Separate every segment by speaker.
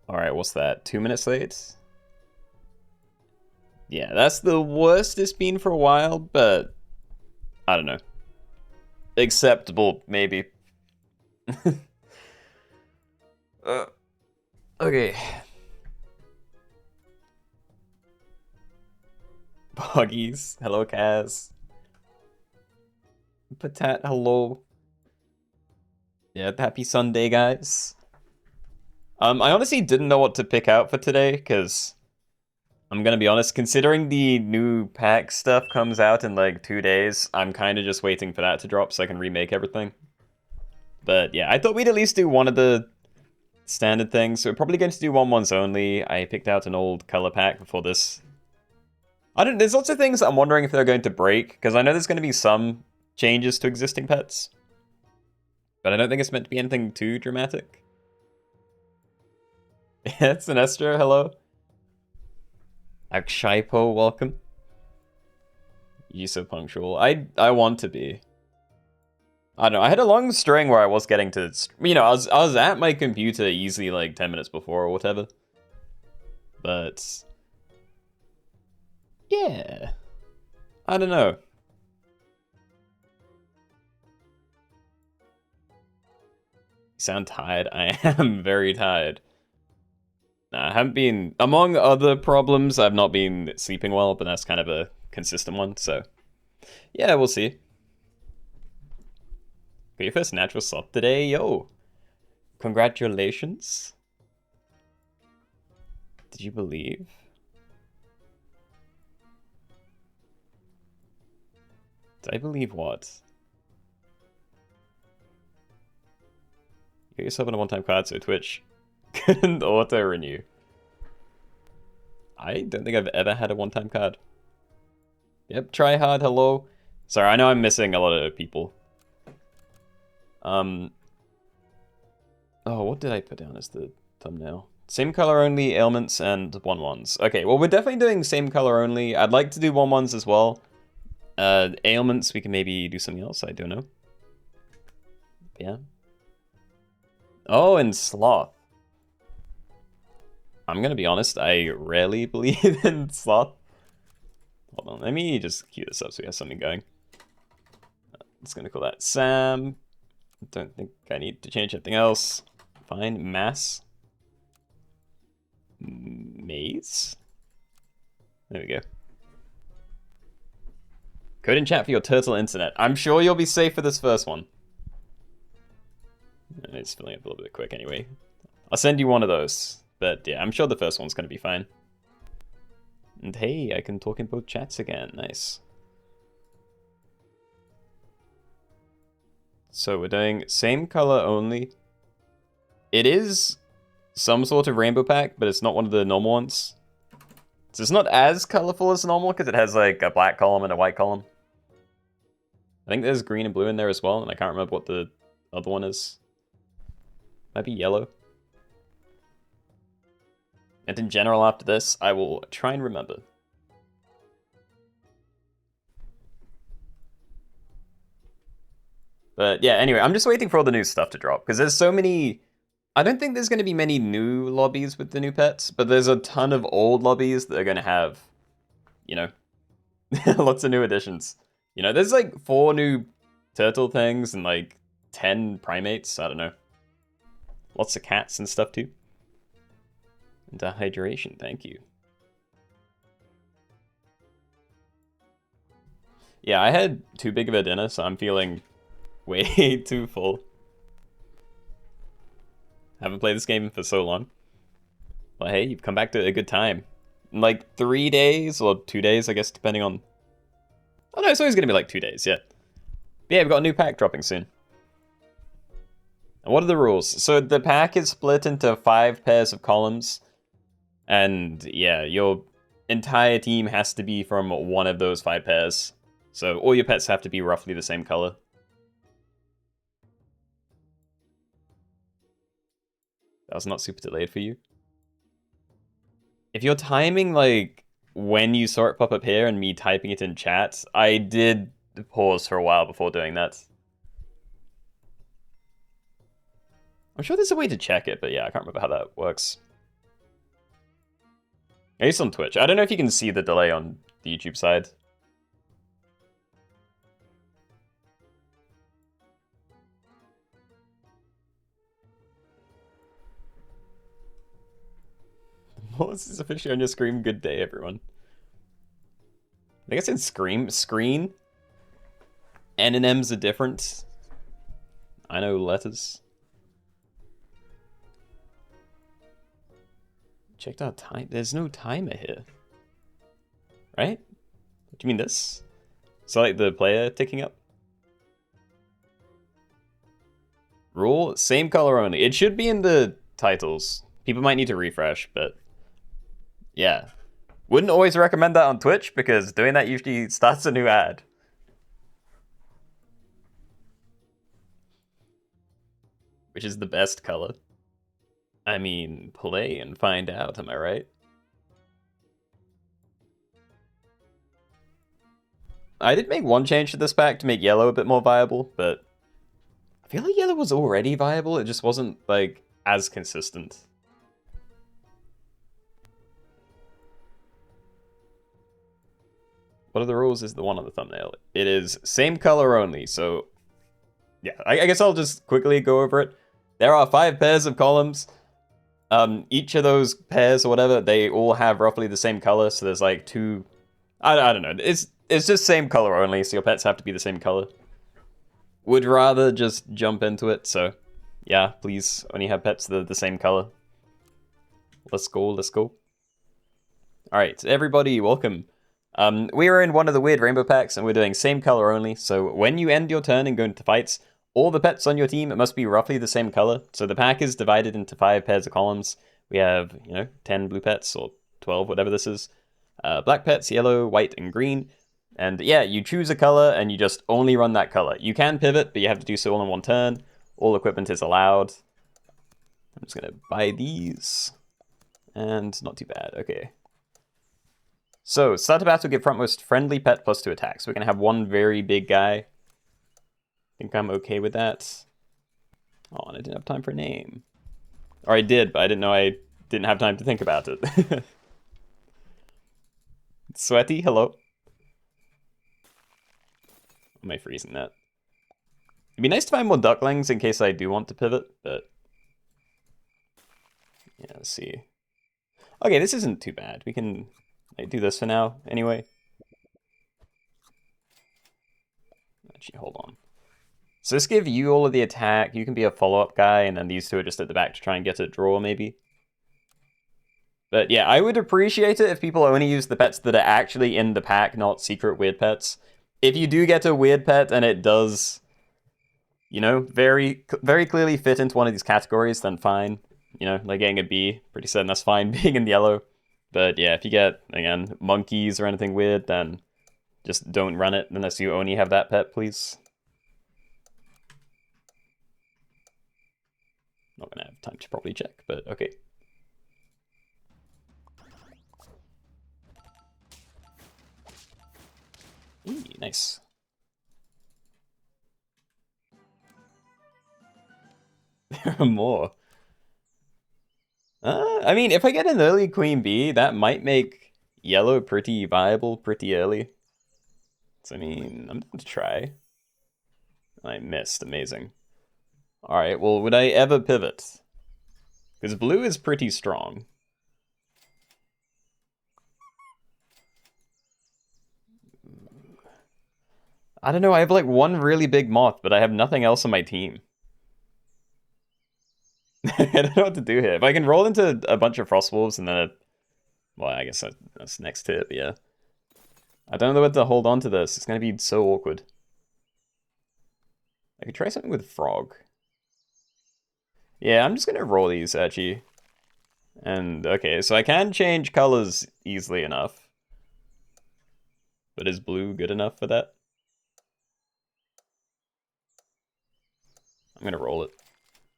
Speaker 1: Alright, what's that? 2 minutes late? Yeah, that's the worst it's been for a while, but I don't know. Acceptable, maybe. uh, okay. Buggies, hello Kaz. Patat, hello. Yeah, happy Sunday, guys. I honestly didn't know what to pick out for today, because I'm gonna be honest, considering the new pack stuff comes out in like 2 days, I'm kind of just waiting for that to drop so I can remake everything. But yeah, I thought we'd at least do one of the standard things. So we're probably going to do one once only. I picked out an old color pack before this. There's lots of things I'm wondering if they're going to break, because I know there's going to be some changes to existing pets. But I don't think it's meant to be anything too dramatic. It's Sinestro, hello. Akshaipo, welcome. You so punctual. I want to be. I don't know, I had a long string where I was getting to, you know, I was at my computer easily like 10 minutes before or whatever. But yeah, I don't know. You sound tired. I am very tired. I haven't been, among other problems, I've not been sleeping well, but that's kind of a consistent one, so yeah, we'll see. Got your first natural slot today, yo. Congratulations. Did you believe? Did I believe what? You got yourself on a one-time card, so Twitch couldn't auto-renew. I don't think I've ever had a one-time card. Yep, try hard, hello. Sorry, I know I'm missing a lot of people. Oh, what did I put down as the thumbnail? Same color only, ailments, and 1-1s. Okay, well, we're definitely doing same color only. I'd like to do 1-1s as well. Ailments, we can maybe do something else, I don't know. Yeah. Oh, and Sloth. I'm gonna be honest, I rarely believe in Sloth. Hold on, let me just cue this up so we have something going. It's gonna call that Sam. Don't think I need to change anything else. Fine, Mass. Maze? There we go. Code in chat for your turtle internet. I'm sure you'll be safe for this first one. It's filling up a little bit quick anyway. I'll send you one of those. But yeah, I'm sure the first one's going to be fine. And hey, I can talk in both chats again. Nice. So we're doing same color only. It is some sort of rainbow pack, but it's not one of the normal ones. So it's not as colorful as normal because it has like a black column and a white column. I think there's green and blue in there as well, and I can't remember what the other one is. Might be yellow. And in general, after this, I will try and remember. But yeah, anyway, I'm just waiting for all the new stuff to drop, because there's so many... I don't think there's going to be many new lobbies with the new pets, but there's a ton of old lobbies that are going to have, you know, lots of new additions. You know, there's like 4 new turtle things and like 10 primates, I don't know. Lots of cats and stuff too. And hydration, thank you. Yeah, I had too big of a dinner, so I'm feeling way too full. Haven't played this game for so long. But hey, you've come back to a good time. In like 3 days, or 2 days, I guess, depending on... Oh no, it's always gonna be like 2 days, yeah. But yeah, we've got a new pack dropping soon. And what are the rules? So the pack is split into 5 pairs of columns. And yeah, your entire team has to be from one of those 5 pairs. So all your pets have to be roughly the same color. That was not super delayed for you. If you're timing like when you saw it pop up here and me typing it in chat, I did pause for a while before doing that. I'm sure there's a way to check it, but yeah, I can't remember how that works. At least on Twitch. I don't know if you can see the delay on the YouTube side. What is officially on your screen? Good day, everyone. I think I said scream. Screen. N and M's are different. I know letters. Checked out time. There's no timer here. Right? What do you mean this? So like the player ticking up? Rule, same color only. It should be in the titles. People might need to refresh, but yeah. Wouldn't always recommend that on Twitch because doing that usually starts a new ad. Which is the best color. I mean, play and find out, am I right? I did make one change to this pack to make yellow a bit more viable, but I feel like yellow was already viable, it just wasn't, like, as consistent. What are the rules is the one on the thumbnail. It is same color only, so yeah, I guess I'll just quickly go over it. There are 5 pairs of columns. Each of those pairs or whatever, they all have roughly the same color, so there's like 2... I don't know, it's just same color only, so your pets have to be the same color. Would rather just jump into it, so yeah, please only have pets that are the same color. Let's go, let's go. Alright, everybody, welcome. We are in one of the weird rainbow packs, and we're doing same color only, so when you end your turn and go into fights, all the pets on your team must be roughly the same color. So the pack is divided into 5 pairs of columns. We have, 10 blue pets, or 12, whatever this is. Black pets, yellow, white, and green. And yeah, you choose a color, and you just only run that color. You can pivot, but you have to do so all in one turn. All equipment is allowed. I'm just going to buy these. And not too bad, okay. So, start of battle, give frontmost friendly pet +2 attack. So we're going to have one very big guy. I think I'm okay with that. Oh, and I didn't have time for a name. Or I did, but I didn't know I didn't have time to think about it. Sweaty, hello. Am I freezing that? It'd be nice to find more ducklings in case I do want to pivot, but... yeah, let's see. Okay, this isn't too bad. We can do this for now, anyway. Actually, hold on. So this give you all of the attack, you can be a follow-up guy, and then these two are just at the back to try and get a draw, maybe. But yeah, I would appreciate it if people only use the pets that are actually in the pack, not secret weird pets. If you do get a weird pet and it does, very clearly fit into one of these categories, then fine. Like getting a B, pretty certain that's fine being in yellow. But yeah, if you get, again, monkeys or anything weird, then just don't run it unless you only have that pet, please. Not gonna have time to properly check, but okay. Nice. There are more. I mean, if I get an early queen bee, that might make yellow pretty viable pretty early. So, I mean, I'm going to try. I missed. Amazing. Alright, well, would I ever pivot? Because blue is pretty strong. I don't know, I have like one really big moth, but I have nothing else on my team. I don't know what to do here. If I can roll into a bunch of frost wolves and then well, I guess that's next tip, yeah. I don't know what to hold on to this. It's going to be so awkward. I could try something with frog. Yeah, I'm just going to roll these, actually. And, okay, so I can change colors easily enough. But is blue good enough for that? I'm going to roll it.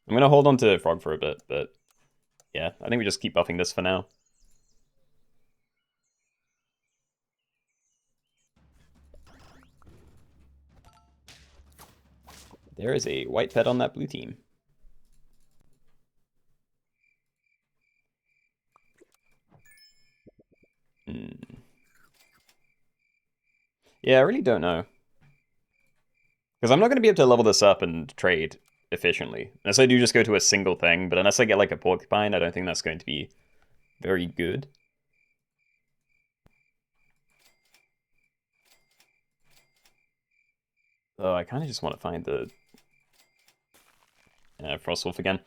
Speaker 1: I'm going to hold on to frog for a bit, but yeah, I think we just keep buffing this for now. There is a white pet on that blue team. Yeah, I really don't know. Because I'm not going to be able to level this up and trade efficiently. Unless I do just go to a single thing, but unless I get like a porcupine, I don't think that's going to be very good. Oh, I kind of just want to find the Frostwolf again.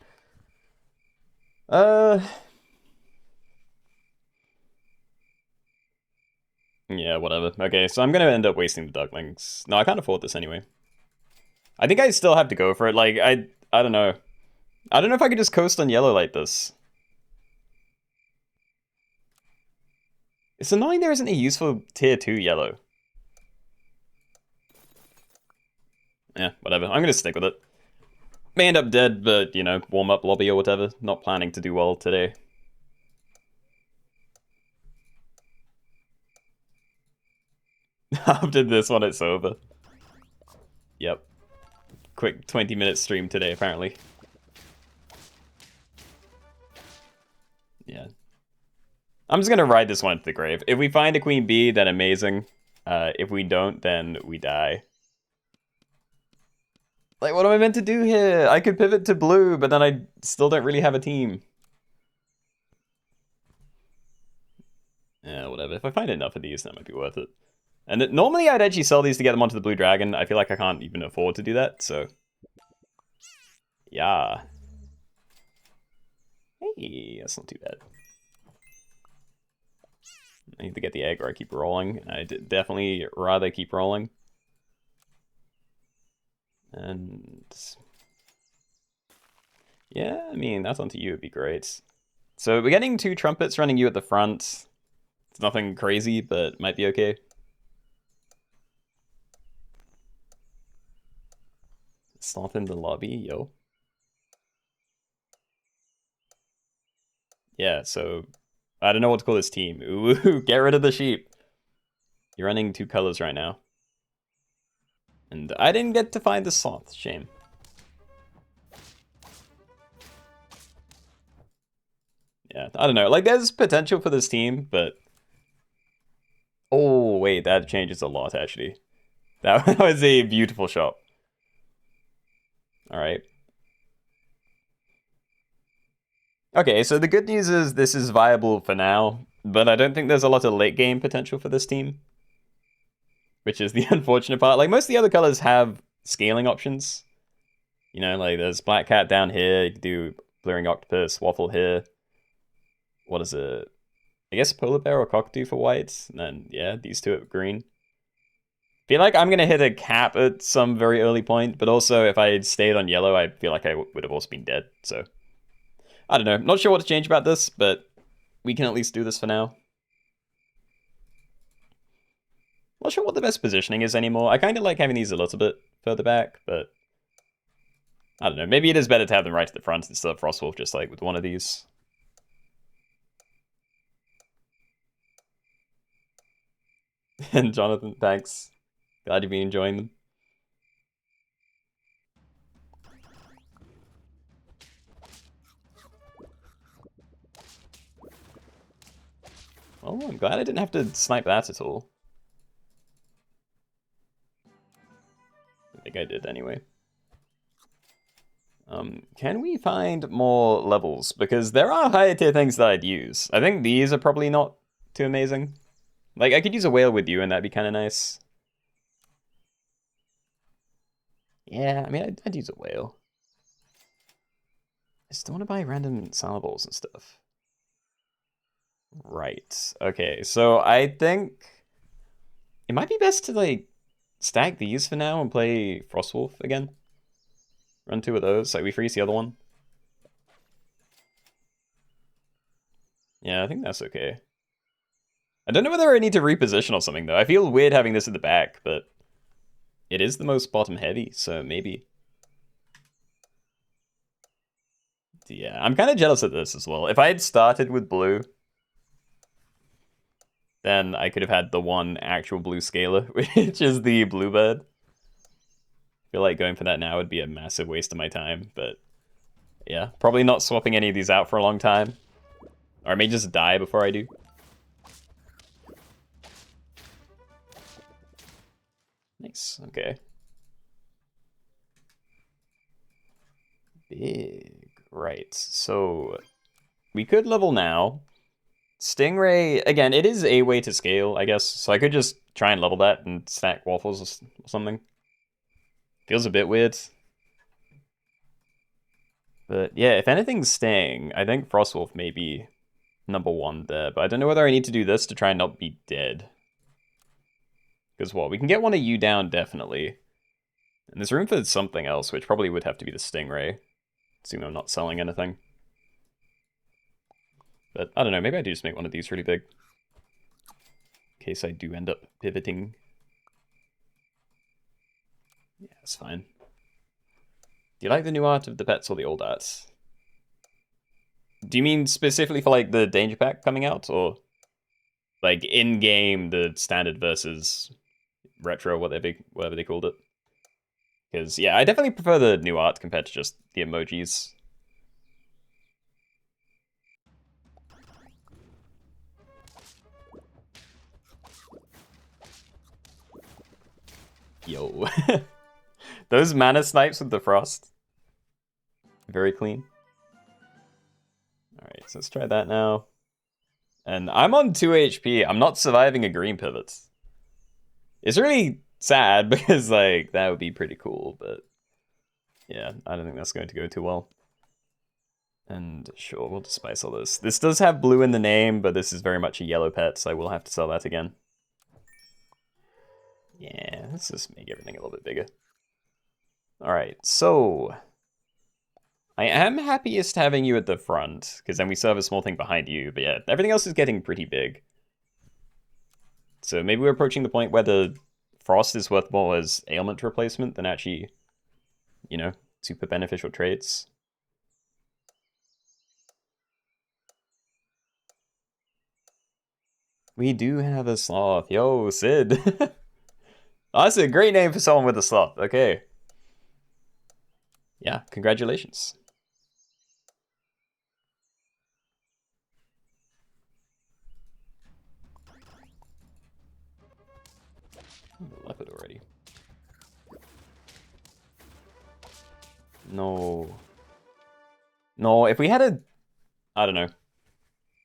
Speaker 1: Yeah, whatever. Okay, so I'm gonna end up wasting the ducklings. No, I can't afford this anyway. I think I still have to go for it. Like, I don't know. I don't know if I could just coast on yellow like this. It's annoying there isn't a useful tier 2 yellow. Yeah, whatever. I'm gonna stick with it. May end up dead, but, you know, warm up lobby or whatever. Not planning to do well today. After this one, it's over. Yep. Quick 20-minute stream today, apparently. Yeah. I'm just gonna ride this one to the grave. If we find a queen bee, then amazing. If we don't, then we die. Like, what am I meant to do here? I could pivot to blue, but then I still don't really have a team. Yeah, whatever. If I find enough of these, that might be worth it. And normally I'd actually sell these to get them onto the blue dragon. I feel like I can't even afford to do that, so... Yeah. Hey, that's not too bad. I need to get the egg or I keep rolling. I'd definitely rather keep rolling. And... yeah, I mean, that's onto you would be great. So we're getting 2 trumpets running you at the front. It's nothing crazy, but might be okay. Stomp in the lobby, yo. Yeah, so I don't know what to call this team. Ooh, get rid of the sheep. You're running 2 colors right now. And I didn't get to find the sloth, shame. Yeah, I don't know. Like, there's potential for this team, but... oh, wait, that changes a lot, actually. That was a beautiful shot. Alright. Okay, so the good news is this is viable for now, but I don't think there's a lot of late game potential for this team. Which is the unfortunate part. Like, most of the other colors have scaling options. You know, like, there's Black Cat down here, you can do Blurring Octopus, Waffle here. What is it? I guess Polar Bear or Cockatoo for white, and then, yeah, these 2 at green. Feel like I'm gonna hit a cap at some very early point, but also if I had stayed on yellow, I feel like I would have also been dead, so... I don't know, not sure what to change about this, but we can at least do this for now. Not sure what the best positioning is anymore. I kind of like having these a little bit further back, but... I don't know, maybe it is better to have them right to the front instead of Frostwolf just like with one of these. And Jonathan, thanks. Glad you've been enjoying them. Well, I'm glad I didn't have to snipe that at all. I think I did anyway. Can we find more levels? Because there are higher tier things that I'd use. I think these are probably not too amazing. Like, I could use a whale with you and that'd be kind of nice. Yeah, I mean, I'd use a whale. I still want to buy random salables and stuff. Right. Okay, so I think it might be best to, like, stack these for now and play Frostwolf again. Run 2 of those, like we freeze the other one. Yeah, I think that's okay. I don't know whether I need to reposition or something, though. I feel weird having this at the back, but it is the most bottom heavy, so maybe. Yeah, I'm kind of jealous of this as well. If I had started with blue, then I could have had the one actual blue scaler, which is the bluebird. I feel like going for that now would be a massive waste of my time, but yeah, probably not swapping any of these out for a long time. Or I may just die before I do. Nice, okay. Big, right. So we could level now. Stingray, again, it is a way to scale, I guess. So I could just try and level that and stack waffles or something. Feels a bit weird. But yeah, if anything's staying, I think Frostwolf may be #1 there. But I don't know whether I need to do this to try and not be dead. Because what? We can get one of you down, definitely. And there's room for something else, which probably would have to be the Stingray. Assuming I'm not selling anything. But I don't know, maybe I do just make one of these really big. In case I do end up pivoting. Yeah, that's fine. Do you like the new art of the pets or the old arts? Do you mean specifically for like the Danger Pack coming out, or like in-game the standard versus retro, whatever they called it? Because yeah, I definitely prefer the new art compared to just the emojis. Yo. Those mana snipes with the frost. Very clean. Alright, so let's try that now. And I'm on 2 HP. I'm not surviving a green pivot. It's really sad because, like, that would be pretty cool, but yeah, I don't think that's going to go too well. And sure, we'll just spice all this. This does have blue in the name, but this is very much a yellow pet, so I will have to sell that again. Yeah, let's just make everything a little bit bigger. Alright, so I am happiest having you at the front, because then we still have a small thing behind you, but yeah, everything else is getting pretty big. So maybe we're approaching the point where the Frost is worth more as ailment replacement than actually, you know, super beneficial traits. We do have a sloth. Yo, Sid. Oh, that's a great name for someone with a sloth. Okay. Yeah, congratulations. Leopard already. No. No, if we had a... I don't know.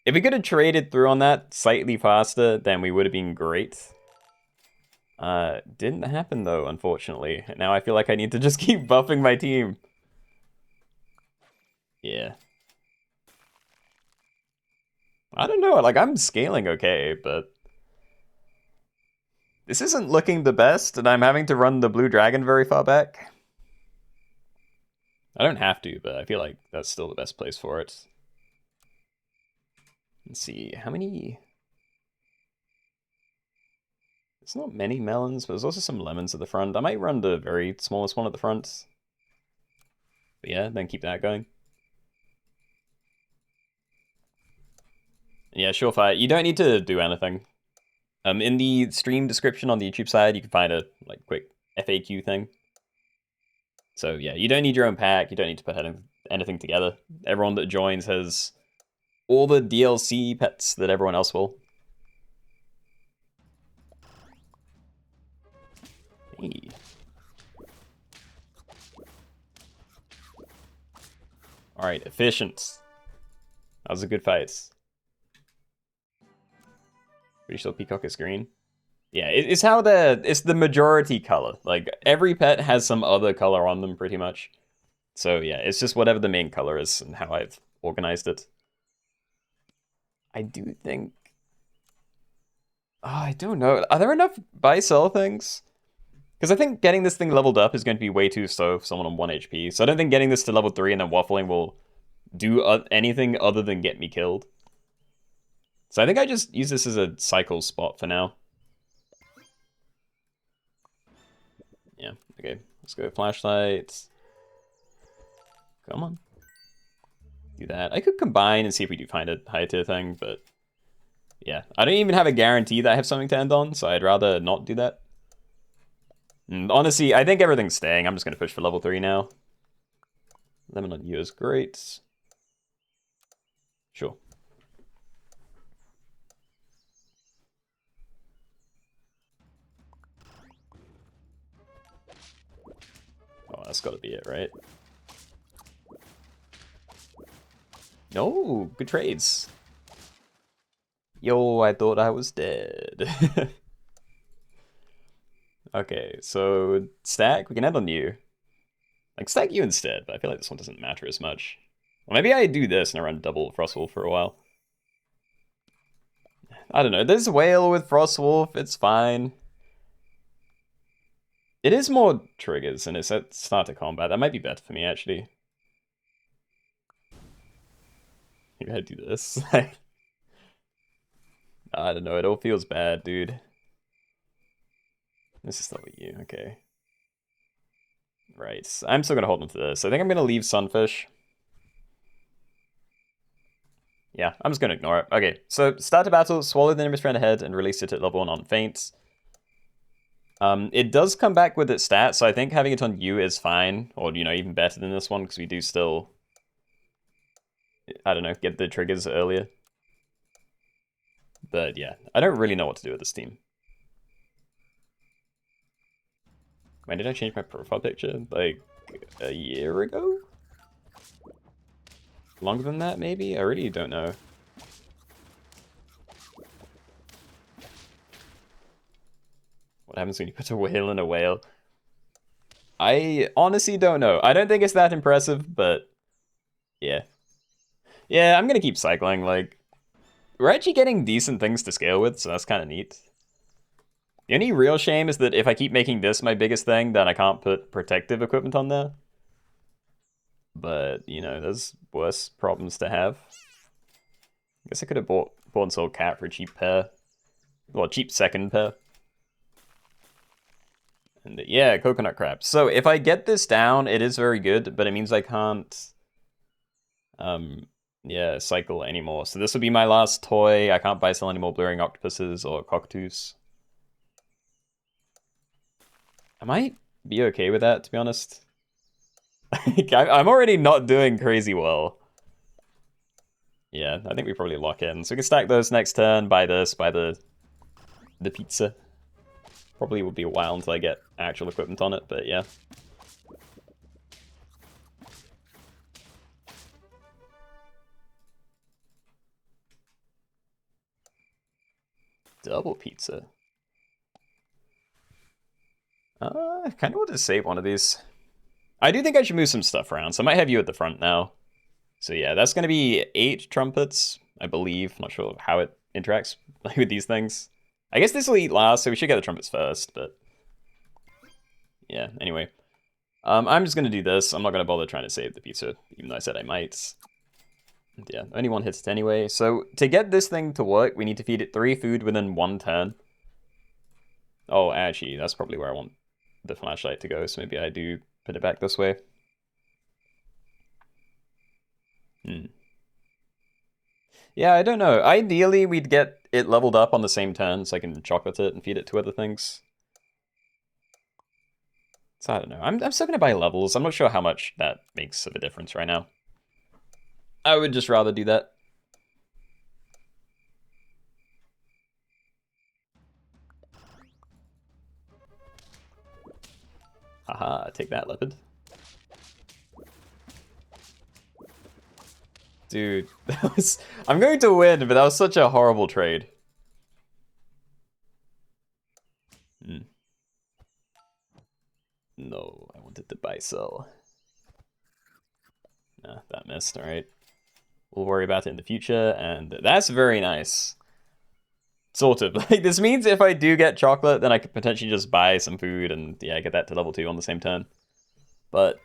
Speaker 1: If we could have traded through on that slightly faster, then we would have been great. Didn't happen though, unfortunately. Now I feel like I need to just keep buffing my team. Yeah. I don't know, like, I'm scaling okay, but... This isn't looking the best, and I'm having to run the blue dragon very far back. I don't have to, but I feel like that's still the best place for it. Let's see, how many... There's not many melons, but there's also some lemons at the front. I might run the very smallest one at the front. But yeah, then keep that going. Yeah, surefire. You don't need to do anything. In the stream description on the YouTube side, you can find a like quick FAQ thing. So yeah, you don't need your own pack. You don't need to put anything together. Everyone that joins has all the DLC pets that everyone else will. Hey. Alright, efficient. That was a good fight. Pretty sure Peacock is green. Yeah, it's how it's the majority color. Like, every pet has some other color on them, pretty much. So yeah, it's just whatever the main color is and how I've organized it. I do think... Oh, I don't know. Are there enough buy-sell things? Because I think getting this thing leveled up is going to be way too slow for someone on 1 HP. So I don't think getting this to level 3 and then waffling will do anything other than get me killed. So I think I just use this as a cycle spot for now. Yeah, okay. Let's go flashlight. Come on. Do that. I could combine and see if we do find a higher tier thing, but... Yeah, I don't even have a guarantee that I have something to end on, so I'd rather not do that. And honestly, I think everything's staying. I'm just going to push for level 3 now. Lemon on you is great. Sure. that's gotta be it, right? No, good trades. Yo, I thought I was dead. Okay, so stack, we can end on you. Like, stack you instead, but I feel like this one doesn't matter as much. Well, maybe I do this and I run double Frostwolf for a while. I don't know, there's Whale with Frostwolf, it's fine. It is more triggers and it's at start to combat. That might be better for me, actually. Maybe I do this. I don't know, it all feels bad, dude. This is not with you, okay. Right, I'm still gonna hold on to this. I think I'm gonna leave Sunfish. Yeah, I'm just gonna ignore it. Okay, so start a battle, swallow the enemy's friend ahead, and release it at level 1 on Faint. It does come back with its stats, so I think having it on you is fine, or, you know, even better than this one, because we do still, I don't know, get the triggers earlier. But yeah, I don't really know what to do with this team. When did I change my profile picture? Like, a year ago? Longer than that, maybe? I really don't know. What happens when you put a whale in a whale? I honestly don't know. I don't think it's that impressive, but yeah. Yeah, I'm gonna keep cycling, like, we're actually getting decent things to scale with, so that's kind of neat. The only real shame is that if I keep making this my biggest thing, then I can't put protective equipment on there. But, you know, there's worse problems to have. I guess I could have bought and sold cat for a cheap pair. Well, cheap second pair. And yeah, coconut crab. So if I get this down, it is very good, but it means I can't yeah, cycle anymore. So this will be my last toy. I can't buy sell any more blurring octopuses or cockatoos. I might be okay with that, to be honest. I'm already not doing crazy well. Yeah, I think we probably lock in. So we can stack those next turn, buy this, buy the pizza. Probably will be a while until I get actual equipment on it, but yeah. Double pizza. I kind of want to save one of these. I do think I should move some stuff around, so I might have you at the front now. So yeah, that's going to be 8 trumpets, I believe. I'm not sure how it interacts with these things. I guess this will eat last, so we should get the trumpets first, but yeah, anyway. I'm just going to do this. I'm not going to bother trying to save the pizza, even though I said I might. And yeah, only one hits it anyway. So to get this thing to work, we need to feed it 3 food within 1 turn. Oh, actually, that's probably where I want the flashlight to go, so maybe I do put it back this way. Yeah, I don't know. Ideally, we'd get it leveled up on the same turn, so I can chocolate it and feed it to other things. So I don't know. I'm still gonna buy levels. I'm not sure how much that makes of a difference right now. I would just rather do that. Haha, take that, leopard. Dude, that was... I'm going to win, but that was such a horrible trade. No, I wanted to buy sell. Nah, that missed, alright. We'll worry about it in the future, and that's very nice. Sort of. Like, this means if I do get chocolate, then I could potentially just buy some food and, yeah, get that to level 2 on the same turn. But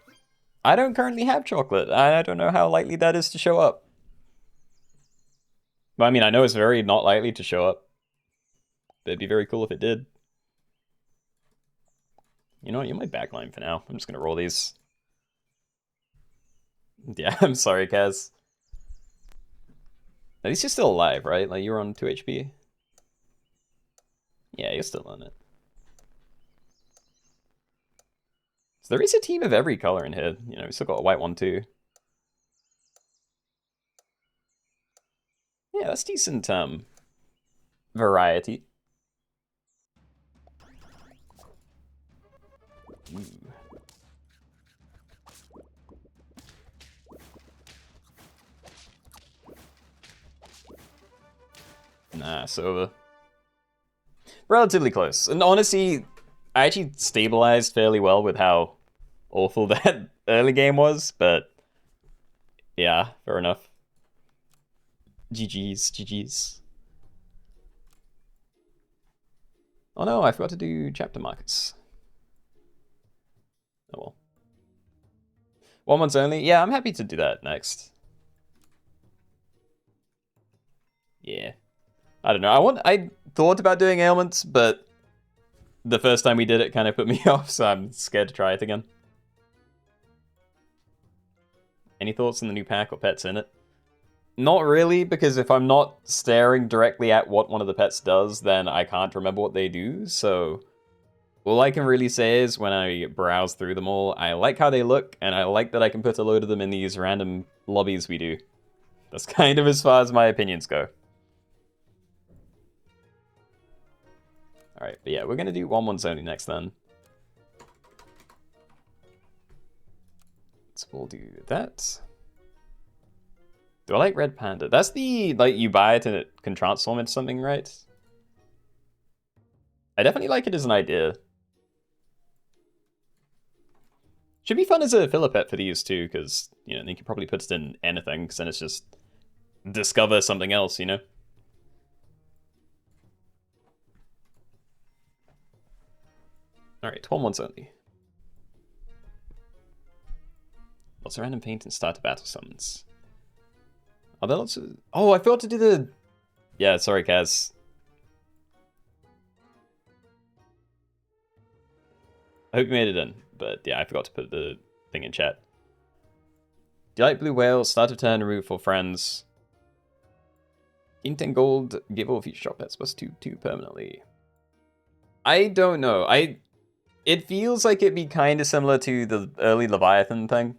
Speaker 1: I don't currently have chocolate. I don't know how likely that is to show up. But I mean, I know it's very not likely to show up. But it'd be very cool if it did. You know what? You're my backline for now. I'm just going to roll these. Yeah, I'm sorry, Kaz. At least you're still alive, right? Like, you were on 2 HP? Yeah, you're still on it. So there is a team of every color in here. You know, we still got a white one, too. Yeah, that's decent, variety. Ooh. Nah, so relatively close. And honestly, I actually stabilized fairly well with how awful that early game was, but yeah, fair enough. GG's, GG's. Oh no, I forgot to do chapter markers. Oh well. 1 month only? Yeah, I'm happy to do that next. Yeah. I don't know. I thought about doing ailments, but the first time we did it kind of put me off, so I'm scared to try it again. Any thoughts on the new pack or pets in it? Not really, because if I'm not staring directly at what one of the pets does, then I can't remember what they do, so all I can really say is when I browse through them all, I like how they look, and I like that I can put a load of them in these random lobbies we do. That's kind of as far as my opinions go. Alright, but yeah, we're gonna do 1-1 only next then. So we'll do that. Do I like Red Panda? That's the, like, you buy it and it can transform into something, right? I definitely like it as an idea. Should be fun as a filler pet for these too, because, you know, you can probably put it in anything, because then it's just discover something else, you know? Alright, 12 months only. Lots of random paint and start to battle summons. Are there lots of... Oh, I forgot to do the... Yeah, sorry, Kaz. I hope you made it in, but yeah, I forgot to put the thing in chat. Do you like Blue Whale? Start of turn, remove for friends. In 10 gold, give all future shop pets plus 2/2 permanently. I don't know. It feels like it'd be kind of similar to the early Leviathan thing.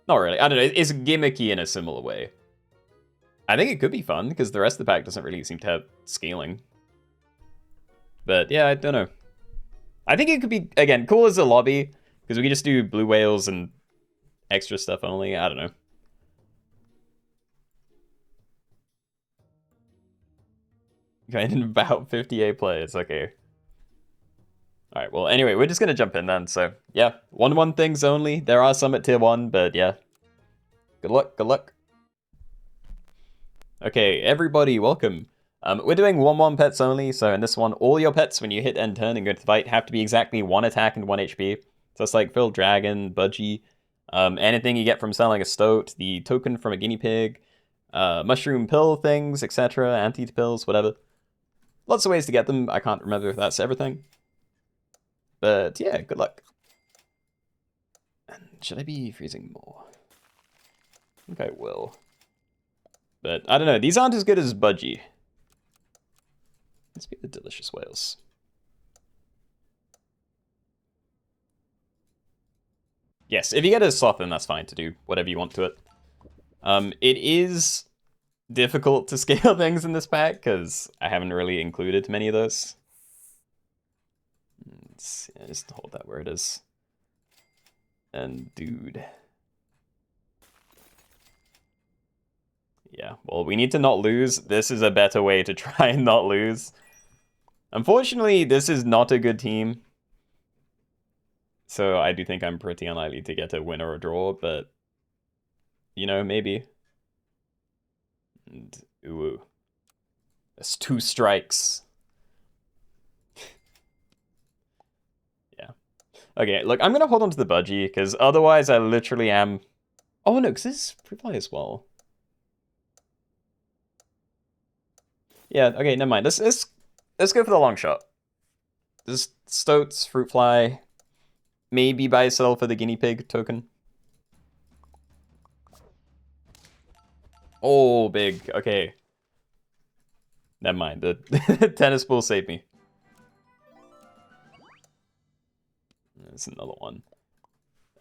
Speaker 1: Not really. I don't know. It's gimmicky in a similar way. I think it could be fun, because the rest of the pack doesn't really seem to have scaling. But yeah, I don't know. I think it could be, again, cool as a lobby, because we can just do blue whales and extra stuff only. I don't know. Going in about 58 players, okay. Alright, well, anyway, we're just going to jump in then, so, yeah. 1-1 things only. There are some at tier 1, but yeah. Good luck, good luck. Okay, everybody, welcome. We're doing 1-1 pets only, so in this one, all your pets, when you hit end turn and go to the fight, have to be exactly 1 attack and 1 HP. So it's like Phil Dragon, Budgie, anything you get from selling a stoat, the token from a guinea pig, mushroom pill things, etc., anti pills, whatever. Lots of ways to get them. I can't remember if that's everything. But yeah, good luck. And should I be freezing more? I think I will. But I don't know, these aren't as good as Budgie. Let's be the delicious whales. Yes, if you get a sloth, then that's fine to do whatever you want to it. It is difficult to scale things in this pack, because I haven't really included many of those. Yeah, just hold that where it is. And dude. Yeah, well, we need to not lose. This is a better way to try and not lose. Unfortunately, this is not a good team. So I do think I'm pretty unlikely to get a win or a draw, but, you know, maybe. And, ooh. That's 2 strikes. Yeah. Okay, look, I'm going to hold on to the Budgie, because otherwise I literally am... Oh, no, because this is free play as well. Yeah, okay, never mind. Let's go for the long shot. Just Stoats, Fruit Fly, maybe buy sell for the guinea pig token. Oh, big. Okay. Never mind. The tennis ball saved me. That's another one.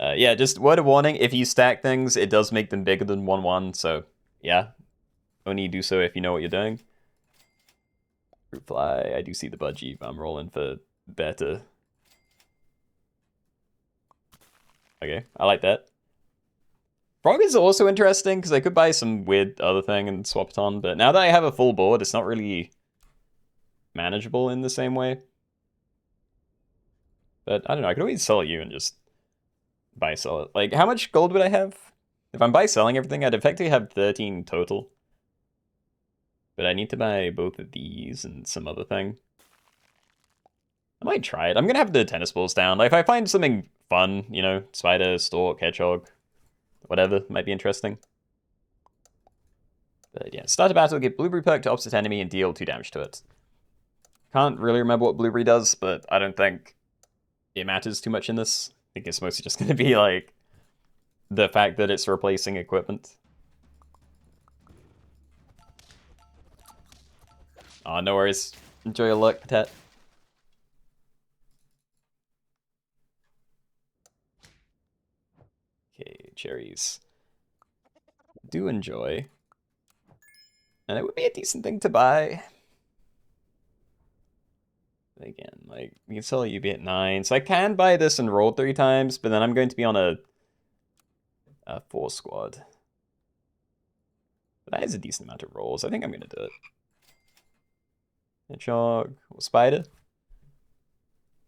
Speaker 1: Yeah, just word of warning, if you stack things, it does make them bigger than 1-1, so yeah. Only do so if you know what you're doing. Fruit Fly, I do see the Budgie, but I'm rolling for better. Okay, I like that. Frog is also interesting, because I could buy some weird other thing and swap it on, but now that I have a full board, it's not really manageable in the same way. But I don't know, I could always sell you and just buy-sell it. Like, how much gold would I have? If I'm buy-selling everything, I'd effectively have 13 total. But I need to buy both of these and some other thing. I might try it. I'm gonna have the tennis balls down. Like, if I find something fun, you know, spider, stork, hedgehog, whatever, might be interesting. But yeah, start a battle, give blueberry perk to opposite enemy and deal 2 damage to it. Can't really remember what blueberry does, but I don't think it matters too much in this. I think it's mostly just gonna be like the fact that it's replacing equipment. Oh, no worries. Enjoy your luck, Patet. Okay, cherries. Do enjoy. And it would be a decent thing to buy. Again, like, we can sell a UB at 9. So I can buy this and roll 3 times, but then I'm going to be on a 4 squad. But that is a decent amount of rolls. I think I'm going to do it. Hedgehog or spider.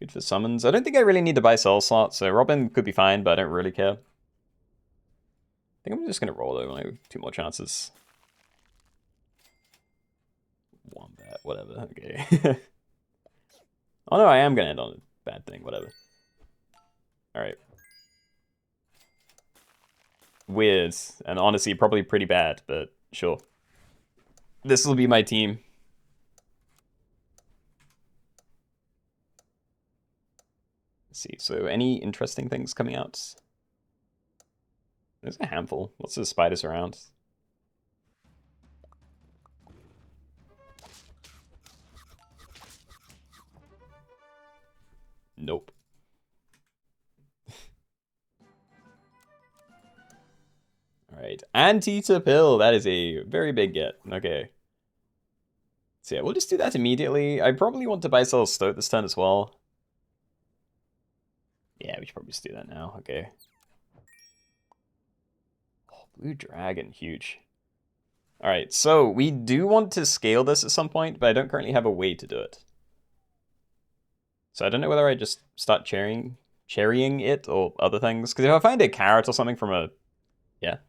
Speaker 1: Good for summons. I don't think I really need to buy sell slots, so Robin could be fine, but I don't really care. I think I'm just going to roll though, like 2 more chances. Wombat, whatever, okay. Oh no, I am going to end on a bad thing, whatever. Alright. Weird, and honestly probably pretty bad, but sure. This will be my team. Let's see, so any interesting things coming out? There's a handful. Lots of spiders around. Nope. Alright, Anteater Pill. That is a very big get. Okay. So yeah, we'll just do that immediately. I probably want to buy sell Stoat this turn as well. Yeah, we should probably just do that now. Okay. Oh, blue dragon, huge. Alright, so we do want to scale this at some point, but I don't currently have a way to do it. So I don't know whether I just start cherrying it or other things. Because if I find a carrot or something from a,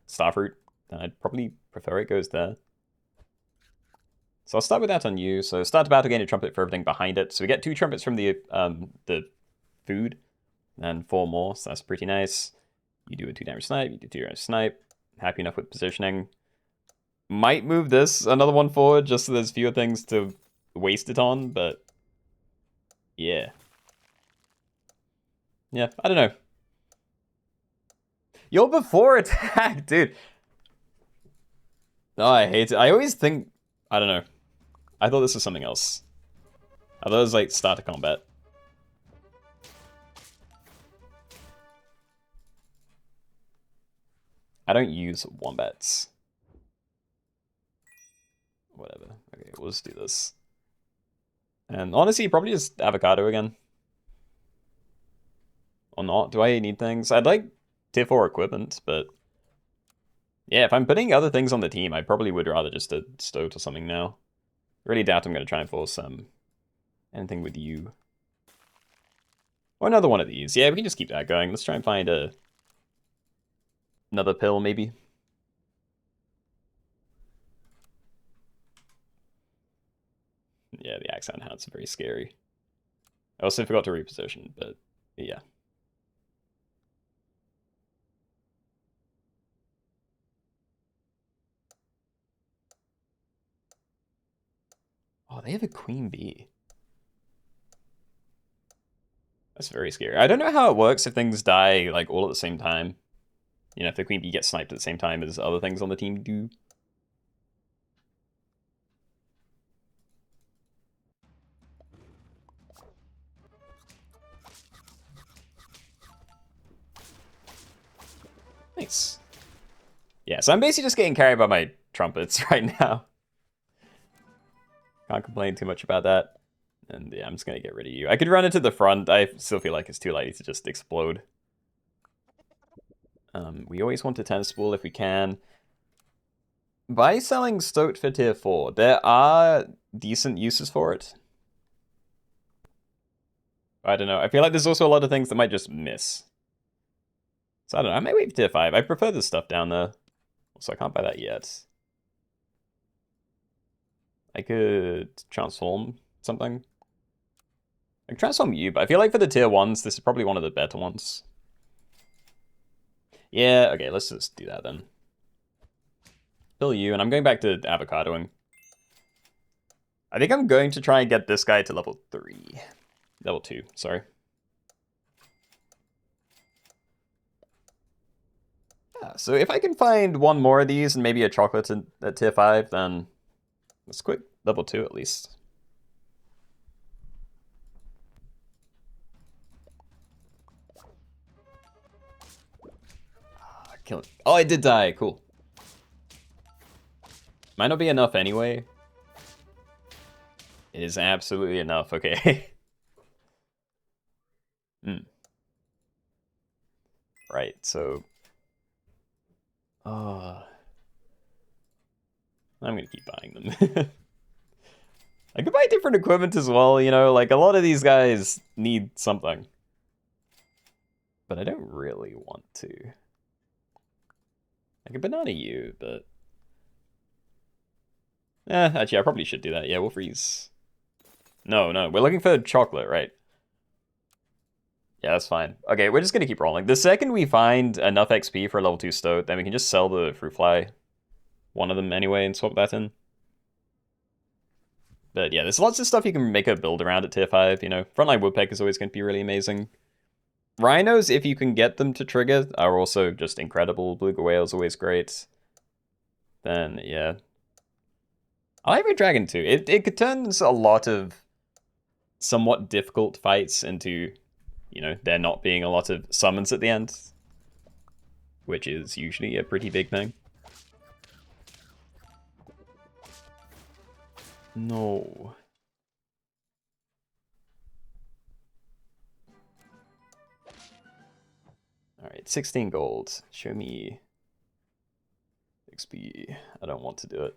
Speaker 1: starfruit, then I'd probably prefer it goes there. So I'll start with that on you. So start the battle, gain a trumpet for everything behind it. So we get 2 trumpets from the food, and 4 more. So that's pretty nice. You do a 2 damage snipe. You do 2 damage snipe. Happy enough with positioning. Might move this another 1 forward just so there's fewer things to waste it on, but yeah. Yeah, I don't know. You're before attack, dude. Oh, I hate it. I always think, I don't know. I thought this was something else. I thought it was like start a combat. I don't use wombats. Whatever. Okay, we'll just do this. And honestly, probably just avocado again. Or not. Do I need things? I'd like tier 4 equipment, but yeah, if I'm putting other things on the team, I probably would rather just a Stoat or something now. Really doubt I'm going to try and force anything with you. Or another one of these. Yeah, we can just keep that going. Let's try and find another pill, maybe. Yeah, the Axon Hounds are very scary. I also forgot to reposition, but yeah. Oh, they have a queen bee. That's very scary. I don't know how it works if things die like all at the same time. You know, if the queen bee gets sniped at the same time as other things on the team do. Nice. Yeah, so I'm basically just getting carried by my trumpets right now. Can't complain too much about that. And yeah, I'm just gonna get rid of you. I could run into the front. I still feel like it's too likely to just explode. We always want a tennis ball if we can. By selling Stoat for tier 4, there are decent uses for it. I don't know. I feel like there's also a lot of things that might just miss. So I don't know. I may wait for tier 5. I prefer this stuff down there. So I can't buy that yet. I could transform something. I could transform you, but I feel like for the tier 1s, this is probably one of the better ones. Yeah, okay, let's just do that then. Fill you, and I'm going back to avocadoing. I think I'm going to try and get this guy to level 3. Level 2, sorry. Yeah, so if I can find one more of these and maybe a chocolate at tier 5, then let's quick level 2 at least. Kill it. Oh, I did die. Cool. Might not be enough anyway. It is absolutely enough. Okay. Right, so... I'm gonna keep buying them. I could buy different equipment as well, you know? Like, a lot of these guys need something. But I don't really want to. I could banana you, but... actually, I probably should do that. Yeah, we'll freeze. No, we're looking for chocolate, right? Yeah, that's fine. Okay, we're just gonna keep rolling. The second we find enough XP for a level 2 Stoat, then we can just sell the fruit fly. One of them anyway, and swap that in. But yeah, there's lots of stuff you can make a build around at tier 5, you know. Frontline Woodpecker is always going to be really amazing. Rhinos, if you can get them to trigger, are also just incredible. Beluga Whale's always great. Then, yeah. I like Red Dragon too. It turns a lot of somewhat difficult fights into, you know, there not being a lot of summons at the end. Which is usually a pretty big thing. No. Alright, 16 gold. Show me XP. I don't want to do it.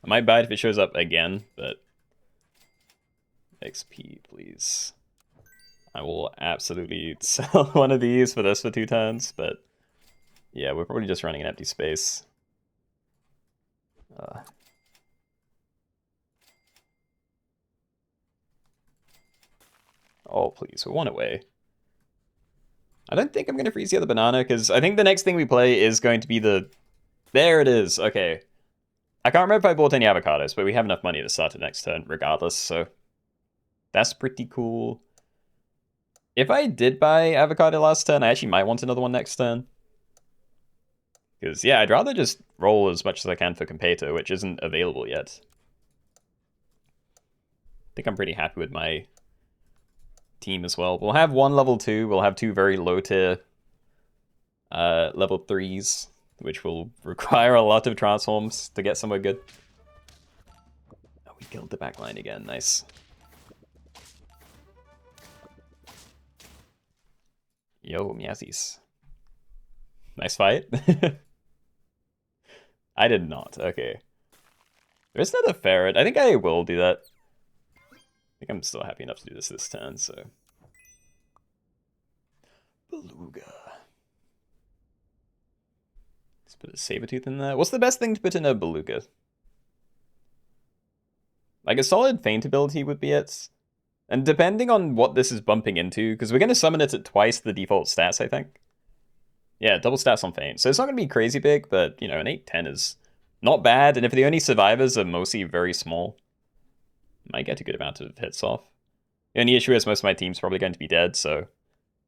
Speaker 1: I might buy it if it shows up again, but XP, please. I will absolutely sell one of these for this for 2 turns, but yeah, we're probably just running an empty space. Oh, please, we're 1 away. I don't think I'm going to freeze the other banana, because I think the next thing we play is going to be the... There it is, okay. I can't remember if I bought any avocados, but we have enough money to start the next turn regardless, so... That's pretty cool. If I did buy avocado last turn, I actually might want another one next turn. Because, yeah, I'd rather just roll as much as I can for Competo, which isn't available yet. I think I'm pretty happy with my team as well. We'll have 1 level 2, we'll have 2 very low tier level 3s, which will require a lot of transforms to get somewhere good. Oh, we killed the backline again, nice. Yo, Meowsies. Nice fight. I did not, okay. There's another ferret. I think I will do that. I think I'm still happy enough to do this turn, so. Beluga. Let's put a Sabertooth in there. What's the best thing to put in a Beluga? Like a solid feint ability would be it. And depending on what this is bumping into, because we're going to summon it at twice the default stats, I think. Yeah, double stats on feint. So it's not going to be crazy big, but, you know, an 8-10 is not bad. And if the only survivors are mostly very small, might get a good amount of hits off. The only issue is most of my team's probably going to be dead, so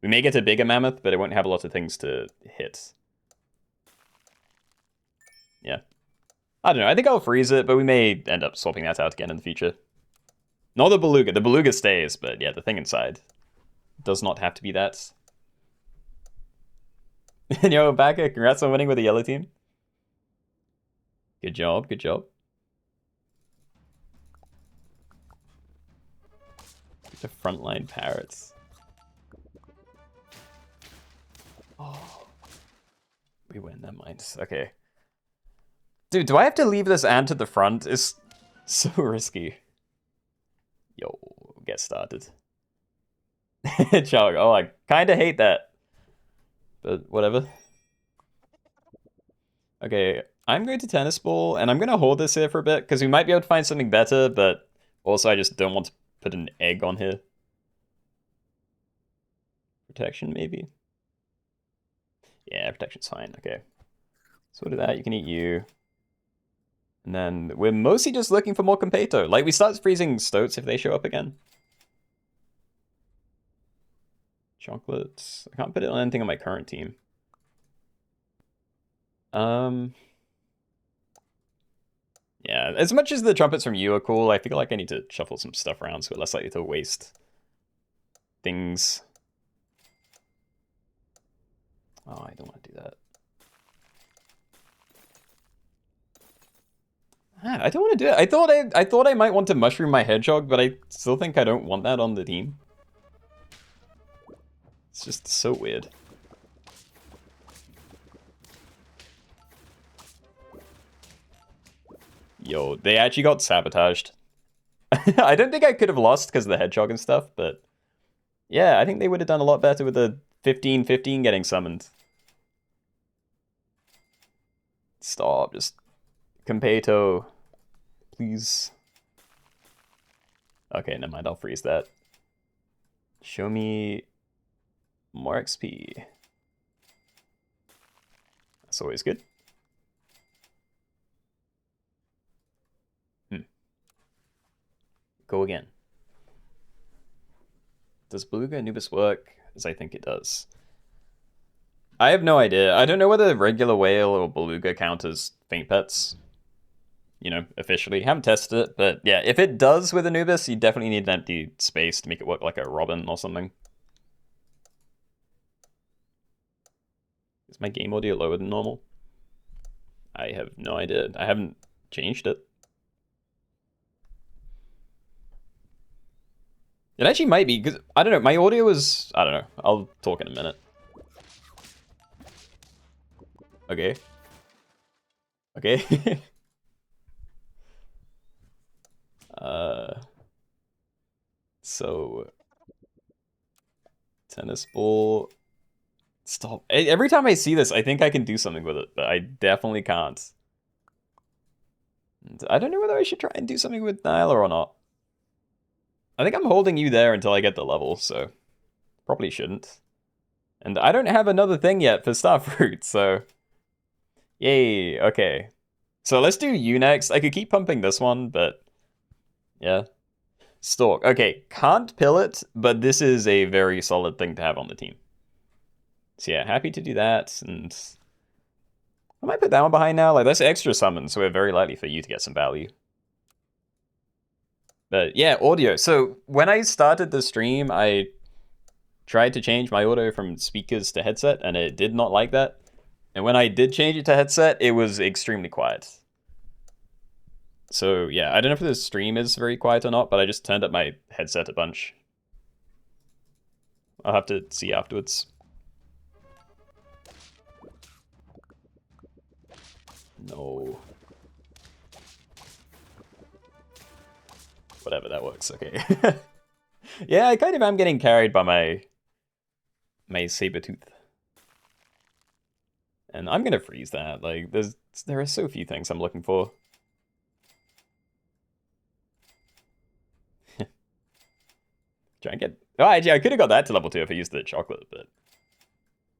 Speaker 1: we may get a bigger mammoth, but it won't have a lot of things to hit. Yeah. I don't know, I think I'll freeze it, but we may end up swapping that out again in the future. Not the Beluga. The Beluga stays, but yeah, the thing inside does not have to be that. Yo, Baka, congrats on winning with the yellow team. Good job, good job. The frontline parrots. Oh. We win, never mind. Okay. Dude, do I have to leave this ant to the front? It's so risky. Yo, get started. Chug. Oh, I kind of hate that. But whatever. Okay, I'm going to tennis ball, and I'm going to hold this here for a bit, because we might be able to find something better, but also I just don't want to put an egg on here. Protection, maybe? Yeah, protection's fine. Okay. So we'll do that. You can eat you. And then we're mostly just looking for more Competo. Like, we start freezing stoats if they show up again. Chocolates. I can't put it on anything on my current team. Yeah, as much as the trumpets from you are cool, I feel like I need to shuffle some stuff around so we're less likely to waste things. Oh, I don't want to do that. I don't want to do it. I thought I might want to mushroom my hedgehog, but I still think I don't want that on the team. It's just so weird. Yo, they actually got sabotaged. I don't think I could have lost because of the hedgehog and stuff, but yeah, I think they would have done a lot better with the 15-15 getting summoned. Stop, just Competo, please. Okay, never mind, I'll freeze that. Show me more XP. That's always good. Go again. Does Beluga Anubis work as I think it does? I have no idea. I don't know whether regular whale or beluga count as faint pets. You know, officially. Haven't tested it, but yeah, if it does with Anubis, you definitely need an empty space to make it work like a robin or something. Is my game audio lower than normal? I have no idea. I haven't changed it. It actually might be, because, I don't know, my audio is, I don't know, I'll talk in a minute. Okay. Okay. So, tennis ball. Stop. Every time I see this, I think I can do something with it, but I definitely can't. And I don't know whether I should try and do something with Nyla or not. I think I'm holding you there until I get the level, so probably shouldn't. And I don't have another thing yet for Starfruit, so yay, okay. So let's do you next. I could keep pumping this one, but yeah. Stalk. Okay, can't pill it, but this is a very solid thing to have on the team. So yeah, happy to do that, and I might put that one behind now. Like, that's extra summon, so we're very likely for you to get some value. But yeah, audio. So when I started the stream, I tried to change my audio from speakers to headset, and it did not like that. And when I did change it to headset, it was extremely quiet. So yeah, I don't know if the stream is very quiet or not, but I just turned up my headset a bunch. I'll have to see afterwards. No. Whatever, that works, okay. Yeah, I kind of am getting carried by my saber-tooth. And I'm gonna freeze that. Like, there are so few things I'm looking for. Try and get... Oh, actually, I could have got that to level 2 if I used the chocolate, but...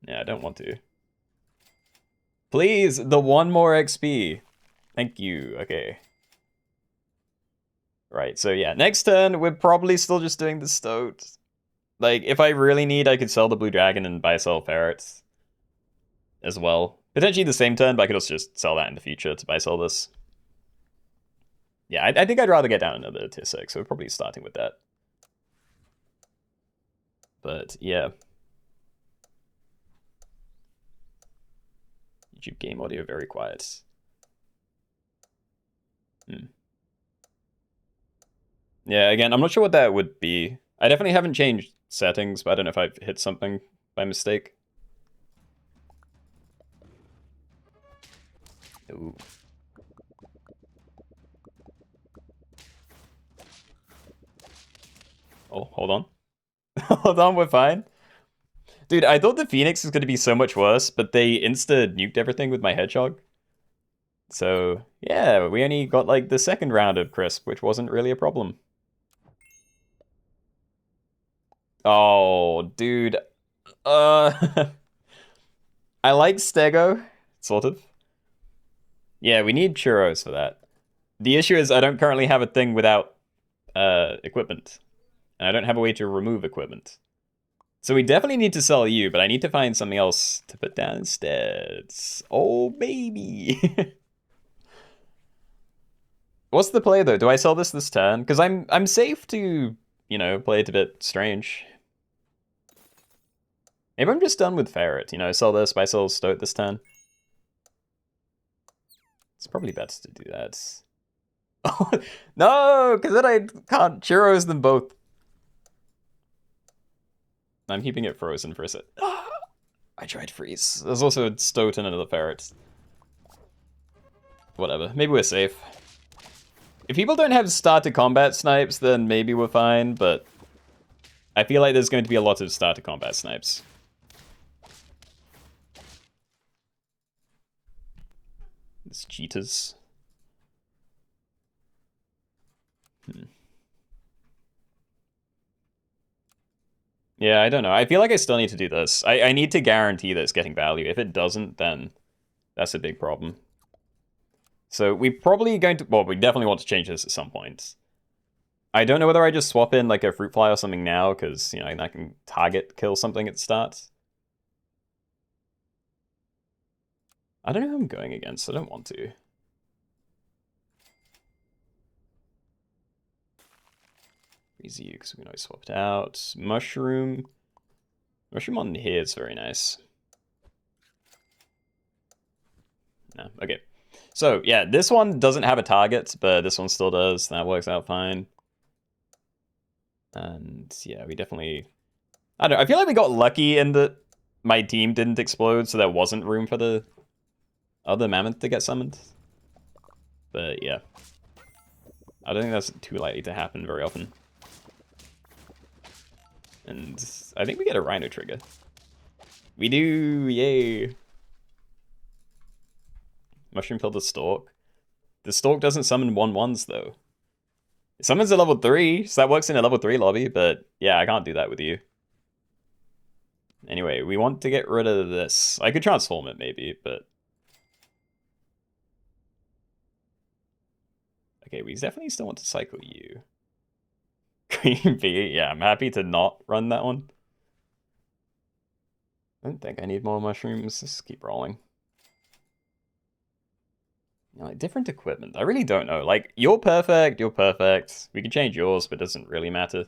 Speaker 1: Yeah, I don't want to. Please, the one more XP. Thank you, okay. Right, so yeah, next turn, we're probably still just doing the stoat. Like, if I really need, I could sell the blue dragon and buy sell ferrets as well. Potentially the same turn, but I could also just sell that in the future to buy sell this. Yeah, I think I'd rather get down another tier 6, so we're probably starting with that. But yeah. YouTube game audio very quiet. Yeah, again, I'm not sure what that would be. I definitely haven't changed settings, but I don't know if I've hit something by mistake. Ooh. Oh, hold on. Hold on, we're fine. Dude, I thought the Phoenix was going to be so much worse, but they insta-nuked everything with my Hedgehog. So, yeah, we only got, like, the second round of Crisp, which wasn't really a problem. Oh, dude. I like Stego, sort of. Yeah, we need Churros for that. The issue is I don't currently have a thing without equipment. And I don't have a way to remove equipment. So we definitely need to sell you, but I need to find something else to put down instead. Oh, baby. What's the play, though? Do I sell this turn? Because I'm safe to, you know, play it a bit strange. Maybe I'm just done with Ferret. You know, sell this, but I sell Stoat this turn. It's probably best to do that. Oh, no, because then I can't Churros them both. I'm keeping it frozen for a sec. I tried freeze. There's also a Stoat and another Ferret. Whatever. Maybe we're safe. If people don't have start to combat snipes, then maybe we're fine, but I feel like there's going to be a lot of start to combat snipes. It's cheetahs. Yeah, I don't know. I feel like I still need to do this. I need to guarantee that it's getting value. If it doesn't, then that's a big problem. So we probably going to... Well, we definitely want to change this at some point. I don't know whether I just swap in like a fruit fly or something now, because, you know, I can target kill something at the start. I don't know who I'm going against. I don't want to. Easy, because we can always swap it out. Mushroom. Mushroom on here is very nice. No, okay. So, yeah, this one doesn't have a target, but this one still does. That works out fine. And, yeah, we definitely... I don't know, I feel like we got lucky in that my team didn't explode, so there wasn't room for the other mammoth to get summoned. But, yeah. I don't think that's too likely to happen very often. And I think we get a Rhino trigger. We do, yay! Mushroom Pill the Stalk. The Stalk doesn't summon 1/1s though. It summons a level 3, so that works in a level 3 lobby, but yeah, I can't do that with you. Anyway, we want to get rid of this. I could transform it maybe, but... Okay, we definitely still want to cycle you. Queen Bee, yeah, I'm happy to not run that one. I don't think I need more mushrooms. Just keep rolling. You know, like different equipment. I really don't know. Like, you're perfect, you're perfect. We can change yours, but it doesn't really matter.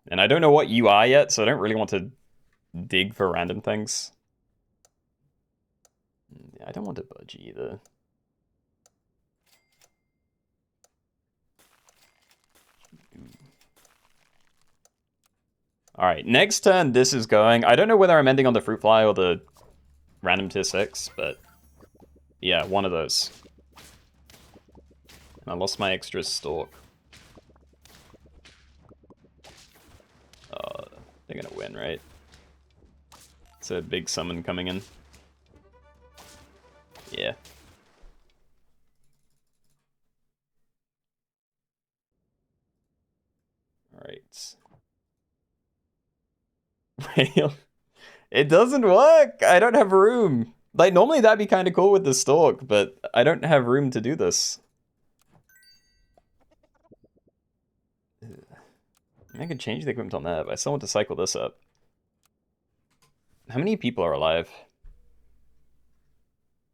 Speaker 1: And I don't know what you are yet, so I don't really want to dig for random things. Yeah, I don't want to budge either. Alright, next turn this is going. I don't know whether I'm ending on the Fruit Fly or the random tier 6, but yeah, one of those. And I lost my extra Stalk. They're gonna win, right? It's a big summon coming in. Yeah. Alright. Whale. It doesn't work! I don't have room! Like, normally that'd be kind of cool with the Stalk, but I don't have room to do this. I could change the equipment on that, but I still want to cycle this up. How many people are alive?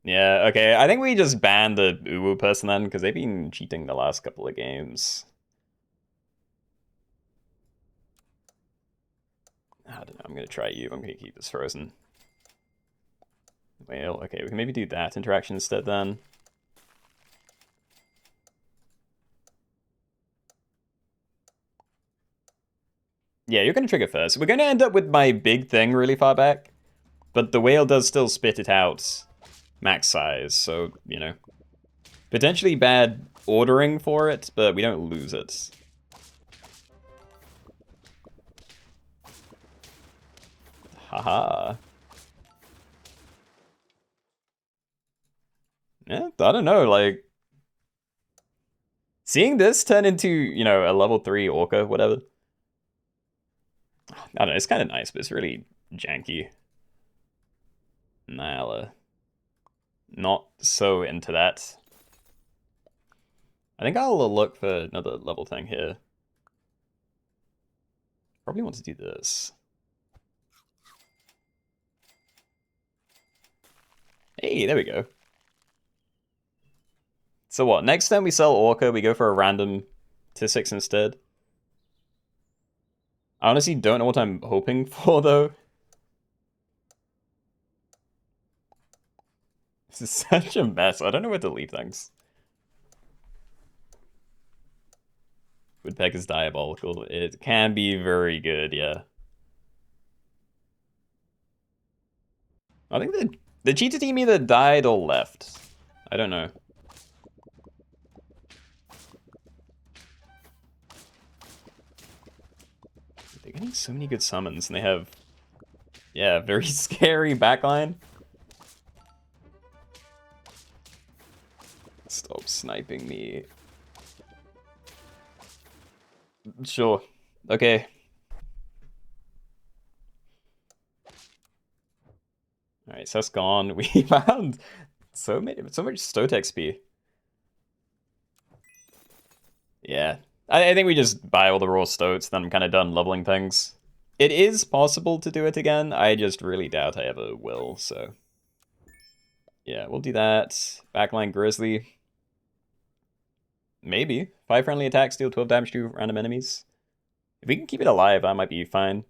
Speaker 1: Yeah, okay, I think we just banned the Uwu person then, because they've been cheating the last couple of games. I don't know, I'm gonna try you, I'm gonna keep this frozen. Well, okay, we can maybe do that interaction instead then. Yeah, you're gonna trigger first. We're gonna end up with my big thing really far back, but the whale does still spit it out max size, so, you know, Potentially bad ordering for it, but we don't lose it. Haha. Yeah, I don't know, like... Seeing this turn into, you know, a level 3 Orca, whatever. I don't know, it's kind of nice, but it's really janky. Nyala. Not so into that. I think I'll look for another level thing here. Probably want to do this. Hey, there we go. So what, next time we sell Orca, we go for a random tier 6 instead? I honestly don't know what I'm hoping for, though. This is such a mess. I don't know where to leave things. Woodpeck is diabolical. It can be very good, yeah. I think the cheetah team either died or left. I don't know. They're getting so many good summons, and they have, yeah, very scary backline. Stop sniping me. Sure. Okay. Alright, so that's gone. We found so much Stoat XP. Yeah. I think we just buy all the raw Stoats, then I'm kind of done leveling things. It is possible to do it again, I just really doubt I ever will, so... Yeah, we'll do that. Backline Grizzly. Maybe. 5 friendly attacks, deal 12 damage to random enemies. If we can keep it alive, that might be fine.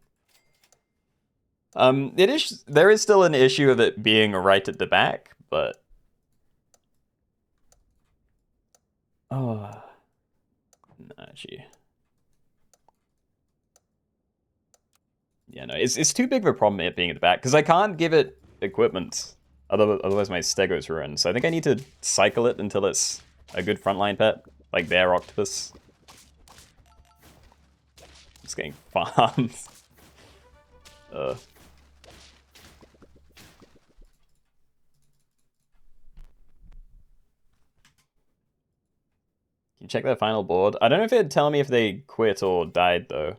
Speaker 1: There is still an issue of it being right at the back, but... Oh... Nah, gee. Yeah, no, it's too big of a problem it being at the back, because I can't give it equipment. Otherwise my Stego's ruined. So I think I need to cycle it until it's a good frontline pet, like Bear Octopus. It's getting farmed. Can you check their final board? I don't know if it'd tell me if they quit or died, though.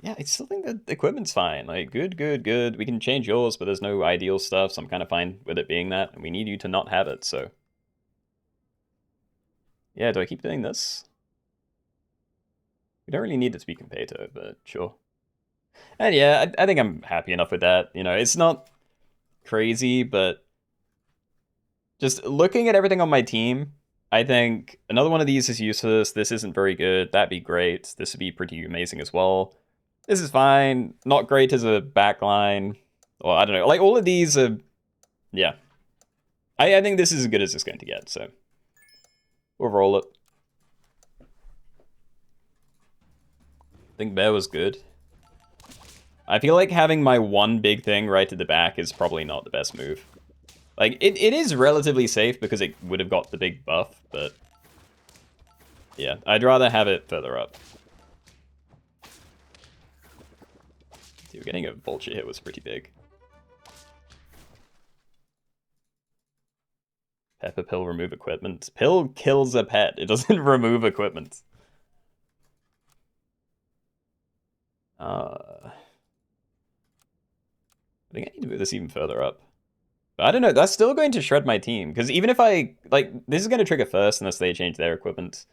Speaker 1: Yeah, I still think the equipment's fine. Like, good. We can change yours, but there's no ideal stuff, so I'm kind of fine with it being that. And we need you to not have it, so... Yeah, do I keep doing this? We don't really need it to be Competo, but sure. And yeah, I think I'm happy enough with that. You know, it's not crazy, but... Just looking at everything on my team, I think another one of these is useless. This isn't very good. That'd be great. This would be pretty amazing as well. This is fine. Not great as a backline. Well, I don't know. Like, all of these are... Yeah. I think this is as good as it's going to get, so... We'll roll it. I think Bear was good. I feel like having my one big thing right at the back is probably not the best move. Like, it is relatively safe because it would have got the big buff, but... Yeah, I'd rather have it further up. Dude, getting a vulture hit was pretty big. Pepper Pill remove equipment. Pill kills a pet. It doesn't remove equipment. I think I need to move this even further up. But I don't know, that's still going to shred my team. Because even if I, like, this is going to trigger first unless they change their equipment.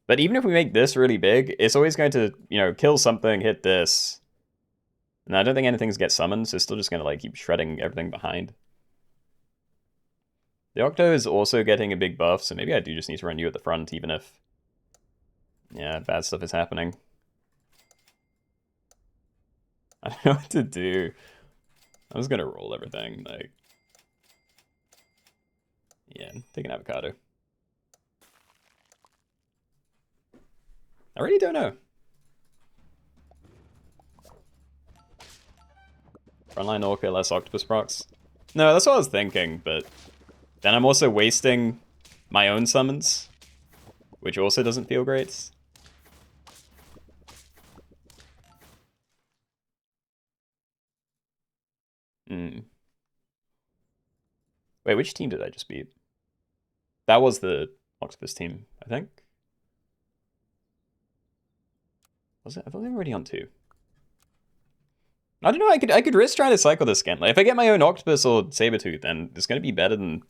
Speaker 1: But even if we make this really big, it's always going to, you know, kill something, hit this. And I don't think anything's get summoned, so it's still just going to, like, keep shredding everything behind. The Octo is also getting a big buff, so maybe I do just need to run you at the front, even if... Yeah, bad stuff is happening. I don't know what to do. I'm just gonna roll everything, like... Yeah, take an avocado. I really don't know. Frontline Orca, less Octopus procs. No, that's what I was thinking, but... Then I'm also wasting my own summons, which also doesn't feel great. Wait, which team did I just beat? That was the Octopus team, I think. Was it? I thought they were already on 2. I don't know, I could risk trying to cycle this again. Like, if I get my own Octopus or Sabertooth, then it's going to be better than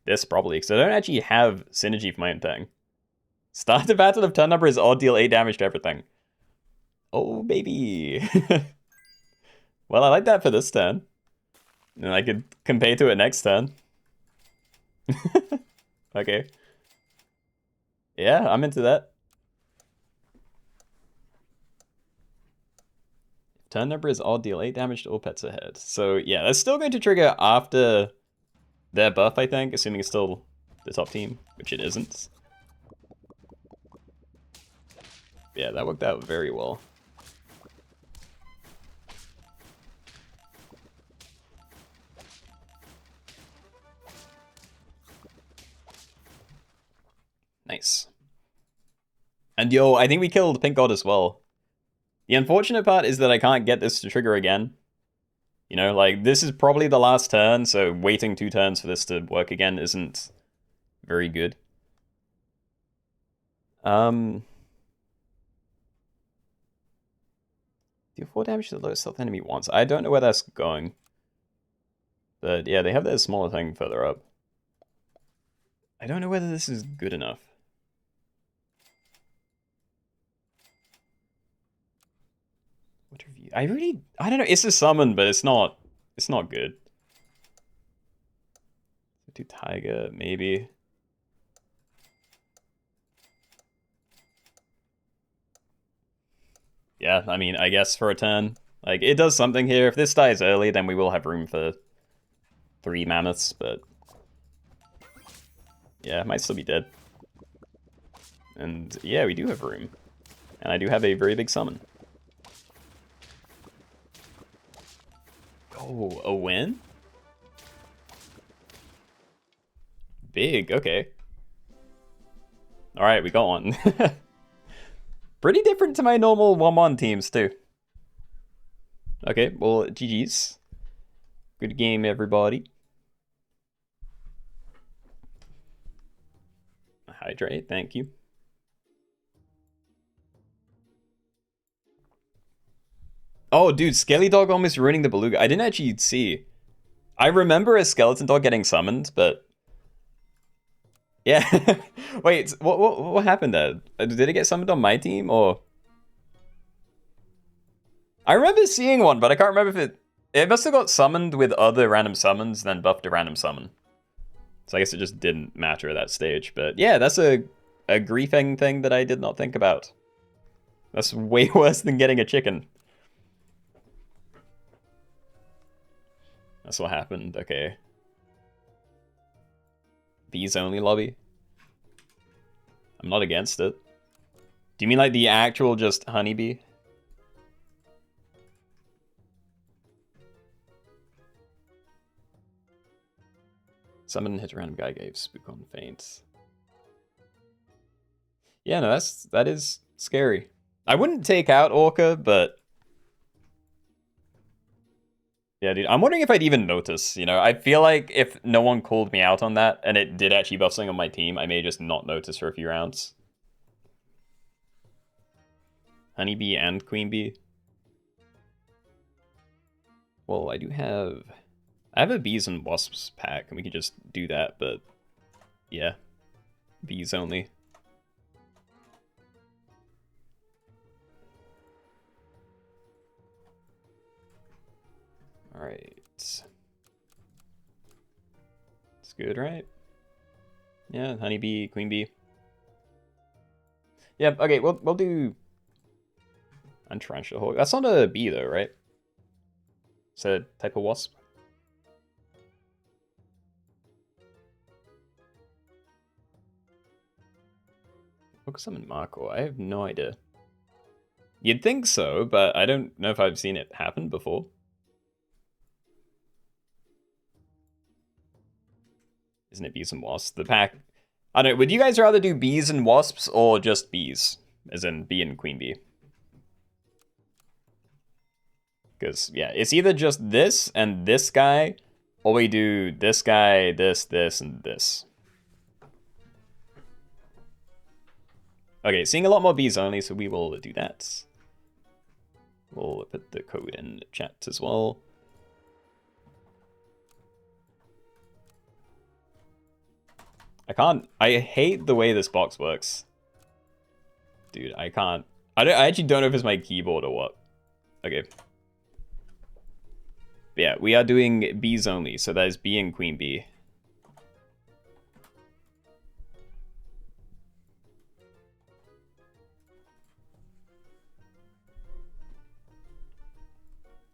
Speaker 1: this, probably, because I don't actually have synergy for my own thing. Start the battle of turn number is odd, deal 8 damage to everything. Oh, baby. Well, I like that for this turn. And I could compare to it next turn. Okay. Yeah, I'm into that. Turn number is odd, deal 8 damage to all pets ahead. So yeah, that's still going to trigger after their buff, I think, assuming it's still the top team, which it isn't. Yeah, that worked out very well. Nice. And yo, I think we killed Pink God as well. The unfortunate part is that I can't get this to trigger again. You know, like, this is probably the last turn, so waiting 2 turns for this to work again isn't very good. Deal 4 damage to the lowest health enemy once. I don't know where that's going. But yeah, they have their smaller thing further up. I don't know whether this is good enough. What review? I don't know, it's a summon, but it's not good. Do Tiger, maybe. Yeah, I mean, I guess for a turn. Like, it does something here. If this dies early, then we will have room for 3 mammoths, but yeah, it might still be dead. And yeah, we do have room. And I do have a very big summon. Oh, a win? Big, okay. Alright, we got one. Pretty different to my normal 1-1 teams, too. Okay, well, GG's. Good game, everybody. Hydrate, thank you. Oh, dude, Skelly Dog almost ruining the Beluga. I didn't actually see. I remember a Skeleton Dog getting summoned, but... Yeah. Wait, what happened there? Did it get summoned on my team, or... I remember seeing one, but I can't remember if it must have got summoned with other random summons, then buffed a random summon. So I guess it just didn't matter at that stage. But yeah, that's a griefing thing that I did not think about. That's way worse than getting a chicken. That's what happened, okay. Bees only lobby? I'm not against it. Do you mean like the actual just honeybee? Summon hit a random guy, gave spook on feint. Yeah, no, that is scary. I wouldn't take out Orca, but yeah, dude, I'm wondering if I'd even notice, you know? I feel like if no one called me out on that, and it did actually buff something on my team, I may just not notice for a few rounds. Honeybee and Queen Bee. Well, I have a Bees and Wasps pack, and we could just do that, but yeah, bees only. Alright. It's good, right? Yeah, honeybee, queen bee. Yeah, okay, we'll do Untarantula Hawk. That's not a bee though, right? It's a type of wasp. Hook summon Marco. I have no idea. You'd think so, but I don't know if I've seen it happen before. Isn't it bees and wasps? The pack... I don't know, would you guys rather do bees and wasps or just bees? As in bee and queen bee? Because, yeah, it's either just this and this guy, or we do this guy, this, and this. Okay, seeing a lot more bees only, so we will do that. We'll put the code in chat as well. I hate the way this box works. Dude, I can't. I actually don't know if it's my keyboard or what. Okay. But yeah, we are doing bees only, so that is bee and queen bee.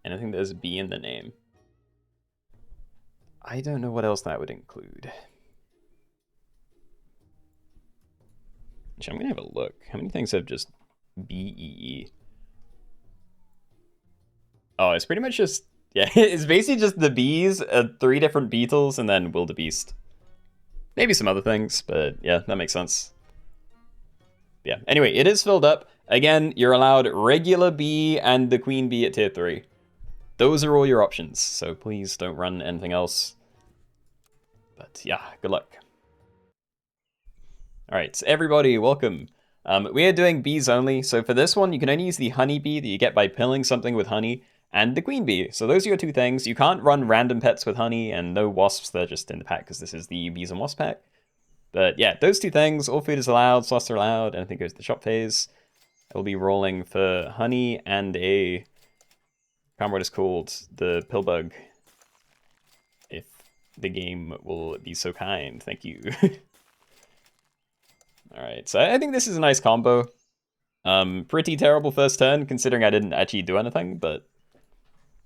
Speaker 1: And I think there's a bee in the name. I don't know what else that would include. Actually, I'm gonna have a look. How many things have just BEE? Oh, it's pretty much just, yeah, it's basically just the bees, 3 different beetles, and then wildebeest. Maybe some other things, but yeah, that makes sense. Yeah, anyway, it is filled up. Again, you're allowed regular bee and the queen bee at tier 3. Those are all your options, so please don't run anything else. But yeah, good luck. Alright, so everybody, welcome. We are doing bees only, so for this one, you can only use the honey bee that you get by pilling something with honey, and the queen bee. So those are your 2 things. You can't run random pets with honey, and no wasps, they're just in the pack, because this is the bees and wasp pack. But yeah, those 2 things, all food is allowed, slots are allowed, anything goes to the shop phase. I will be rolling for honey and a... I can't remember what it's called, the pill bug. If the game will be so kind, thank you. Alright, so I think this is a nice combo. Pretty terrible first turn, considering I didn't actually do anything, but...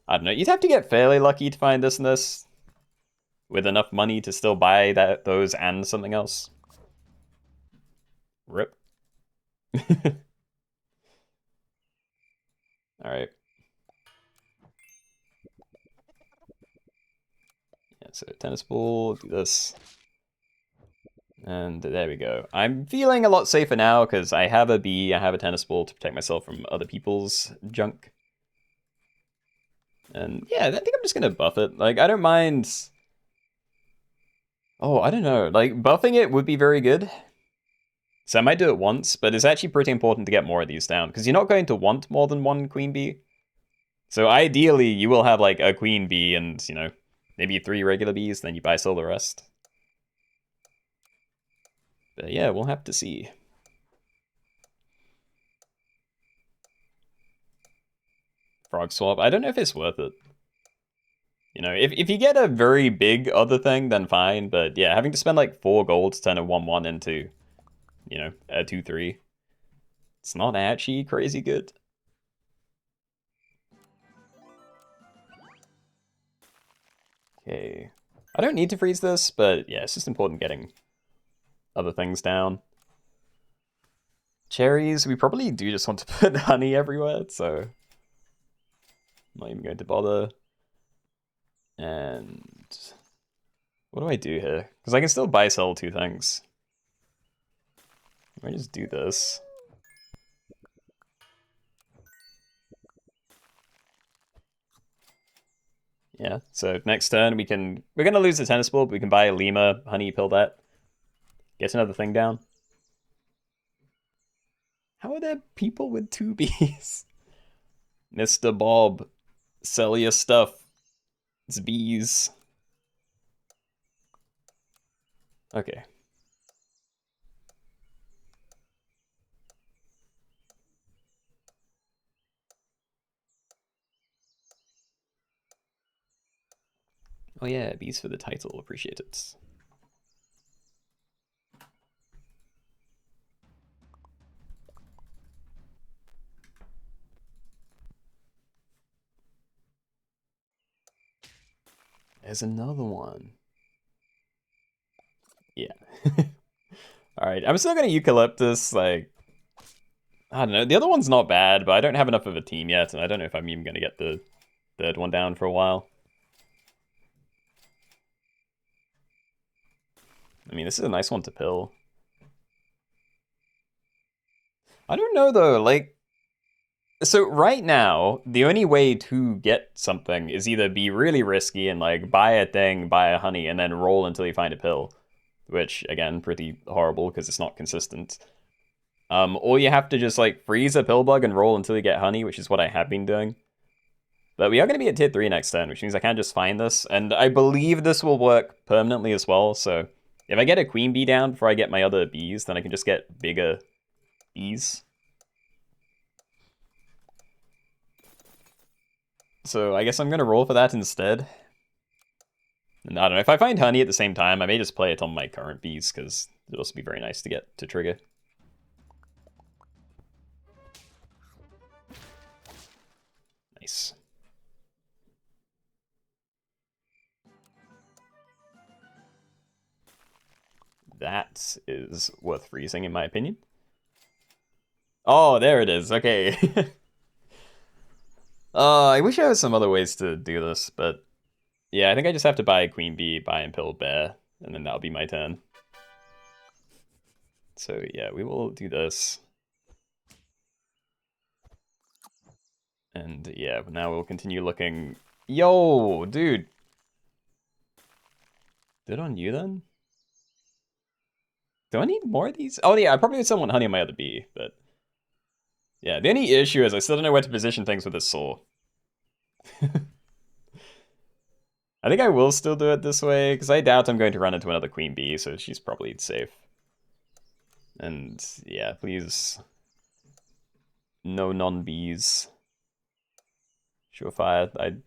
Speaker 1: I don't know, you'd have to get fairly lucky to find this and this. With enough money to still buy those and something else. Rip. Alright. Yeah, so tennis ball, do this. And there we go. I'm feeling a lot safer now because I have a bee, I have a tennis ball to protect myself from other people's junk. And yeah, I think I'm just gonna buff it. Like, I don't mind... Oh, I don't know. Like, buffing it would be very good. So I might do it once, but it's actually pretty important to get more of these down, because you're not going to want more than 1 queen bee. So ideally, you will have, like, a queen bee and, you know, maybe 3 regular bees, then you buy all the rest. But yeah, we'll have to see. Frog swap. I don't know if it's worth it. You know, if you get a very big other thing, then fine. But yeah, having to spend like 4 gold to turn a 1/1 into, you know, a 2/3. It's not actually crazy good. Okay. I don't need to freeze this, but yeah, it's just important getting other things down. Cherries, we probably do just want to put honey everywhere, so I'm not even going to bother. And what do I do here? Because I can still buy sell 2 things. I just do this. Yeah, so next turn we're gonna lose the tennis ball, but we can buy a lemur, honey, pill that. Get another thing down. How are there people with 2 bees? Mr. Bob, sell your stuff. It's bees. Okay. Oh yeah, bees for the title, appreciate it. There's another one. Yeah. Alright, I'm still gonna eucalyptus, like... I don't know, the other one's not bad, but I don't have enough of a team yet, and I don't know if I'm even gonna get the 3rd one down for a while. I mean, this is a nice one to pill. I don't know, though, like... So right now, the only way to get something is either be really risky and, like, buy a thing, buy a honey, and then roll until you find a pill. Which, again, pretty horrible because it's not consistent. Or you have to just, like, freeze a pill bug and roll until you get honey, which is what I have been doing. But we are going to be at tier 3 next turn, which means I can just find this. And I believe this will work permanently as well, so... If I get a queen bee down before I get my other bees, then I can just get bigger bees. So I guess I'm going to roll for that instead. And I don't know, if I find honey at the same time, I may just play it on my current bees, because it'll also be very nice to get to trigger. Nice. That is worth freezing, in my opinion. Oh, there it is. Okay. I wish I had some other ways to do this, but yeah, I think I just have to buy a queen bee, buy and pill bear, and then that'll be my turn. So yeah, we will do this. And yeah, now we'll continue looking. Yo, dude. Good on you then? Do I need more of these? Oh yeah, I probably need someone honey on my other bee, but... Yeah, the only issue is I still don't know where to position things with this saw. I think I will still do it this way, because I doubt I'm going to run into another queen bee, so she's probably safe. And yeah, please... No non-bees. Surefire,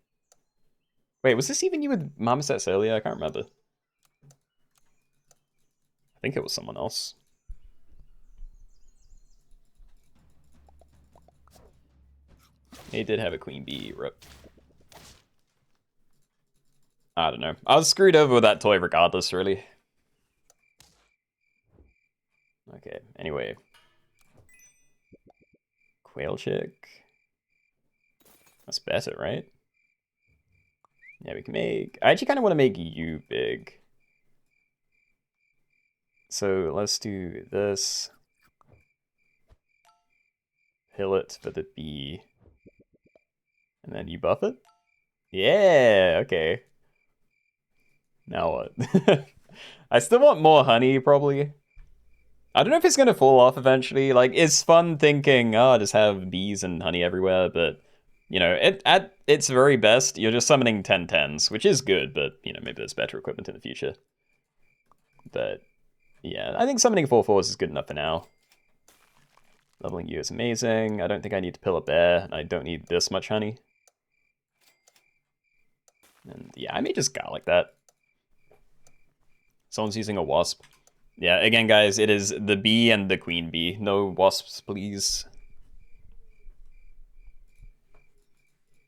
Speaker 1: Wait, was this even you with Marmosets earlier? I can't remember. I think it was someone else. He did have a queen bee, rip. I don't know. I was screwed over with that toy regardless, really. Okay, anyway. Quail chick. That's better, right? Yeah, we can make... I actually kind of want to make you big. So let's do this. Hill it for the bee. And then you buff it? Yeah, okay. Now what? I still want more honey, probably. I don't know if it's going to fall off eventually. Like, it's fun thinking, oh, just have bees and honey everywhere, but, you know, at its very best, you're just summoning 10/10s, which is good, but, you know, maybe there's better equipment in the future. But, yeah, I think summoning 4/4s is good enough for now. Leveling you is amazing. I don't think I need to pill a bear, and I don't need this much honey. And, yeah, I may just go like that. Someone's using a wasp. Yeah, again, guys, it is the bee and the queen bee. No wasps, please.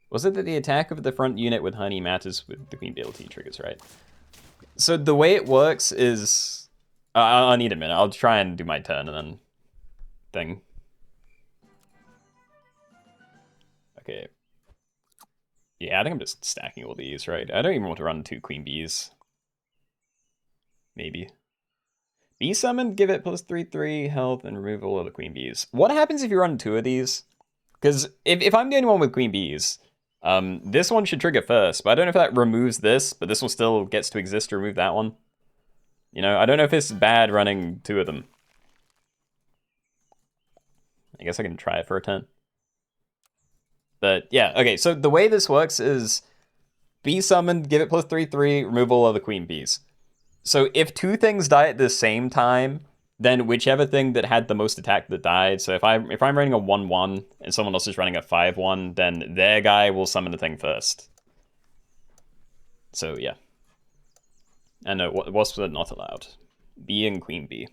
Speaker 1: Was it that the attack of the front unit with honey matches with the queen bee ability triggers, right? So the way it works is... I'll need a minute. I'll try and do my turn and then... thing. Okay. Yeah, I think I'm just stacking all these, right? I don't even want to run 2 queen bees. Maybe. Bee summon, give it +3/3 health and remove all of the queen bees. What happens if you run 2 of these? Because if I'm the only one with queen bees, this one should trigger first, but I don't know if that removes this, but this one still gets to exist to remove that one. You know, I don't know if it's bad running 2 of them. I guess I can try it for a turn. But yeah, okay, so the way this works is bee summoned, give it +3/3, remove all of the queen bees. So if 2 things die at the same time, then whichever thing that had the most attack that died. So if I'm running a 1/1 and someone else is running a 5/1, then their guy will summon the thing first. So yeah. And no, wasps are not allowed. Bee and queen bee.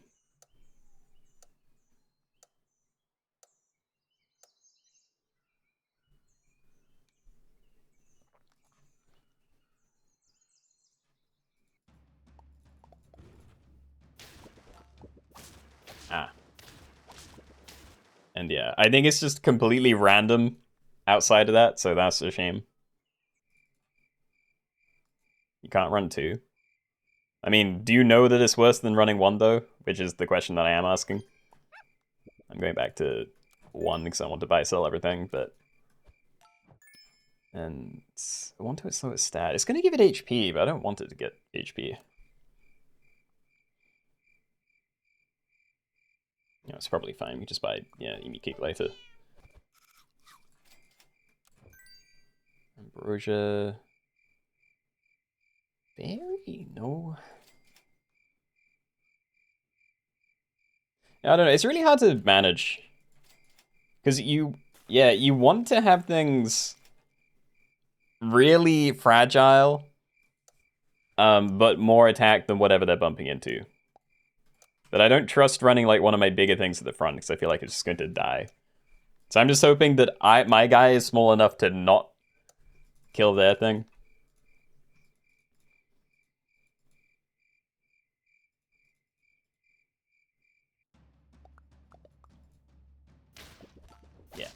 Speaker 1: Ah. And yeah, I think it's just completely random outside of that, so that's a shame. You can't run 2. I mean, do you know that it's worse than running 1 though? Which is the question that I am asking. I'm going back to 1 because I want to buy sell everything, but... And I want to slow its stat. It's going to give it HP, but I don't want it to get HP. You know, it's probably fine. We just buy, yeah, Emi Kick later. Ambrosia. Berry? No. I don't know. It's really hard to manage. Because you want to have things really fragile, but more attack than whatever they're bumping into. But I don't trust running like one of my bigger things at the front because I feel like it's just going to die. So I'm just hoping that my guy is small enough to not kill their thing. Yeah.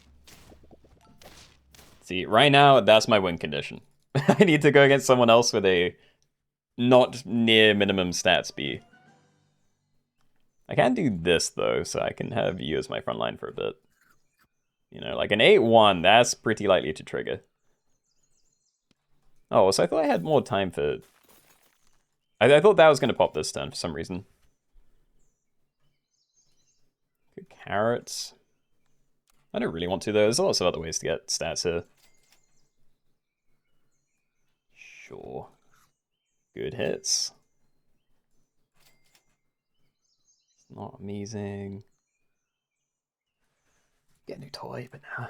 Speaker 1: See, right now, that's my win condition. I need to go against someone else with a not near minimum stat speed. I can do this, though, so I can have you as my front line for a bit. You know, like an 8-1, that's pretty likely to trigger. Oh, so I thought I had more time for... I thought that was going to pop this turn for some reason. Good carrots. I don't really want to, though. There's lots of other ways to get stats here. Sure. Good hits. Not amazing. Get a new toy, but nah.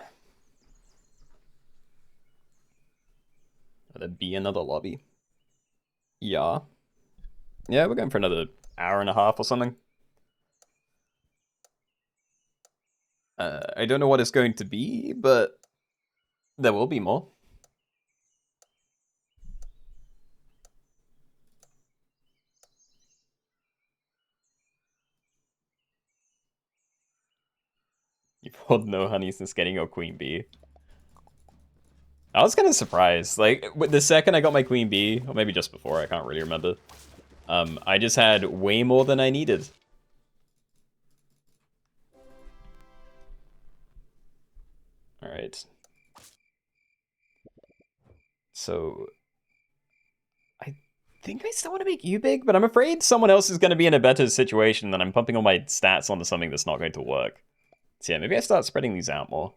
Speaker 1: Will there be another lobby? Yeah. Yeah, we're going for another hour and a half or something. I don't know what it's going to be, but there will be more. You've held no honey since getting your queen bee. I was kind of surprised. Like, the second I got my queen bee, or maybe just before, I can't really remember. I just had way more than I needed. Alright. So... I think I still want to make you big, but I'm afraid someone else is going to be in a better situation than I'm pumping all my stats onto something that's not going to work. So yeah, maybe I start spreading these out more.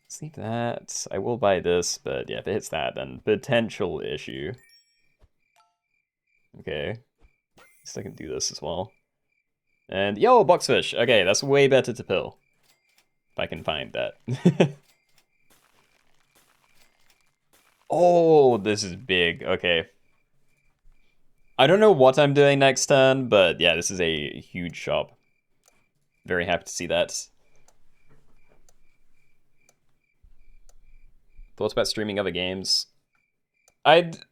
Speaker 1: Let's leave that. I will buy this, but yeah, if it hits that, then potential issue. Okay. At least I can do this as well. And yo, boxfish. Okay, that's way better to pill. If I can find that. Oh, this is big. Okay. I don't know what I'm doing next turn, but yeah, this is a huge shop. Very happy to see that. Thoughts about streaming other games?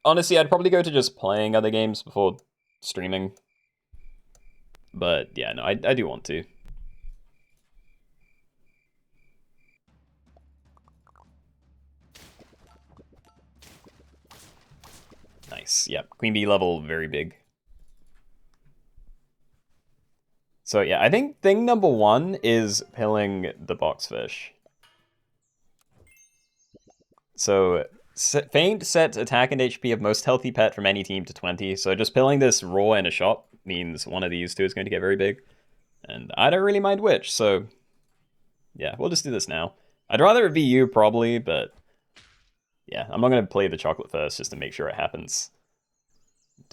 Speaker 1: Honestly, I'd probably go to just playing other games before streaming. But yeah, no, I do want to. Nice. Yep. Queen bee level, very big. So yeah, I think thing number 1 is pilling the boxfish. So faint set attack and HP of most healthy pet from any team to 20. So just pilling this raw in a shop means one of these two is going to get very big. And I don't really mind which, so yeah, we'll just do this now. I'd rather it be you probably, but yeah, I'm not going to play the chocolate first just to make sure it happens.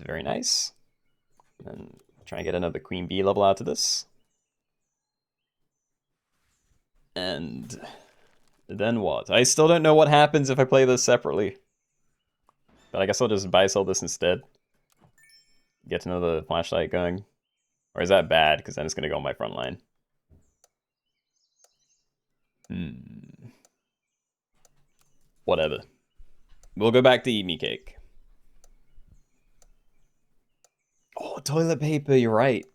Speaker 1: Very nice. And try and get another queen bee level out of this. And then what? I still don't know what happens if I play this separately. But I guess I'll just buy sell this instead. Get another flashlight going. Or is that bad? Because then it's going to go on my front line. Whatever. We'll go back to eat me cake. Oh, toilet paper, you're right.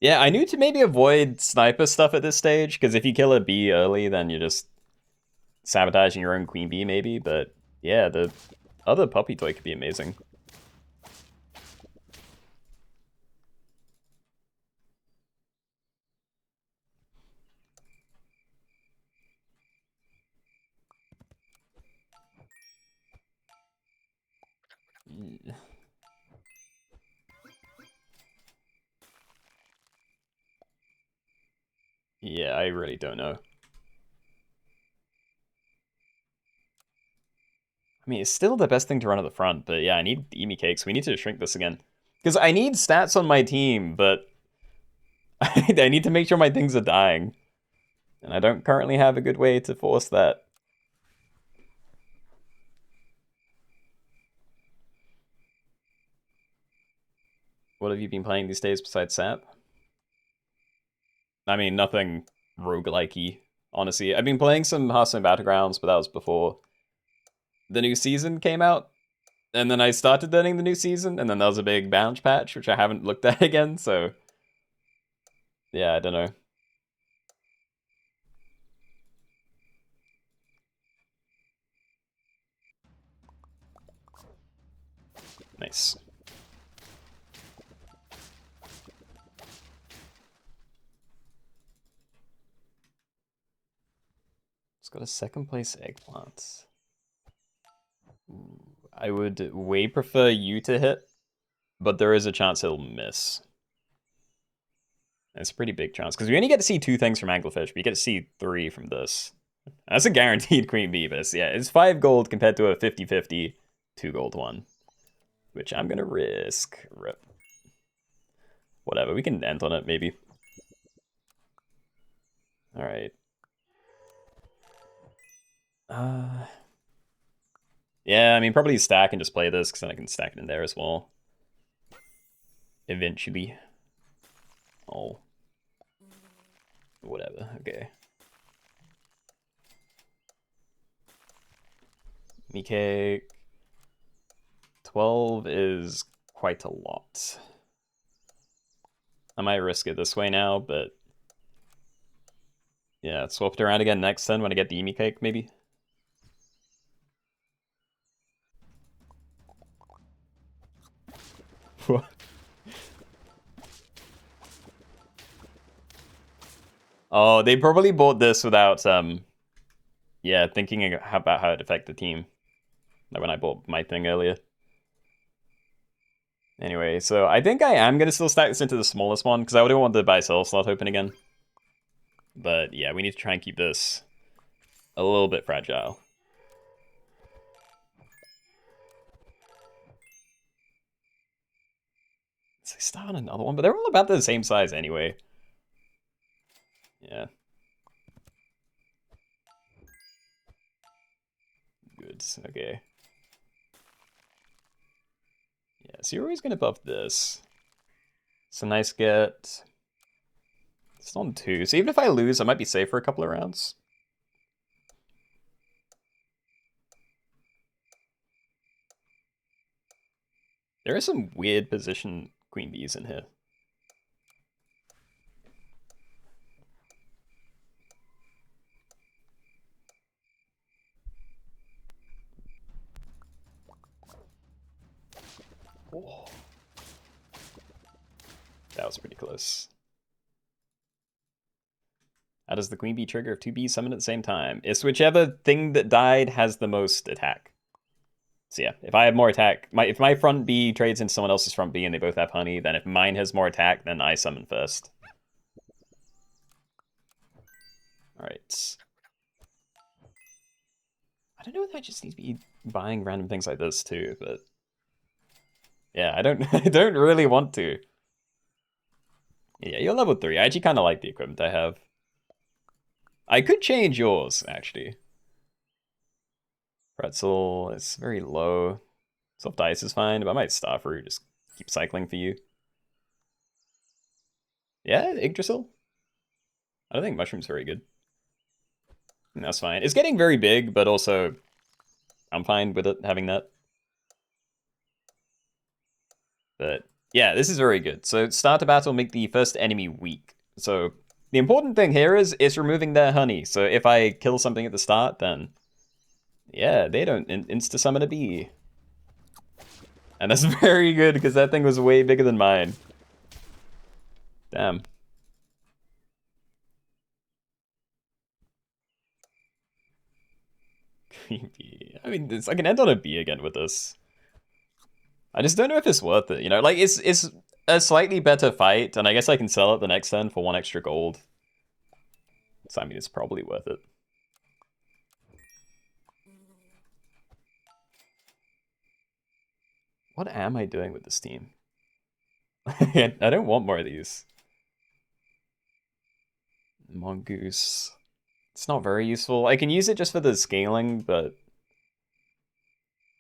Speaker 1: Yeah, I knew to maybe avoid sniper stuff at this stage, because if you kill a bee early, then you're just sabotaging your own queen bee, maybe. But yeah, the other puppy toy could be amazing. Yeah, I really don't know. I mean, it's still the best thing to run at the front, but yeah, I need Emi Cakes. We need to shrink this again. Because I need stats on my team, but I need to make sure my things are dying. And I don't currently have a good way to force that. What have you been playing these days besides SAP? I mean, nothing roguelike-y, honestly. I've been playing some Hearthstone Battlegrounds, but that was before the new season came out. And then I started learning the new season, and then there was a big bounce patch, which I haven't looked at again, so... Yeah, I don't know. Nice. It's got a second place eggplant. Ooh, I would way prefer you to hit, but there is a chance he'll miss. It's a pretty big chance, because we only get to see 2 things from Anglerfish, but you get to see 3 from this. That's a guaranteed Queen Beavis. Yeah, it's 5 gold compared to a 50-50 2 gold one, which I'm going to risk. Rip. Whatever, we can end on it, maybe. Alright. Yeah, I mean, probably stack and just play this, because then I can stack it in there as well. Eventually. Oh. Whatever, okay. Me cake. 12 is quite a lot. I might risk it this way now, but... Yeah, swap it around again next turn when I get the Emi cake, maybe. What? Oh, they probably bought this without, yeah, thinking about how it affect the team. Like when I bought my thing earlier. Anyway, so I think I am going to still stack this into the smallest one, because I wouldn't want the buy-sell slot open again. But yeah, we need to try and keep this a little bit fragile. So I start on another one, but they're all about the same size anyway. Yeah. Good, okay. Yeah, so you're always going to buff this. It's a nice get. It's on 2, so even if I lose, I might be safe for a couple of rounds. There are some weird position queen bees in here. Oh. That was pretty close. How does the queen bee trigger if 2 bees summon at the same time? It's whichever thing that died has the most attack. So yeah, if I have more attack, if my front bee trades into someone else's front bee and they both have honey, then if mine has more attack, then I summon first. Alright. I don't know if I just need to be buying random things like this too, but... Yeah, I don't I don't really want to. Yeah, you're level 3. I actually kind of like the equipment I have. I could change yours, actually. Pretzel is very low. Soft ice is fine, but I might Starfruit, just keep cycling for you. Yeah, Yggdrasil? I don't think Mushroom's very good. That's fine. It's getting very big, but also I'm fine with it having that. But yeah, this is very good. So start a battle, make the first enemy weak. So the important thing here is it's removing their honey. So if I kill something at the start, then yeah, they don't insta-summon a bee. And that's very good, because that thing was way bigger than mine. Damn. Creepy. I mean, I can end on a B again with this. I just don't know if it's worth it, you know? Like, it's a slightly better fight, and I guess I can sell it the next turn for 1 extra gold. So, I mean, it's probably worth it. What am I doing with this team? I don't want more of these. Mongoose. It's not very useful. I can use it just for the scaling, but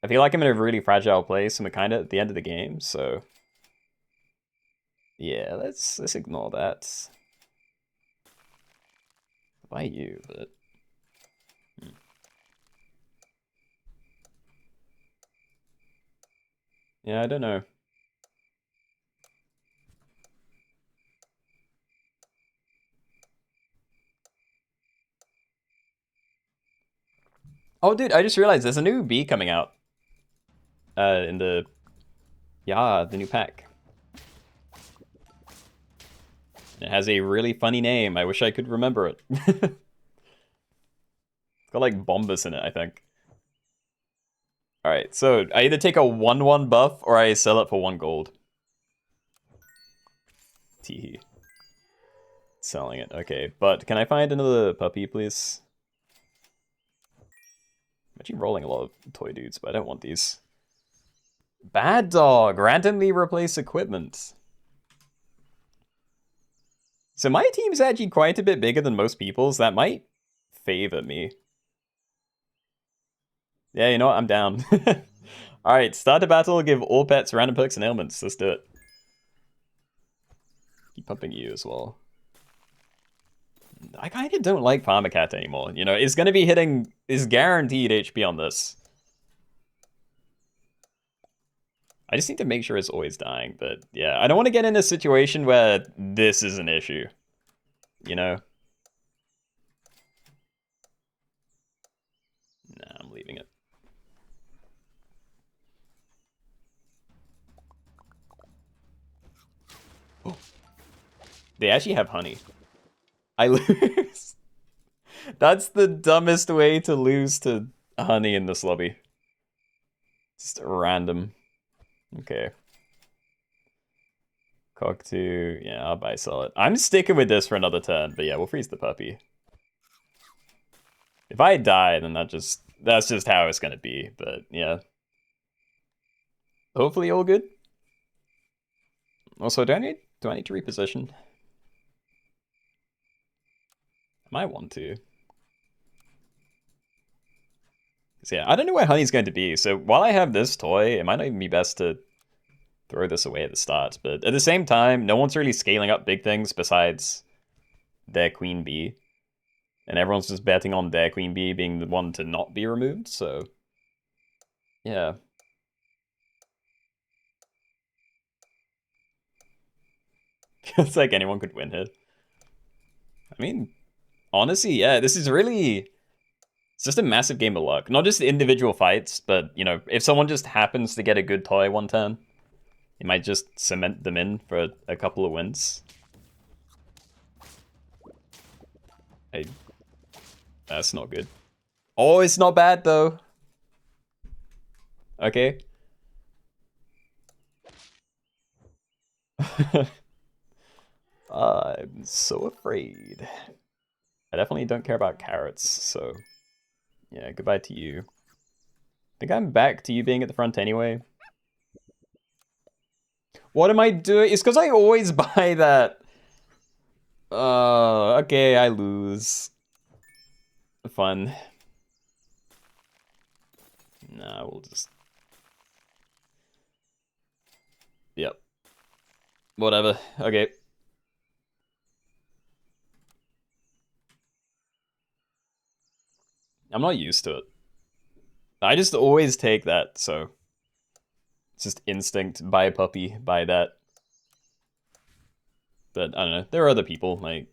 Speaker 1: I feel like I'm in a really fragile place and we're kind of at the end of the game, so yeah, let's ignore that. Why you, but yeah, I don't know. Oh, dude, I just realized there's a new bee coming out. In the new pack. It has a really funny name. I wish I could remember it. It's got like Bombus in it, I think. Alright, so I either take a 1/1 buff or I sell it for 1 gold. Teehee. Selling it, okay. But can I find another puppy, please? I'm actually rolling a lot of toy dudes, but I don't want these. Bad dog! Randomly replace equipment. So my team's actually quite a bit bigger than most people's. That might favor me. Yeah, you know what? I'm down. Alright, start a battle, give all pets random perks and ailments. Let's do it. Keep pumping you as well. I kind of don't like Parmacat anymore. You know, it's going to be hitting... is guaranteed HP on this. I just need to make sure it's always dying, but yeah, I don't want to get in a situation where this is an issue. You know? Nah, I'm leaving it. Oh. They actually have honey. I lose. That's the dumbest way to lose to honey in this lobby. Just random. Okay. Cockatoo. Yeah, I'll buy sell it. I'm sticking with this for another turn, but yeah, we'll freeze the puppy. If I die, then that's just how it's gonna be, but yeah. Hopefully all good. Also, do I need to reposition? I might want to. So yeah, I don't know where honey's going to be, so while I have this toy, it might not even be best to throw this away at the start. But at the same time, no one's really scaling up big things besides their queen bee. And everyone's just betting on their queen bee being the one to not be removed, so... yeah. It's like anyone could win here. I mean, honestly, yeah, this is really... it's just a massive game of luck. Not just individual fights, but, you know, if someone just happens to get a good toy one turn, it might just cement them in for a couple of wins. That's not good. Oh, it's not bad, though. Okay. I'm so afraid. I definitely don't care about carrots, so... yeah, goodbye to you. I think I'm back to you being at the front anyway. What am I doing? It's because I always buy that. Okay, I lose. Fun. Nah, we'll just... yep. Whatever. Okay. I'm not used to it. I just always take that, so... it's just instinct. Buy a puppy, buy that. But, I don't know. There are other people, like...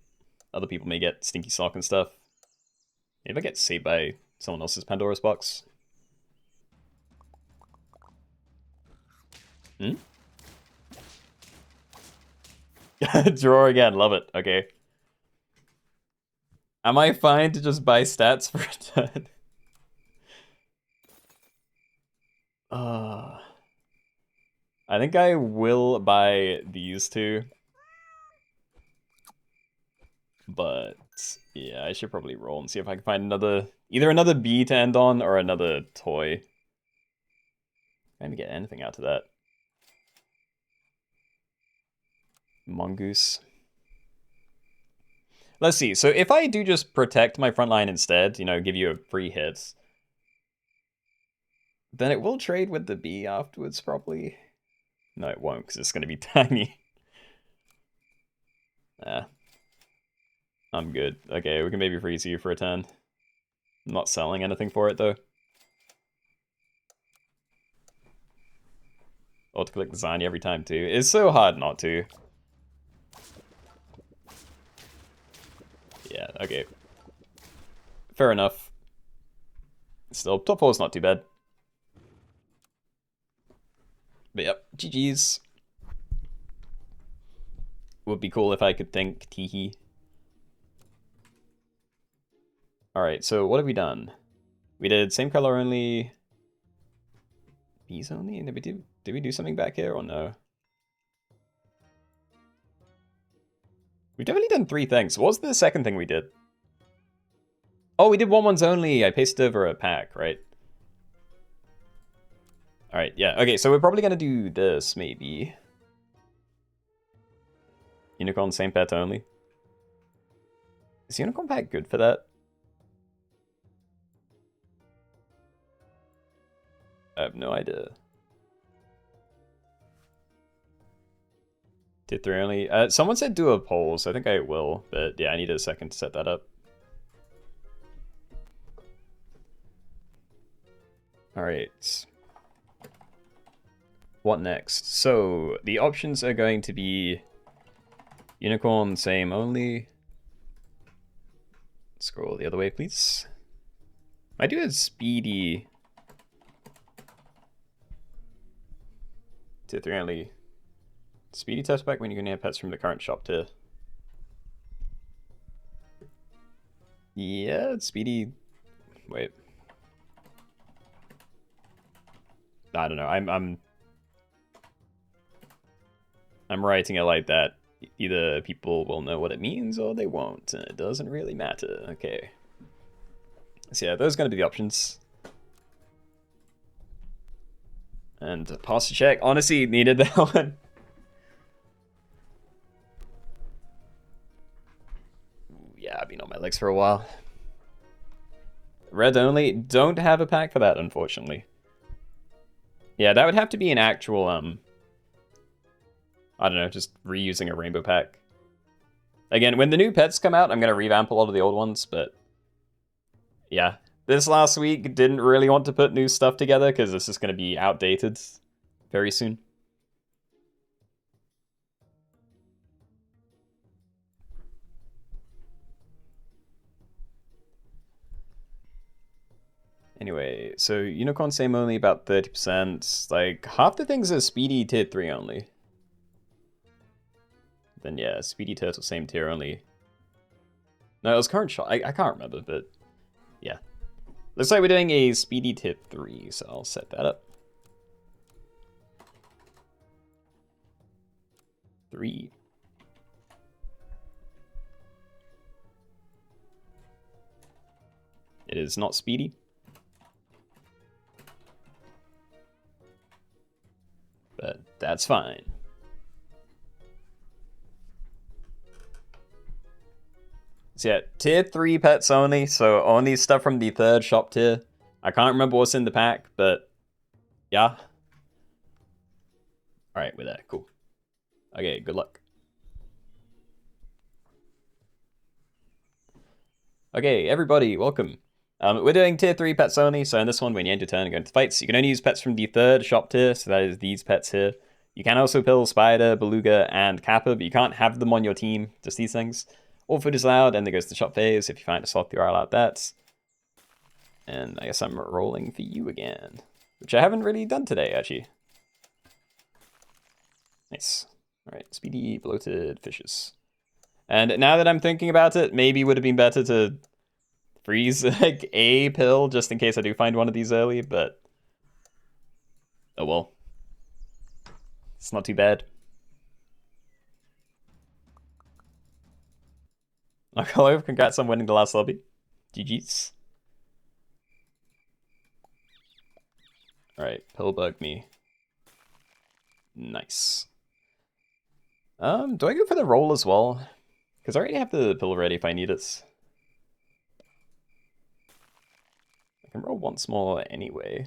Speaker 1: other people may get Stinky Sock and stuff. Maybe I get saved by someone else's Pandora's box. Hmm? Draw again, love it. Okay. Am I fine to just buy stats for a turn? I think I will buy these two. But yeah, I should probably roll and see if I can find either another bee to end on or another toy. I didn't get anything out of that. Mongoose. Let's see. So if I do just protect my front line instead, you know, give you a free hit, then it will trade with the bee afterwards, probably. No, it won't, because it's going to be tiny. I'm good. Okay, we can maybe freeze you for a turn. I'm not selling anything for it, though. Auto-click Lasagna every time, too. It's so hard not to. Yeah, okay. Fair enough. Still, top 4 is not too bad. But yep, GG's. Would be cool if I could think, teehee. Alright, so what have we done? We did same color only. Bees only? Did we do something back here or no? We've definitely done 3 things. What was the second thing we did? Oh, we did ones only. I pasted over a pack, right? Alright, yeah. Okay, so we're probably gonna do this, maybe. Unicorn, same pet only. Is Unicorn pack good for that? I have no idea. Tier 3 only. Someone said do a poll, so I think I will. But yeah, I need a second to set that up. Alright. What next? So, the options are going to be Unicorn, same only. Scroll the other way, please. I do a speedy. Tier 3 only. Speedy test back when you can have pets from the current shop tier. Yeah, speedy. Wait. I don't know. I'm writing it like that. Either people will know what it means or they won't, and it doesn't really matter. Okay. So yeah, those are going to be the options. And posture check. Honestly, needed that one. Yeah, I've been on my legs for a while. Red only. Don't have a pack for that, unfortunately. Yeah, that would have to be an actual, I don't know, just reusing a rainbow pack. Again, when the new pets come out, I'm going to revamp a lot of the old ones, but yeah. This last week, didn't really want to put new stuff together because this is going to be outdated very soon. Anyway, so Unicorn same only about 30%. Like, half the things are Speedy tier 3 only. Then yeah, Speedy Turtle same tier only. No, it was current shot. I can't remember, but yeah. Looks like we're doing a Speedy tier 3, so I'll set that up. 3. It is not Speedy. But that's fine. So yeah, tier 3 pets only, so only stuff from the 3rd shop tier. I can't remember what's in the pack, but yeah. Alright, we're there, cool. Okay, good luck. Okay, everybody, welcome. We're doing tier 3 pets only, so in this one, when you end your turn and go into fights, you can only use pets from the 3rd shop tier, so that is these pets here. You can also pill Spider, Beluga, and Kappa, but you can't have them on your team, just these things. All food is allowed, and there goes the shop phase. If you find a sloth, you are allowed that. And I guess I'm rolling for you again, which I haven't really done today, actually. Nice. Alright, speedy, bloated fishes. And now that I'm thinking about it, maybe it would have been better to freeze like a pill just in case I do find one of these early, but oh well. It's not too bad. Hello, congrats on winning the last lobby. GG's. Alright, pill bug me. Nice. Do I go for the roll as well? Because I already have the pill ready if I need it. I can roll once more anyway.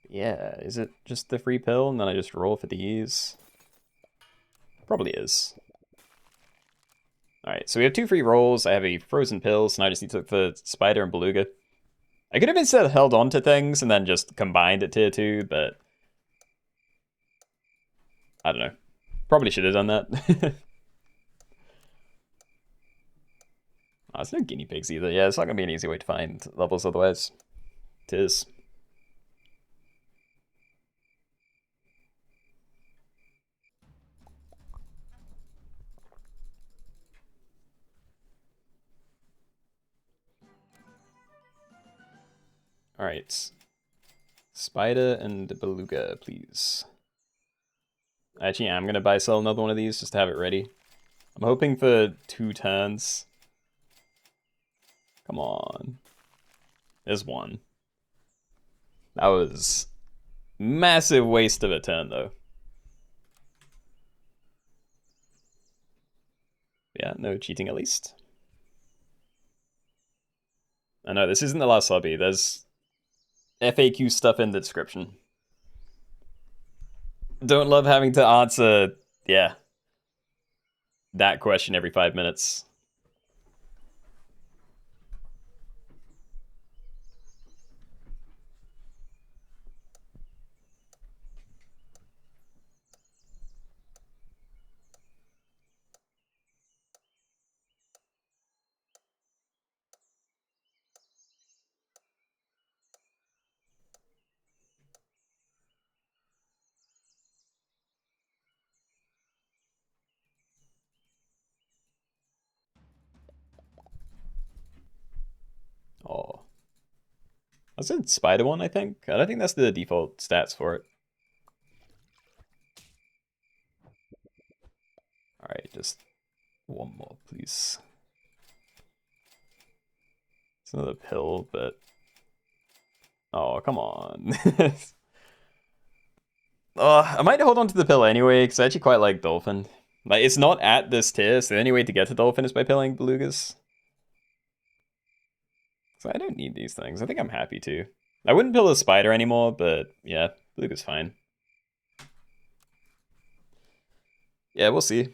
Speaker 1: Yeah, is it just the free pill and then I just roll for these? Probably is. Alright, so we have 2 free rolls. I have a frozen pill, so now I just need to look for spider and beluga. I could have instead held on to things and then just combined at tier 2, but I don't know. Probably should have done that. Oh, there's no guinea pigs either. Yeah, it's not going to be an easy way to find levels otherwise. It is. Alright. Spider and beluga, please. Actually, I'm going to sell another one of these just to have it ready. I'm hoping for 2 turns. Come on. There's 1. That was massive waste of a turn, though. Yeah, no cheating at least. I know, this isn't the last lobby. There's FAQ stuff in the description. Don't love having to answer, yeah, that question every 5 minutes. Oh. That's a spider one, I think. I don't think that's the default stats for it. Alright, just 1 more, please. It's another pill, but... Oh, come on. I might hold on to the pill anyway, because I actually quite like Dolphin. Like, it's not at this tier, so the only way to get to Dolphin is by pilling Belugas. So I don't need these things. I think I'm happy to. I wouldn't pill a spider anymore, but yeah, Beluga's fine. Yeah, we'll see.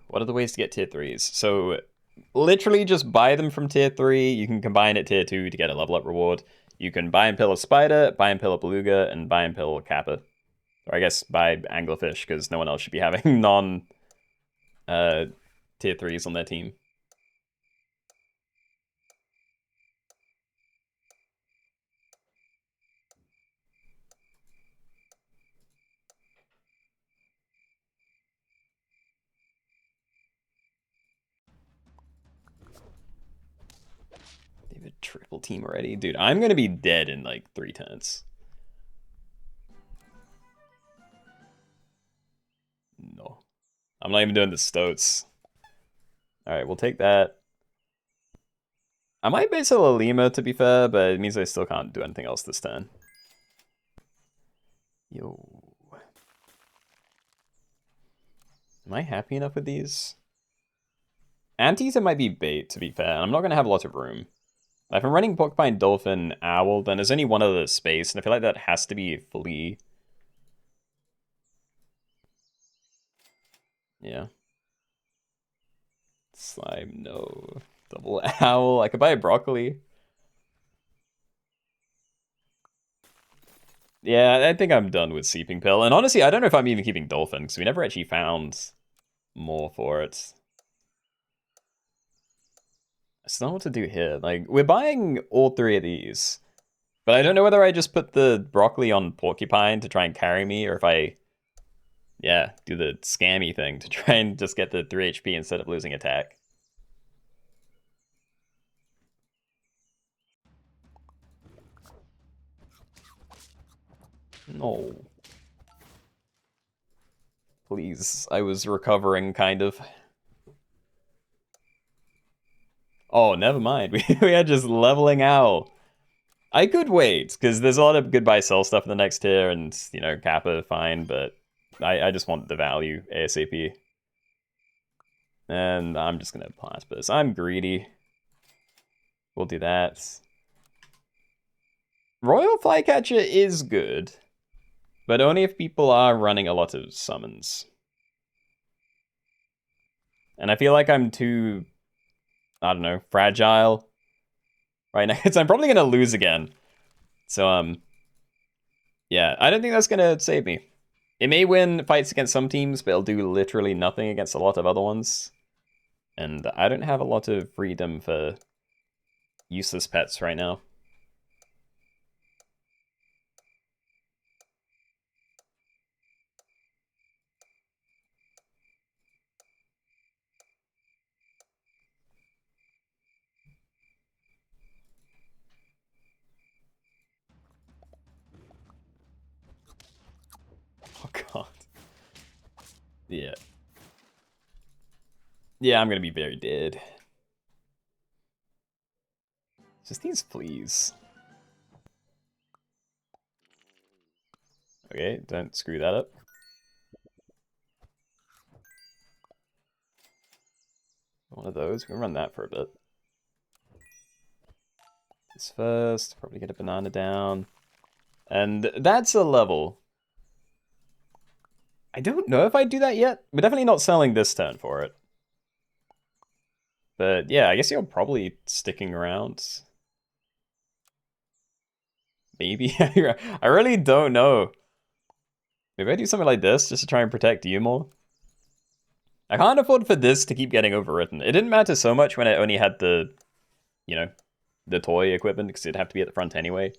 Speaker 1: What are the ways to get tier 3s? So, literally just buy them from tier 3. You can combine at tier 2 to get a level up reward. You can buy and pill a spider, buy and pill a beluga, and buy and pill a kappa. Or I guess buy anglerfish, because no one else should be having non tier 3s on their team. They have a triple team already. Dude, I'm going to be dead in like 3 turns. No. I'm not even doing the stoats. Alright, we'll take that. I might base a Lima to be fair, but it means I still can't do anything else this turn. Yo. Am I happy enough with these? Antes, it might be bait, to be fair. I'm not going to have a lot of room. If I'm running Porcupine, Dolphin, Owl, then there's only one other space, and I feel like that has to be Flea. Yeah. Slime, no. Double Owl. I could buy a Broccoli. Yeah, I think I'm done with Seeping Pill. And honestly, I don't know if I'm even keeping Dolphin, because we never actually found more for it. I still know what to do here. Like, we're buying all 3 of these. But I don't know whether I just put the broccoli on porcupine to try and carry me, or if I, yeah, do the scammy thing to try and just get the 3 HP instead of losing attack. No. Please, I was recovering, kind of. Oh, never mind. We are just leveling out. I could wait, because there's a lot of goodbye sell stuff in the next tier, and, you know, Kappa, fine, but I just want the value ASAP. And I'm just gonna pass this. I'm greedy. We'll do that. Royal Flycatcher is good, but only if people are running a lot of summons. And I feel like I'm too, I don't know, fragile right now, because I'm probably gonna lose again. So, yeah, I don't think that's gonna save me. It may win fights against some teams, but it'll do literally nothing against a lot of other ones. And I don't have a lot of freedom for useless pets right now. Oh god. Yeah. Yeah, I'm gonna be very dead. Just these fleas. Okay, don't screw that up. One of those. We'll run that for a bit. This first. Probably get a banana down. And that's a level. I don't know if I'd do that yet. We're definitely not selling this turn for it. But yeah, I guess you're probably sticking around. Maybe. I really don't know. Maybe I do something like this just to try and protect you more. I can't afford for this to keep getting overwritten. It didn't matter so much when I only had the, you know, the toy equipment, because it'd have to be at the front anyway.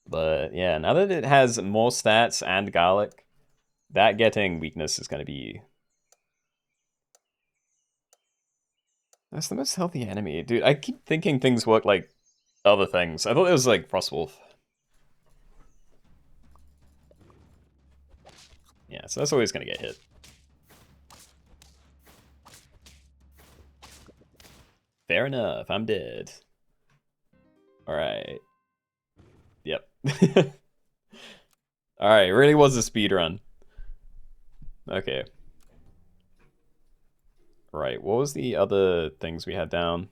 Speaker 1: But yeah, now that it has more stats and garlic, that getting weakness is going to be... That's the most healthy enemy. Dude, I keep thinking things work like other things. I thought it was like Frostwolf. Yeah, so that's always going to get hit. Fair enough, I'm dead. Alright. Yep. Alright, it really was a speed run. Okay. Right, what was the other things we had down?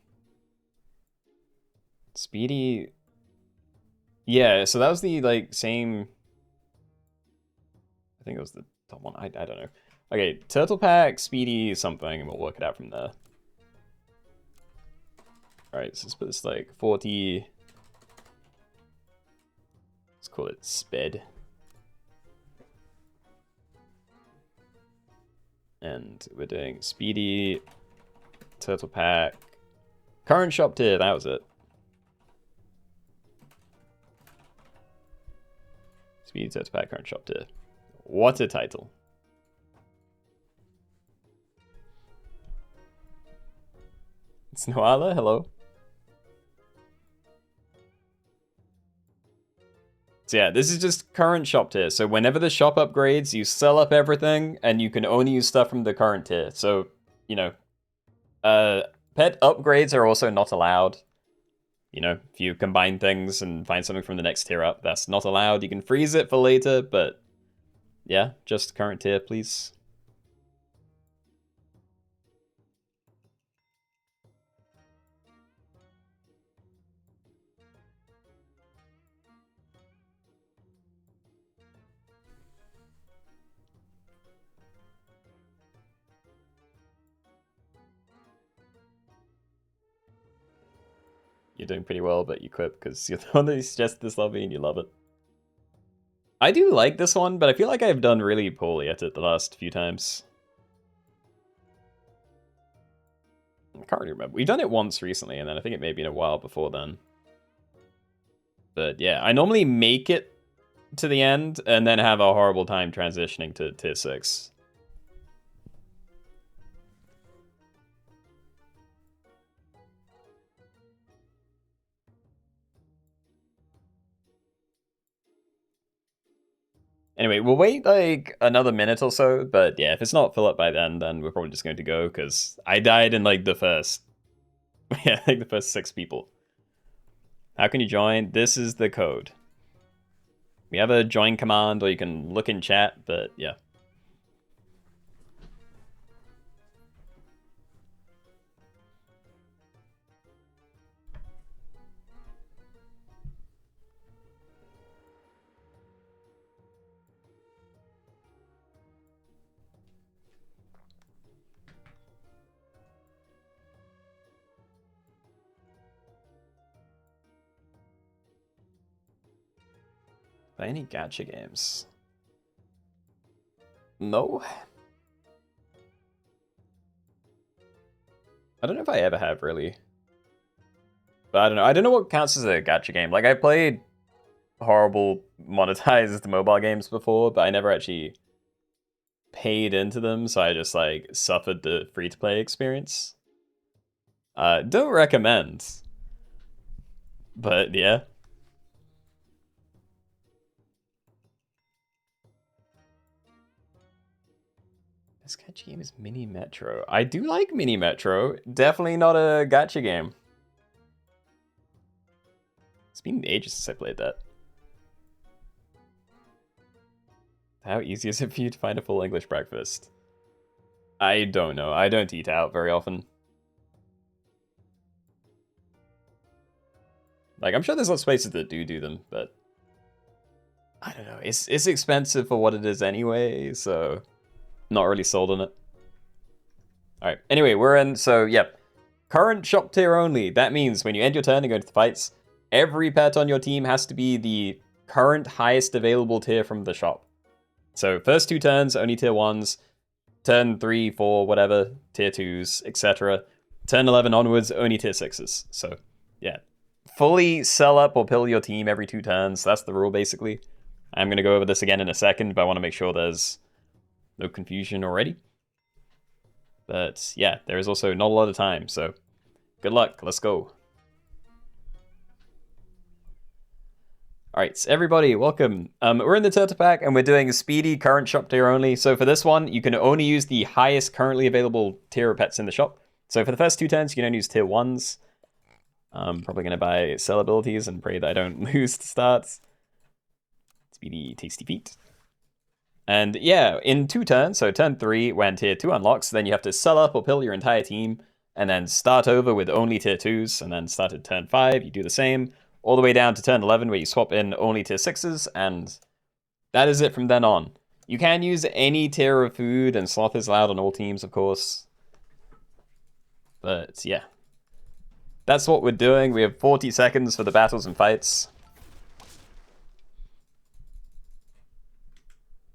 Speaker 1: Speedy... Yeah, so that was the, like, same... I think it was the top one. I don't know. Okay, Turtle Pack, Speedy, something, and we'll work it out from there. Alright, so let's put this, like, 40... Let's call it Sped. And we're doing Speedy, Turtle Pack, current shop tier, that was it. Speedy, Turtle Pack, current shop tier. What a title. It's Noala, hello. So yeah, this is just current shop tier. So whenever the shop upgrades, you sell up everything, and you can only use stuff from the current tier. So, you know, pet upgrades are also not allowed. You know, if you combine things and find something from the next tier up, that's not allowed. You can freeze it for later, but yeah, just current tier, please. You're doing pretty well, but you quit because you're the one that suggested this lobby and you love it. I do like this one, but I feel like I've done really poorly at it the last few times. I can't really remember. We've done it once recently, and then I think it may have been a while before then. But yeah, I normally make it to the end and then have a horrible time transitioning to tier 6. Anyway, we'll wait like another minute or so, but yeah, if it's not full up by then we're probably just going to go, because I died in like the first, yeah, like the first 6 people. How can you join? This is the code. We have a join command, or you can look in chat, but yeah. Play any gacha games? No. I don't know if I ever have, really. But I don't know. I don't know what counts as a gacha game. Like, I played horrible monetized mobile games before, but I never actually paid into them, so I just, like, suffered the free-to-play experience. Don't recommend. But, yeah. This gacha game is Mini Metro. I do like Mini Metro. Definitely not a gacha game. It's been ages since I played that. How easy is it for you to find a full English breakfast? I don't know. I don't eat out very often. Like, I'm sure there's lots of places that do them, but I don't know. It's expensive for what it is anyway, so not really sold on it. Alright, anyway, we're in, so, yep. Current shop tier only. That means when you end your turn and go into the fights, every pet on your team has to be the current highest available tier from the shop. So, first 2 turns, only tier 1s. Turn 3, 4, whatever, tier 2s, etc. Turn 11 onwards, only tier 6s. So, yeah. Fully sell up or pill your team every 2 turns. That's the rule, basically. I'm going to go over this again in a second, but I want to make sure there's no confusion already. But yeah, there is also not a lot of time, so good luck. Let's go. Alright, so everybody, welcome. We're in the Turtle Pack, and we're doing speedy current shop tier only. So for this one, you can only use the highest currently available tier of pets in the shop. So for the first 2 turns, you can only use tier 1s. I'm probably going to buy sell abilities and pray that I don't lose to starts. Speedy Tasty Feet. And yeah, in 2 turns, so turn 3, when tier 2 unlocks, then you have to sell up or pill your entire team, and then start over with only tier 2s, and then start at turn 5, you do the same, all the way down to turn 11, where you swap in only tier 6s, and that is it from then on. You can use any tier of food, and sloth is allowed on all teams, of course. But yeah. That's what we're doing. We have 40 seconds for the battles and fights.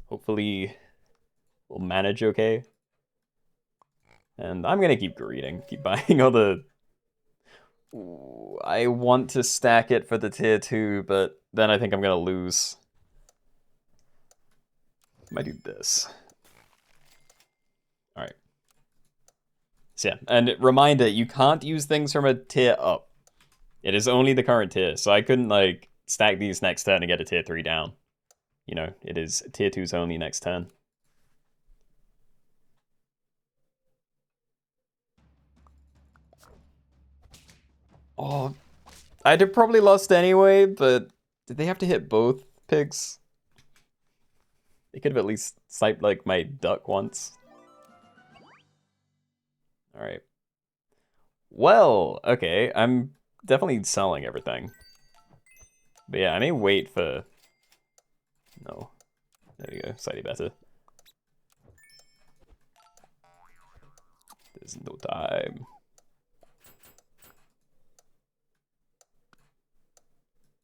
Speaker 1: Hopefully, we'll manage okay. And I'm gonna keep greeting, keep buying all the... Ooh, I want to stack it for the tier 2, but then I think I'm gonna lose. I might do this. Alright. So yeah, and reminder, you can't use things from a tier up. It is only the current tier, so I couldn't, like, stack these next turn and get a tier 3 down. You know, it is tier 2's only next turn. Oh, I'd have probably lost anyway, but did they have to hit both pigs? They could have at least sniped, like, my duck once. Alright. Well, okay, I'm definitely selling everything. But yeah, I may wait for... No. There we go, slightly better. There's no time.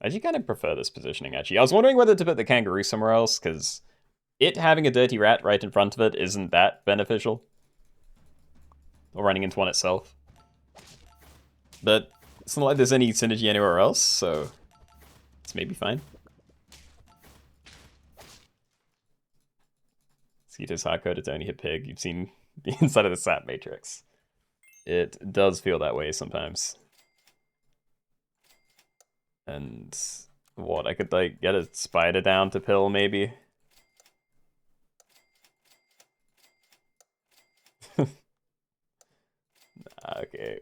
Speaker 1: I actually kind of prefer this positioning, actually. I was wondering whether to put the kangaroo somewhere else, because it having a dirty rat right in front of it isn't that beneficial. Or running into one itself. But it's not like there's any synergy anywhere else, so... It's maybe fine. Skeeto's hard-coded to only hit pig. You've seen the inside of the sat matrix. It does feel that way sometimes. And what, I could like get a spider down to pill maybe? Okay.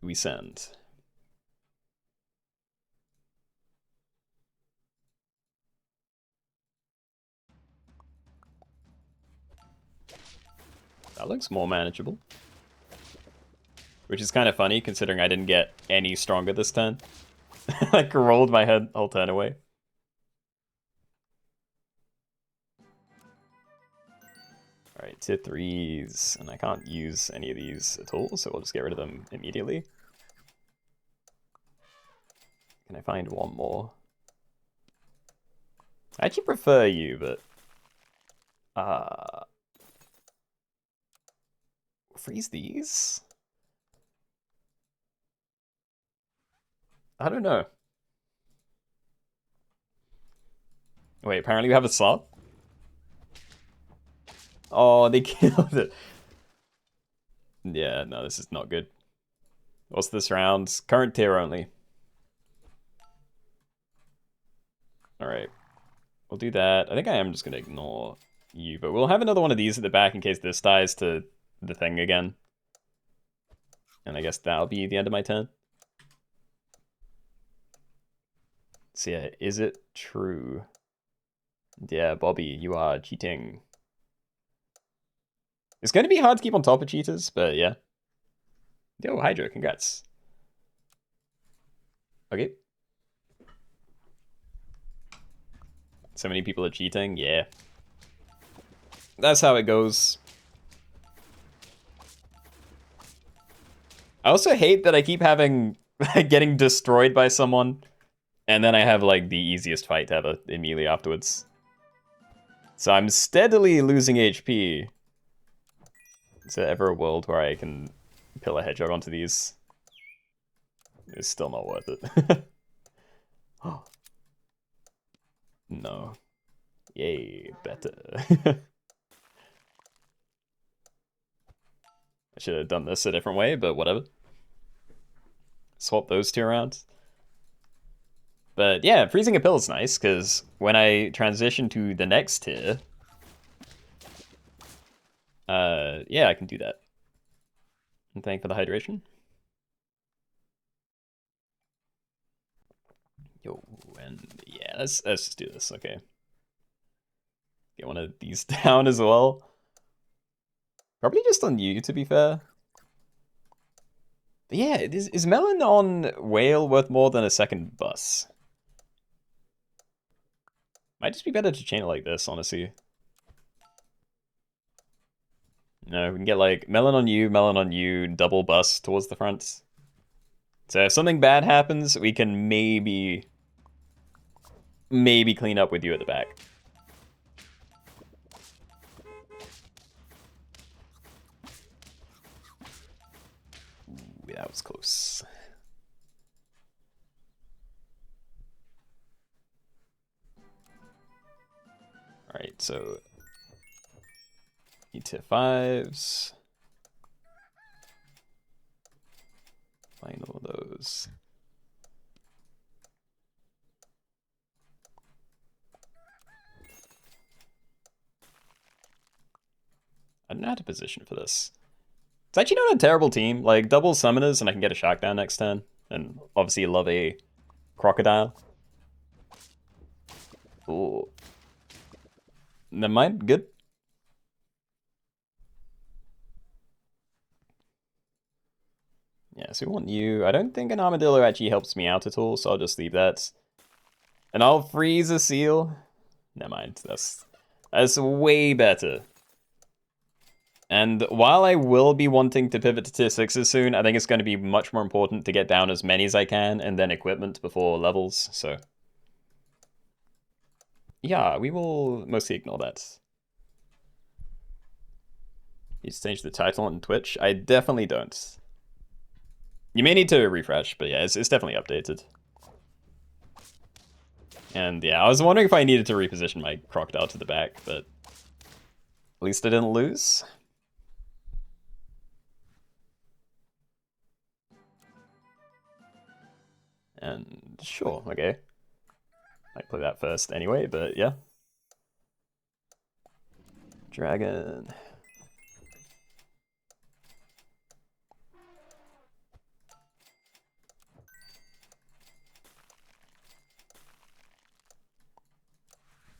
Speaker 1: We send. That looks more manageable. Which is kind of funny considering I didn't get any stronger this turn. Like rolled my head whole turn away. Alright, tier 3s, and I can't use any of these at all, so we'll just get rid of them immediately. Can I find one more? I actually prefer you, but... freeze these? I don't know. Wait, apparently we have a slot? Oh, they killed it. Yeah, no, this is not good. What's this round? Current tier only. Alright. We'll do that. I think I am just going to ignore you, but we'll have another one of these at the back in case this dies to the thing again. And I guess that'll be the end of my turn. So yeah, is it true? Yeah, Bobby, you are cheating. It's going to be hard to keep on top of cheaters, but yeah. Yo, Hydra, congrats. Okay. So many people are cheating, yeah. That's how it goes. I also hate that I keep having getting destroyed by someone, and then I have like the easiest fight ever immediately afterwards. So I'm steadily losing HP. Is there ever a world where I can pill a hedgehog onto these? It's still not worth it. No. Yay, better. I should have done this a different way, but whatever. Swap those two around. But yeah, freezing a pill is nice, because when I transition to the next tier, yeah, I can do that. And thank for the hydration. Yo, and yeah, let's just do this, okay. Get one of these down as well. Probably just on you, to be fair. But yeah, is Melon on Whale worth more than a second bus? Might just be better to chain it like this, honestly. No, we can get like Melon on you, double bus towards the front. So if something bad happens, we can maybe clean up with you at the back. Ooh, that was close. Alright, so tier 5s. Find all those. I don't know how to position for this. It's actually not a terrible team. Like, double summoners and I can get a shark down next turn. And obviously love a crocodile. Ooh. Never mind, good. Yeah, so we want you. I don't think an armadillo actually helps me out at all, so I'll just leave that. And I'll freeze a seal. Never mind, that's way better. And while I will be wanting to pivot to tier 6s soon, I think it's going to be much more important to get down as many as I can, and then equipment before levels, so... yeah, we will mostly ignore that. You just change the title on Twitch? I definitely don't. You may need to refresh, but yeah, it's definitely updated. And yeah, I was wondering if I needed to reposition my crocodile to the back, but at least I didn't lose. And sure, okay. Might play that first anyway, but yeah. Dragon.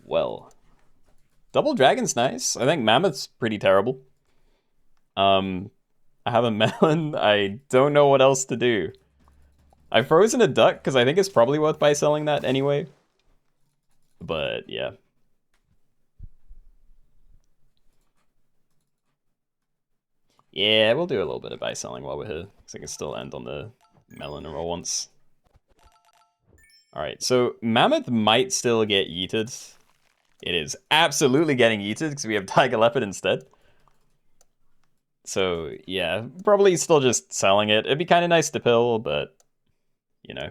Speaker 1: Well. Double Dragon's nice. I think Mammoth's pretty terrible. I have a melon. I don't know what else to do. I've frozen a duck because I think it's probably worth buy selling that anyway. But yeah. Yeah, we'll do a little bit of buy selling while we're here, because I can still end on the melon roll once. Alright, so Mammoth might still get yeeted. It is absolutely getting yeeted because we have Tiger Leopard instead. So yeah, probably still just selling it. It'd be kind of nice to pill, but you know.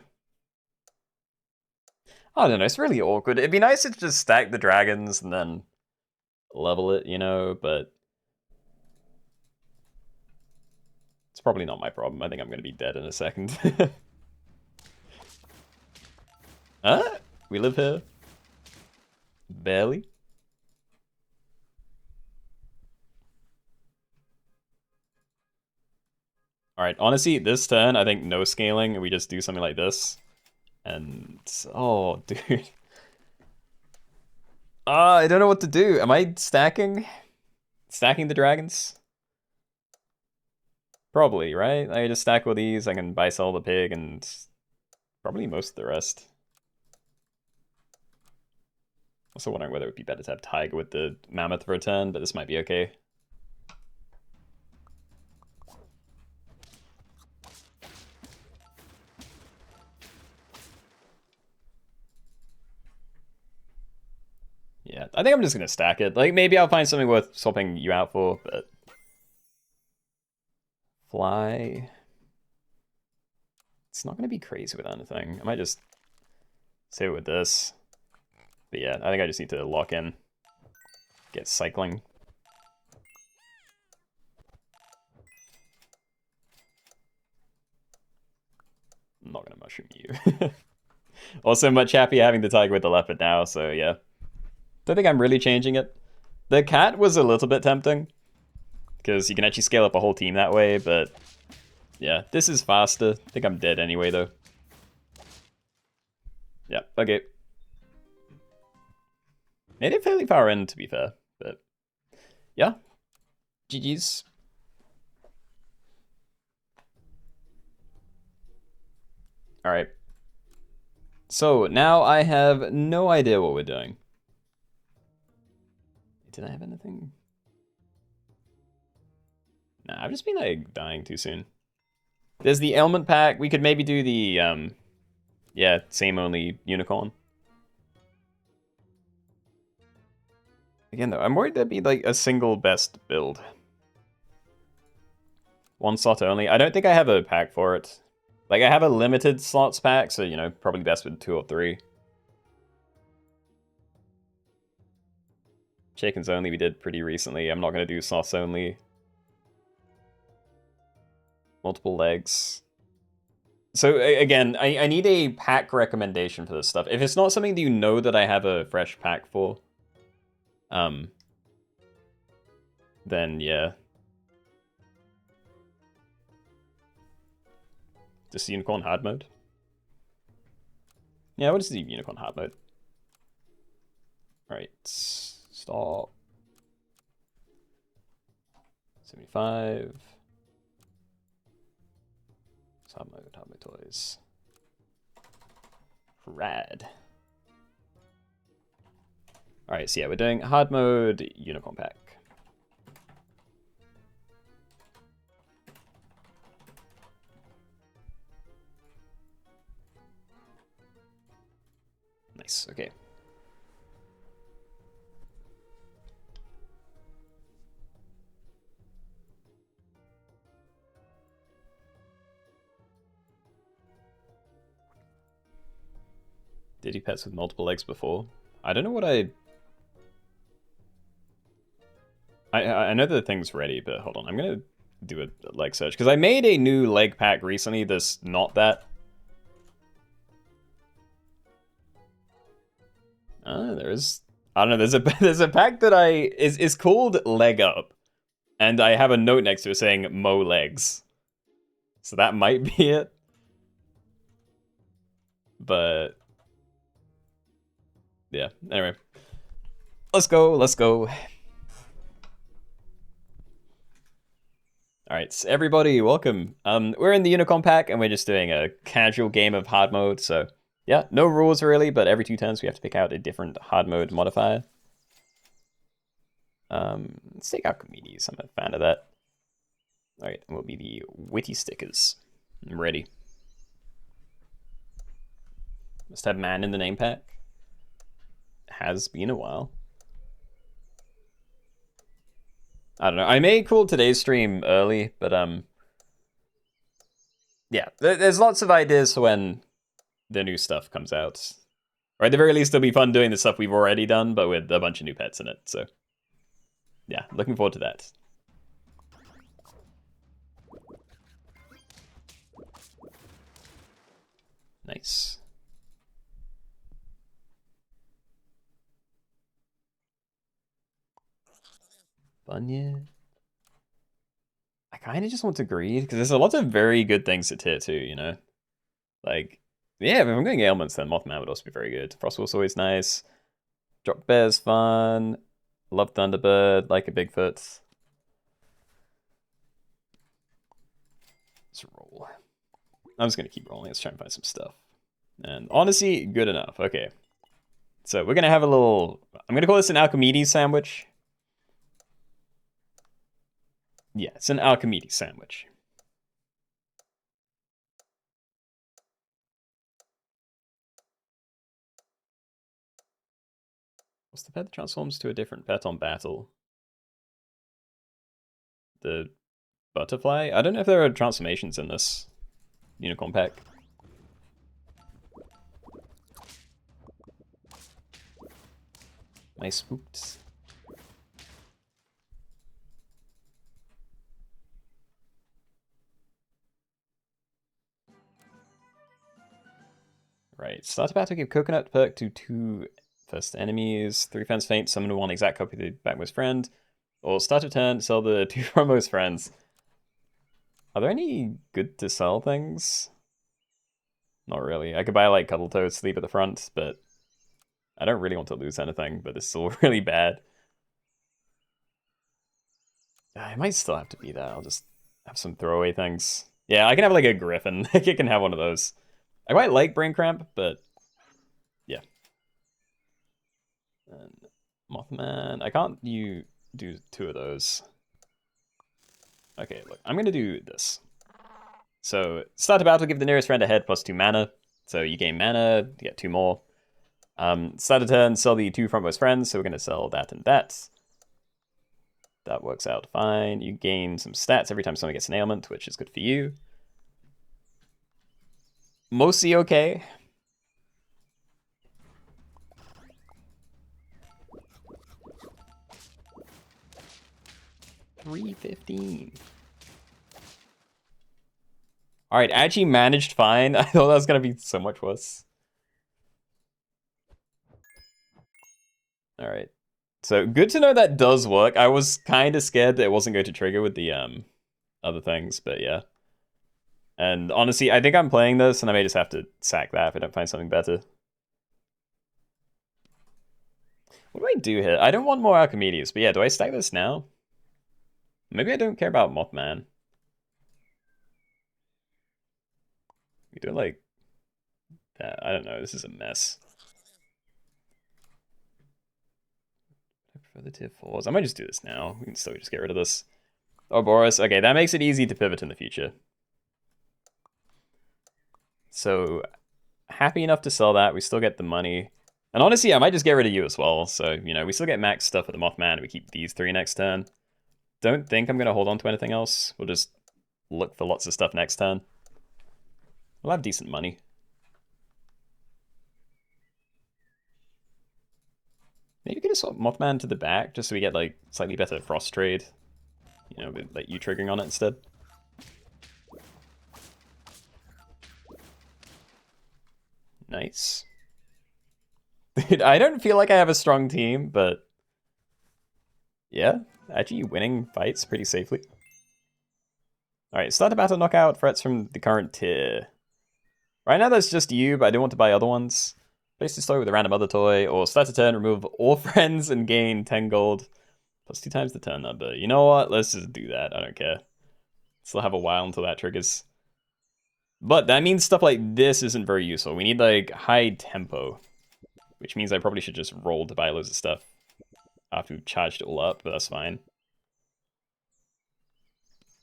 Speaker 1: I don't know, it's really awkward. It'd be nice to just stack the dragons and then level it, you know, but it's probably not my problem. I think I'm going to be dead in a second. Huh? We live here? Barely? Alright, honestly, this turn, I think no scaling, and we just do something like this. And, oh, dude. I don't know what to do. Am I stacking? Stacking the dragons? Probably, right? I just stack all these, I can buy sell the pig, and probably most of the rest. Also wondering whether it would be better to have Tiger with the Mammoth for a turn, but this might be okay. Yeah, I think I'm just gonna stack it. Like, maybe I'll find something worth swapping you out for, but... Fly... It's not gonna be crazy with anything. I might just save it with this. But yeah, I think I just need to lock in. Get cycling. I'm not gonna mushroom you. Also, much happier having the Tiger with the Leopard now, so yeah. Don't think I'm really changing it. The cat was a little bit tempting, because you can actually scale up a whole team that way, but yeah, this is faster. I think I'm dead anyway, though. Yeah, okay. Made it fairly far in, to be fair, but yeah. GG's. Alright. So, now I have no idea what we're doing. Did I have anything? Nah, I've just been, like, dying too soon. There's the ailment pack. We could maybe do the, yeah, same only unicorn. Again, though, I'm worried there'd be, like, a single best build. One slot only. I don't think I have a pack for it. Like, I have a limited slots pack, so, you know, probably best with 2 or 3. Chickens only we did pretty recently. I'm not going to do slots only. Multiple legs. So, again, I need a pack recommendation for this stuff. If it's not something that you know that I have a fresh pack for, then, yeah. Just Unicorn hard mode? Yeah, what is the Unicorn hard mode? Alright, stop. 75. Hard mode toys. Rad. Alright, so yeah, we're doing hard mode unicorn pack. Nice, okay. Did you pets with multiple legs before? I don't know what I know the thing's ready, but hold on. I'm gonna do a leg search because I made a new leg pack recently. That's not that. There is. I don't know. There's a pack that is called Leg Up, and I have a note next to it saying Mo Legs. So that might be it. But yeah. Anyway, let's go. Let's go. All right, so everybody, welcome. We're in the Unicorn pack, and we're just doing a casual game of hard mode. So yeah, no rules really, but every 2 turns we have to pick out a different hard mode modifier. Let's take Archimedes. I'm a fan of that. All right, will be the witty stickers. I'm ready. Must have man in the name pack. Has been a while. I don't know. I may call today's stream early, but yeah, there's lots of ideas for when the new stuff comes out. Or at the very least, it'll be fun doing the stuff we've already done, but with a bunch of new pets in it. So yeah, looking forward to that. Nice. Bunyip. I kind of just want to greed because there's a lot of very good things at tier 2, you know? Like, yeah, if I'm going ailments, then Mothman would also be very good. Frostwolf's always nice. Drop Bear's fun. Love Thunderbird, like a Bigfoot. Let's roll. I'm just going to keep rolling. Let's try and find some stuff. And honestly, good enough. Okay. So we're going to have a little... I'm going to call this an Archimedes sandwich. Yeah, it's an Archimedes sandwich. What's the pet that transforms to a different pet on battle? The butterfly? I don't know if there are transformations in this Unicorn pack. Am I spooked? Right, start a battle, give coconut perk to 2 first enemies, 3 fans faint, summon 1 exact copy of the backmost friend, or start a turn, sell the 2 frontmost friends. Are there any good to sell things? Not really. I could buy like Cuddle Toad, sleep at the front, but I don't really want to lose anything, but it's still really bad. I might still have to be that. I'll just have some throwaway things. Yeah, I can have like a griffin. I can have one of those. I quite like Brain Cramp, but yeah. And Mothman. I can't do 2 of those. Okay, look, I'm gonna do this. So start a battle, give the nearest friend a head plus 2 mana. So you gain mana, you get 2 more. Start a turn, sell the 2 frontmost friends, so we're gonna sell that and that. That works out fine. You gain some stats every time someone gets an ailment, which is good for you. Mostly okay. $315. All right, actually managed fine. I thought that was gonna be so much worse. All right. So good to know that does work. I was kind of scared that it wasn't going to trigger with the other things, but yeah. And honestly, I think I'm playing this, and I may just have to sack that if I don't find something better. What do I do here? I don't want more Archimedes, but yeah, do I stack this now? Maybe I don't care about Mothman. We do like that. I don't know. This is a mess. I prefer the tier 4s. I might just do this now. We can still just get rid of this. Oh, Boris. Okay, that makes it easy to pivot in the future. So, happy enough to sell that. We still get the money. And honestly, I might just get rid of you as well. So, you know, we still get max stuff at the Mothman, and we keep these 3 next turn. Don't think I'm going to hold on to anything else. We'll just look for lots of stuff next turn. We'll have decent money. Maybe get a swap Mothman to the back, just so we get, like, slightly better frost trade. You know, with, like, you triggering on it instead. Nice. Dude, I don't feel like I have a strong team, but... yeah, actually winning fights pretty safely. Alright, start a battle knockout threats from the current tier. Right now there's just you, but I do want to buy other ones. Place to start with a random other toy, or start a turn, remove all friends and gain 10 gold. Plus 2 times the turn number. You know what? Let's just do that. I don't care. Still have a while until that triggers. But that means stuff like this isn't very useful. We need, like, high tempo. Which means I probably should just roll to buy loads of stuff after we've charged it all up, but that's fine.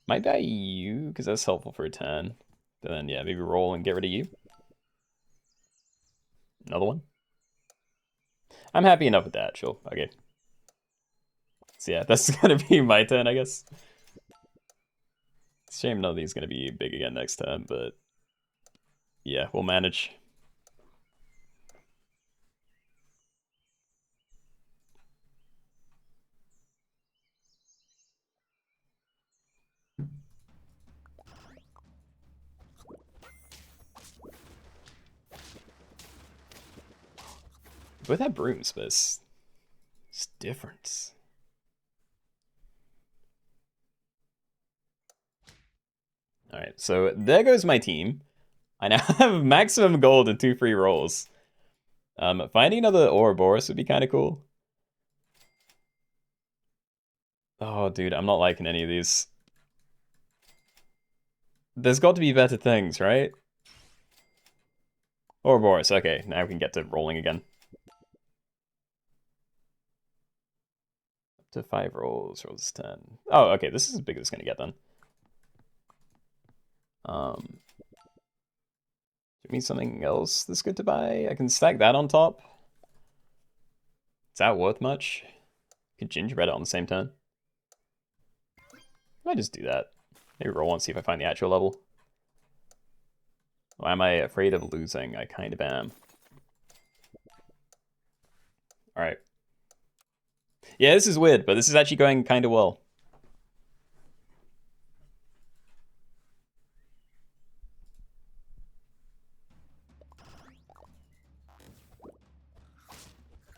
Speaker 1: Might buy you, because that's helpful for a turn. But then, yeah, maybe roll and get rid of you. Another one. I'm happy enough with that, sure. Okay. So yeah, that's gonna be my turn, I guess. It's a shame none of these gonna be big again next turn, but... yeah, we'll manage. Both have brooms, but it's different. Alright, so there goes my team. I now have maximum gold and 2 free rolls. Finding another Ouroboros would be kind of cool. Oh, dude, I'm not liking any of these. There's got to be better things, right? Ouroboros, okay, now we can get to rolling again. Up to 5 rolls, rolls 10. Oh, okay, this is as big as it's gonna get then. Give me something else that's good to buy. I can stack that on top. Is that worth much? Could gingerbread it on the same turn. I might just do that. Maybe roll and see if I find the actual level. Or am I afraid of losing? I kind of am. Alright. Yeah, this is weird, but this is actually going kind of well.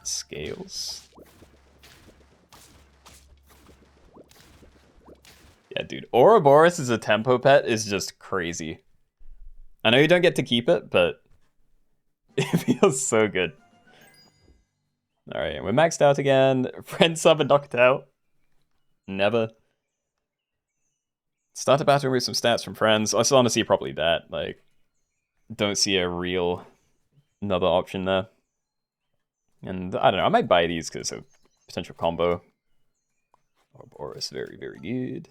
Speaker 1: Scales. Yeah, dude. Ouroboros as a tempo pet is just crazy. I know you don't get to keep it, but it feels so good. Alright, we're maxed out again. Friend sub and knocked out. Never. Start a battle with some stats from friends. I still want to see probably that. Like, don't see a real another option there. And I don't know, I might buy these because of potential combo. Ouroboros, very, very good.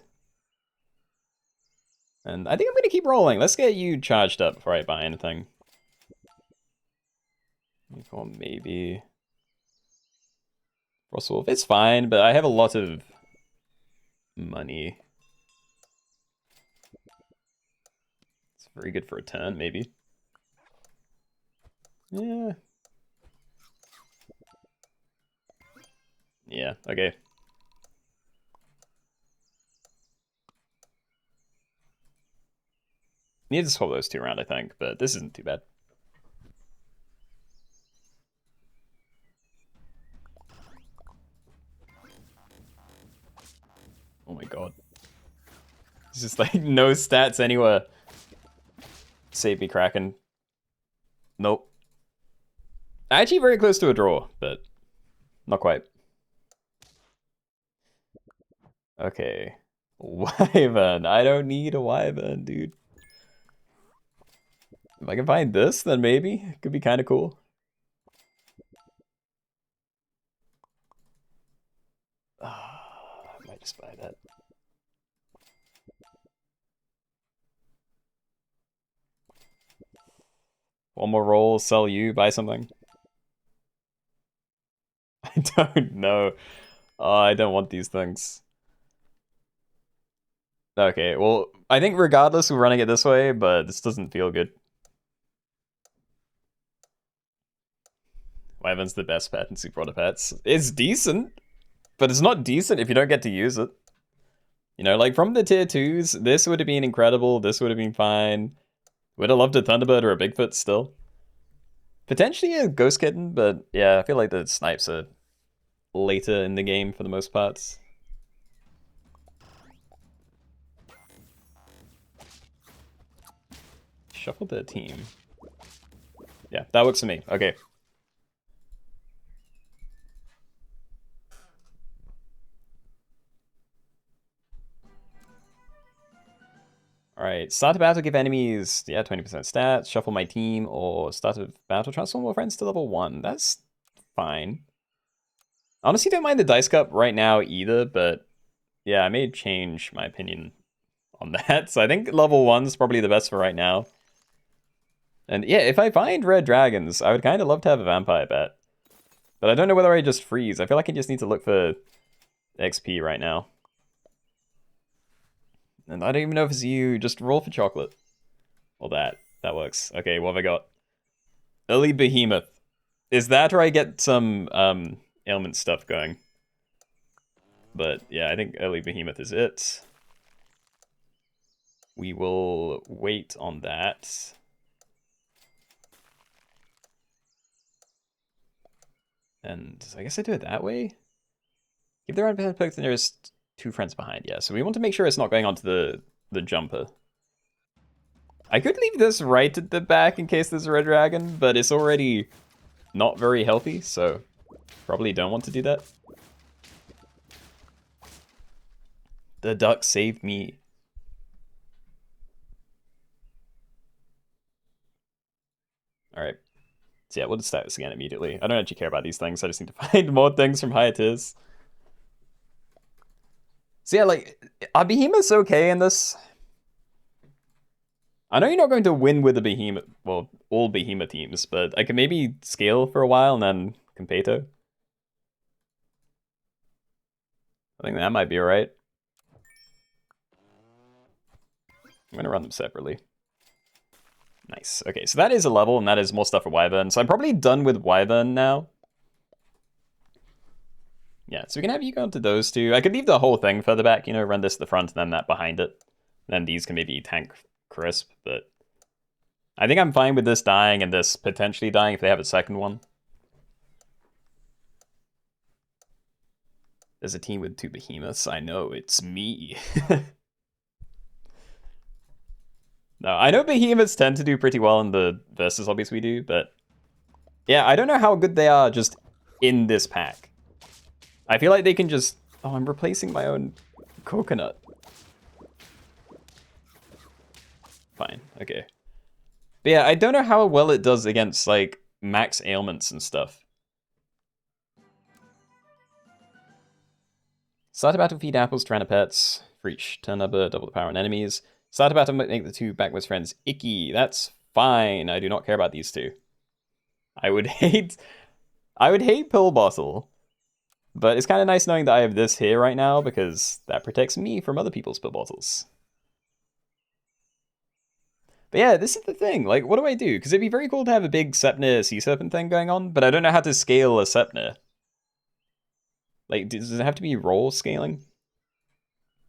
Speaker 1: And I think I'm going to keep rolling. Let's get you charged up before I buy anything. Maybe. Frostwolf, it's fine, but I have a lot of money. It's very good for a turn, maybe. Yeah. Yeah, okay. Need to swap those two around, I think, but this isn't too bad. Oh my god. It's just like no stats anywhere. Save me, Kraken. Nope. Actually very close to a draw, but not quite. Okay. Wyvern. I don't need a Wyvern, dude. If I can find this, then maybe. It could be kind of cool. I might just buy that. One more roll, sell you, buy something. I don't know. Oh, I don't want these things. Okay, well, I think regardless we're running it this way, but this doesn't feel good. Wyvern's the best pet in Super Auto Pets. It's decent, but it's not decent if you don't get to use it. You know, like from the tier 2s, this would have been incredible, this would have been fine. Would have loved a Thunderbird or a Bigfoot still. Potentially a Ghost Kitten, but yeah, I feel like the snipes are later in the game for the most part. Shuffle their team. Yeah, that works for me. Okay. Alright, start a battle, give enemies, 20% stats, shuffle my team, or start a battle, transform all friends to level 1. That's fine. Honestly, don't mind the Dice Cup right now either, but yeah, I may change my opinion on that. So I think level 1's probably the best for right now. And yeah, if I find red dragons, I would kind of love to have a vampire pet. But I don't know whether I just freeze. I feel like I just need to look for XP right now. And I don't even know if it's you. Just roll for chocolate. Or that. That works. Okay, what have I got? Early Behemoth. Is that where I get some ailment stuff going? But yeah, I think early Behemoth is it. We will wait on that. And I guess I do it that way? Give the round perk the nearest 2 friends behind. Yeah, so we want to make sure it's not going onto the jumper. I could leave this right at the back in case there's a red dragon, but it's already not very healthy, so probably don't want to do that. The duck saved me. Alright. So yeah, we'll just start this again immediately. I don't actually care about these things, I just need to find more things from higher tiers. So yeah, like, are behemoths okay in this? I know you're not going to win with a behemoth, well, all behemoth teams, but I could maybe scale for a while and then Competo. I think that might be alright. I'm gonna run them separately. Nice. Okay, so that is a level, and that is more stuff for Wyvern. So I'm probably done with Wyvern now. Yeah, so we can have you go into those two. I could leave the whole thing further back, you know, run this to the front and then that behind it. And then these can maybe tank Crisp, but I think I'm fine with this dying and this potentially dying if they have a second one. There's a team with 2 behemoths. I know, it's me. No, I know behemoths tend to do pretty well in the versus lobbies we do, but yeah, I don't know how good they are just in this pack. I feel like they can just... Oh, I'm replacing my own coconut. Fine, okay. But yeah, I don't know how well it does against, like, max ailments and stuff. Start a battle, feed apples to random pets. For each turn number, double the power on enemies. Start a battle, make the 2 backwards friends icky. That's fine. I do not care about these 2. I would hate Pill Bottle. But it's kind of nice knowing that I have this here right now, because that protects me from other people's pill bottles. But yeah, this is the thing. Like, what do I do? Because it'd be very cool to have a big Sepnir Sea Serpent thing going on, but I don't know how to scale a Sepnir. Like, does it have to be roll scaling?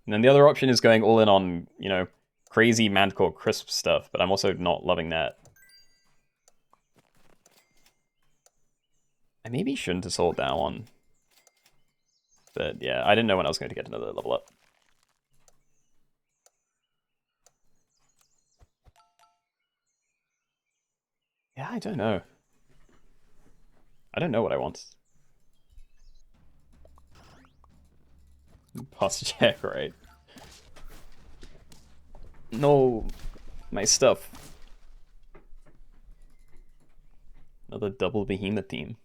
Speaker 1: And then the other option is going all in on, you know, crazy Manticore Crisp stuff, but I'm also not loving that. I maybe shouldn't have sold that one. But yeah, I didn't know when I was going to get another level up. Yeah, I don't know. I don't know what I want. Pause check, right? No, my stuff. Another double behemoth team.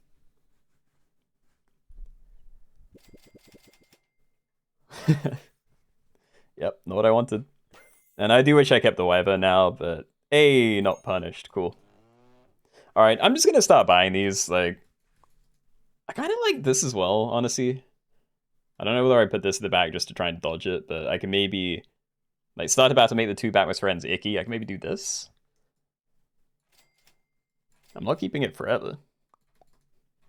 Speaker 1: Yep, not what I wanted. And I do wish I kept the Wyvern now, but hey, not punished. Cool. Alright, I'm just gonna start buying these. Like, I kind of like this as well, honestly. I don't know whether I put this in the bag just to try and dodge it, but I can maybe, like, start about to make the 2 backwards friends icky. I can maybe do this. I'm not keeping it forever.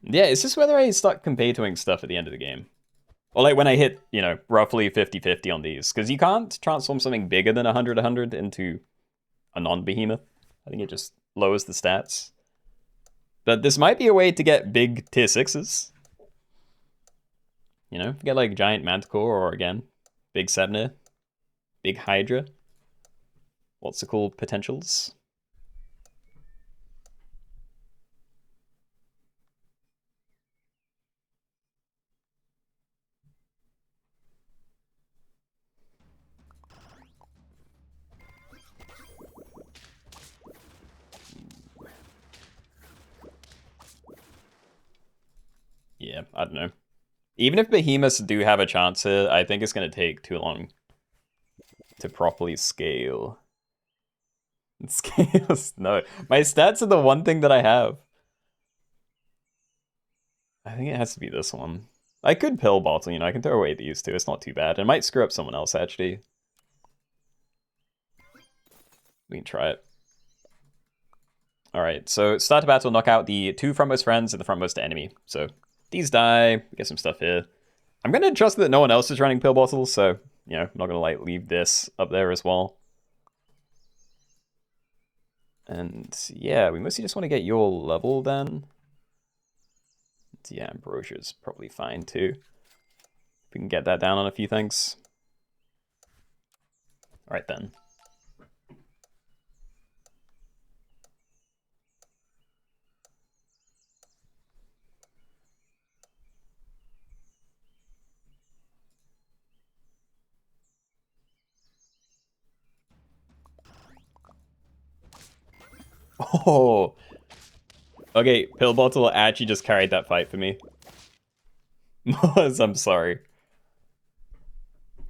Speaker 1: Yeah, it's just whether I start compatoing stuff at the end of the game. Or like when I hit, you know, roughly 50-50 on these. Because you can't transform something bigger than 100-100 into a non-behemoth. I think it just lowers the stats. But this might be a way to get big tier 6s. You know, get like giant manticore or again, big Sebnir, big Hydra. Lots of cool potentials. Yeah, I don't know. Even if behemoths do have a chance here, I think it's going to take too long to properly scale. Scales? No. My stats are the one thing that I have. I think it has to be this one. I could pill bottle, you know, I can throw away these two. It's not too bad. It might screw up someone else, actually. We can try it. Alright, so start a battle, knock out the 2 frontmost friends and the frontmost enemy. So these die, we get some stuff here. I'm going to trust that no one else is running pill bottles, so, you know, I'm not going to, like, leave this up there as well. And, yeah, we mostly just want to get your level, then. Yeah, Ambrosia's probably fine, too. We can get that down on a few things. Alright, then. Oh! Okay, pill bottle actually just carried that fight for me. I'm sorry.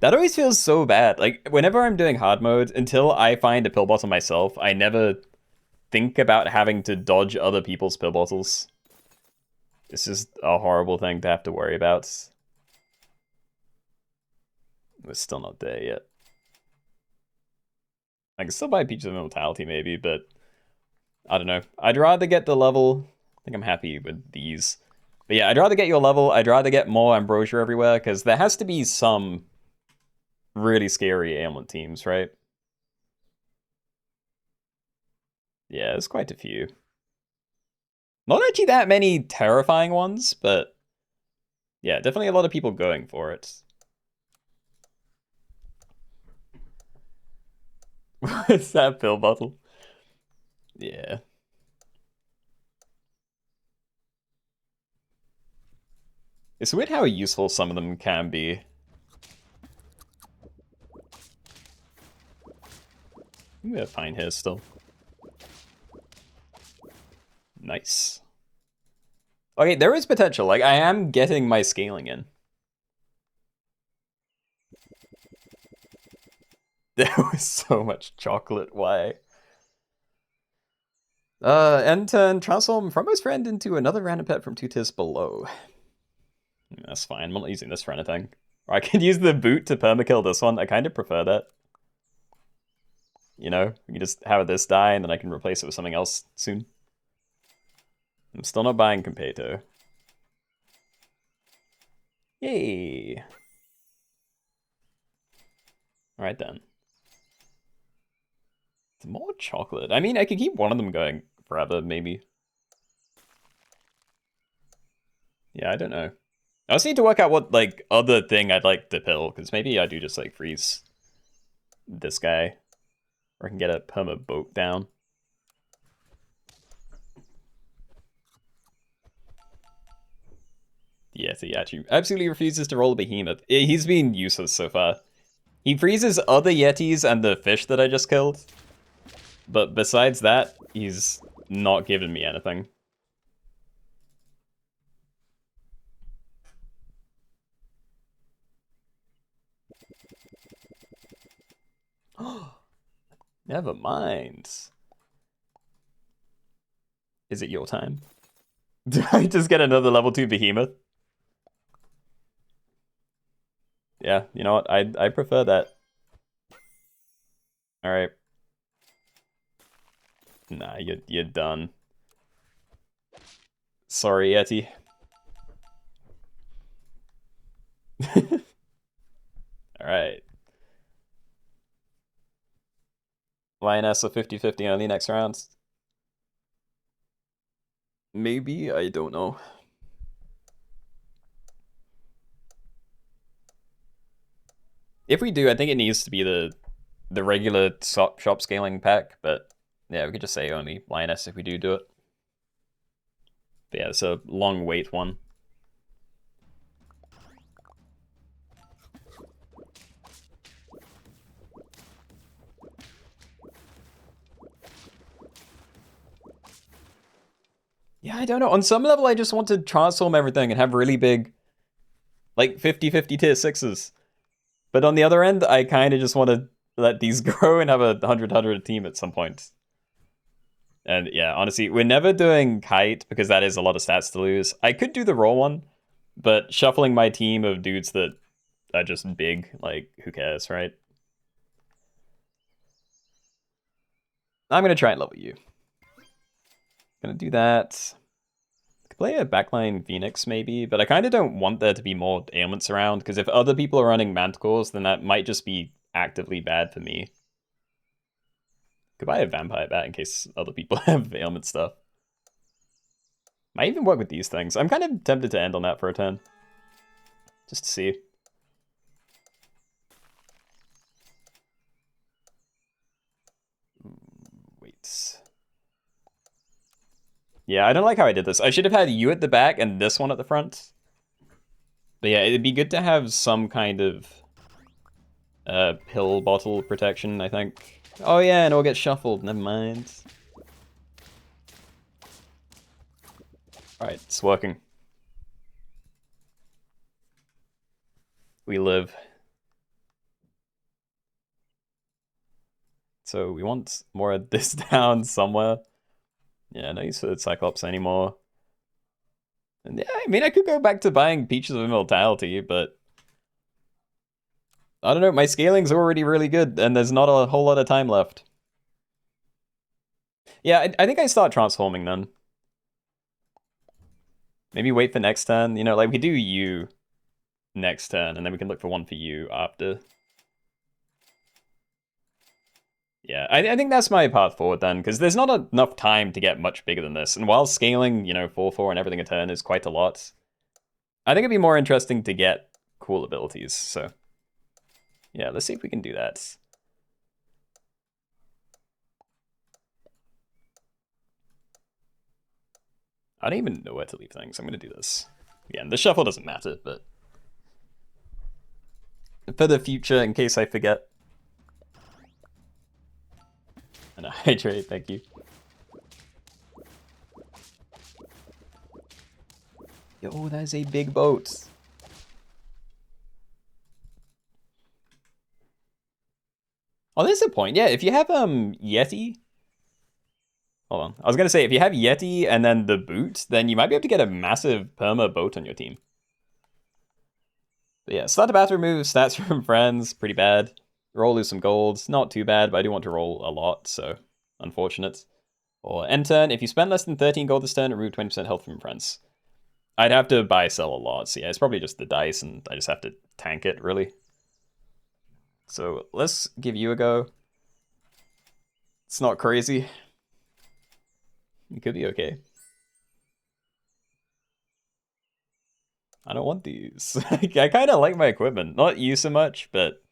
Speaker 1: That always feels so bad. Like, whenever I'm doing hard mode, until I find a pill bottle myself, I never think about having to dodge other people's pill bottles. It's just a horrible thing to have to worry about. We're still not there yet. I can still buy Peaches of Immortality, maybe, but I don't know. I'd rather get the level. I think I'm happy with these. But yeah, I'd rather get your level. I'd rather get more Ambrosia everywhere, because there has to be some really scary ailment teams, right? Yeah, there's quite a few. Not actually that many terrifying ones, but yeah, definitely a lot of people going for it. What's that pill bottle? Yeah. It's weird how useful some of them can be. We have fine here still. Nice. Okay, there is potential. Like, I am getting my scaling in. There was so much chocolate. Why? End turn, transform from his friend into another random pet from 2 tiers below. That's fine. I'm not using this for anything. Or I could use the boot to permakill this one. I kind of prefer that. You know, we can just have this die and then I can replace it with something else soon. I'm still not buying Competo. Yay! Alright then. It's more chocolate. I mean, I could keep one of them going forever, maybe. Yeah, I don't know. I also need to work out what, like, other thing I'd like to pill, because maybe I do just, like, freeze this guy. Or I can get a perma boat down. Yeah, so Yeti absolutely refuses to roll a behemoth. He's been useless so far. He freezes other Yetis and the fish that I just killed. But besides that, he's not given me anything. Never mind. Is it your time? Do I just get another level 2 behemoth? Yeah, you know what? I prefer that. Alright. Nah, you're done. Sorry, Yeti. Alright. Lioness of 50-50 on the next round. Maybe, I don't know. If we do, I think it needs to be the regular shop scaling pack, but yeah, we could just say only Lioness if we do it. But yeah, it's a long wait one. Yeah, I don't know. On some level, I just want to transform everything and have really big, like 50-50 tier 6s. But on the other end, I kind of just want to let these grow and have a 100-100 team at some point. And yeah, honestly, we're never doing Kite because that is a lot of stats to lose. I could do the roll one, but shuffling my team of dudes that are just big, like, who cares, right? I'm going to try and level you. Gonna do that. Could play a backline Phoenix maybe, but I kind of don't want there to be more ailments around, because if other people are running Manticores, then that might just be actively bad for me. Could buy a Vampire Bat in case other people have ailment stuff. Might even work with these things. I'm kind of tempted to end on that for a turn. Just to see. Wait. Yeah, I don't like how I did this. I should have had you at the back and this one at the front. But yeah, it'd be good to have some kind of pill bottle protection, I think. Oh yeah, and it'll get shuffled. Never mind. Alright, it's working. We live. So we want more of this down somewhere. Yeah, no use for the Cyclops anymore. And yeah, I mean, I could go back to buying Peaches of Immortality, but I don't know, my scaling's already really good, and there's not a whole lot of time left. Yeah, I think I start transforming then. Maybe wait for next turn. You know, like we do you next turn, and then we can look for one for you after. Yeah, I think that's my path forward then, because there's not enough time to get much bigger than this. And while scaling, you know, 4-4 and everything a turn is quite a lot, I think it'd be more interesting to get cool abilities. So yeah, let's see if we can do that. I don't even know where to leave things. I'm going to do this. Again, the shuffle doesn't matter, but for the future, in case I forget. And hydrate, thank you. Yo, that is a big boat. Oh, there's a point. Yeah, if you have Yeti. Hold on. I was gonna say, if you have Yeti and then the boot, then you might be able to get a massive perma boat on your team. But yeah, start the bathroom move, stats from friends, pretty bad. Roll lose some gold, not too bad, but I do want to roll a lot, so unfortunate. Or end turn, if you spend less than 13 gold this turn, remove 20% health from friends. I'd have to buy sell a lot, so yeah, it's probably just the dice, and I just have to tank it, really. So let's give you a go. It's not crazy. It could be okay. I don't want these. I kind of like my equipment. Not you so much, but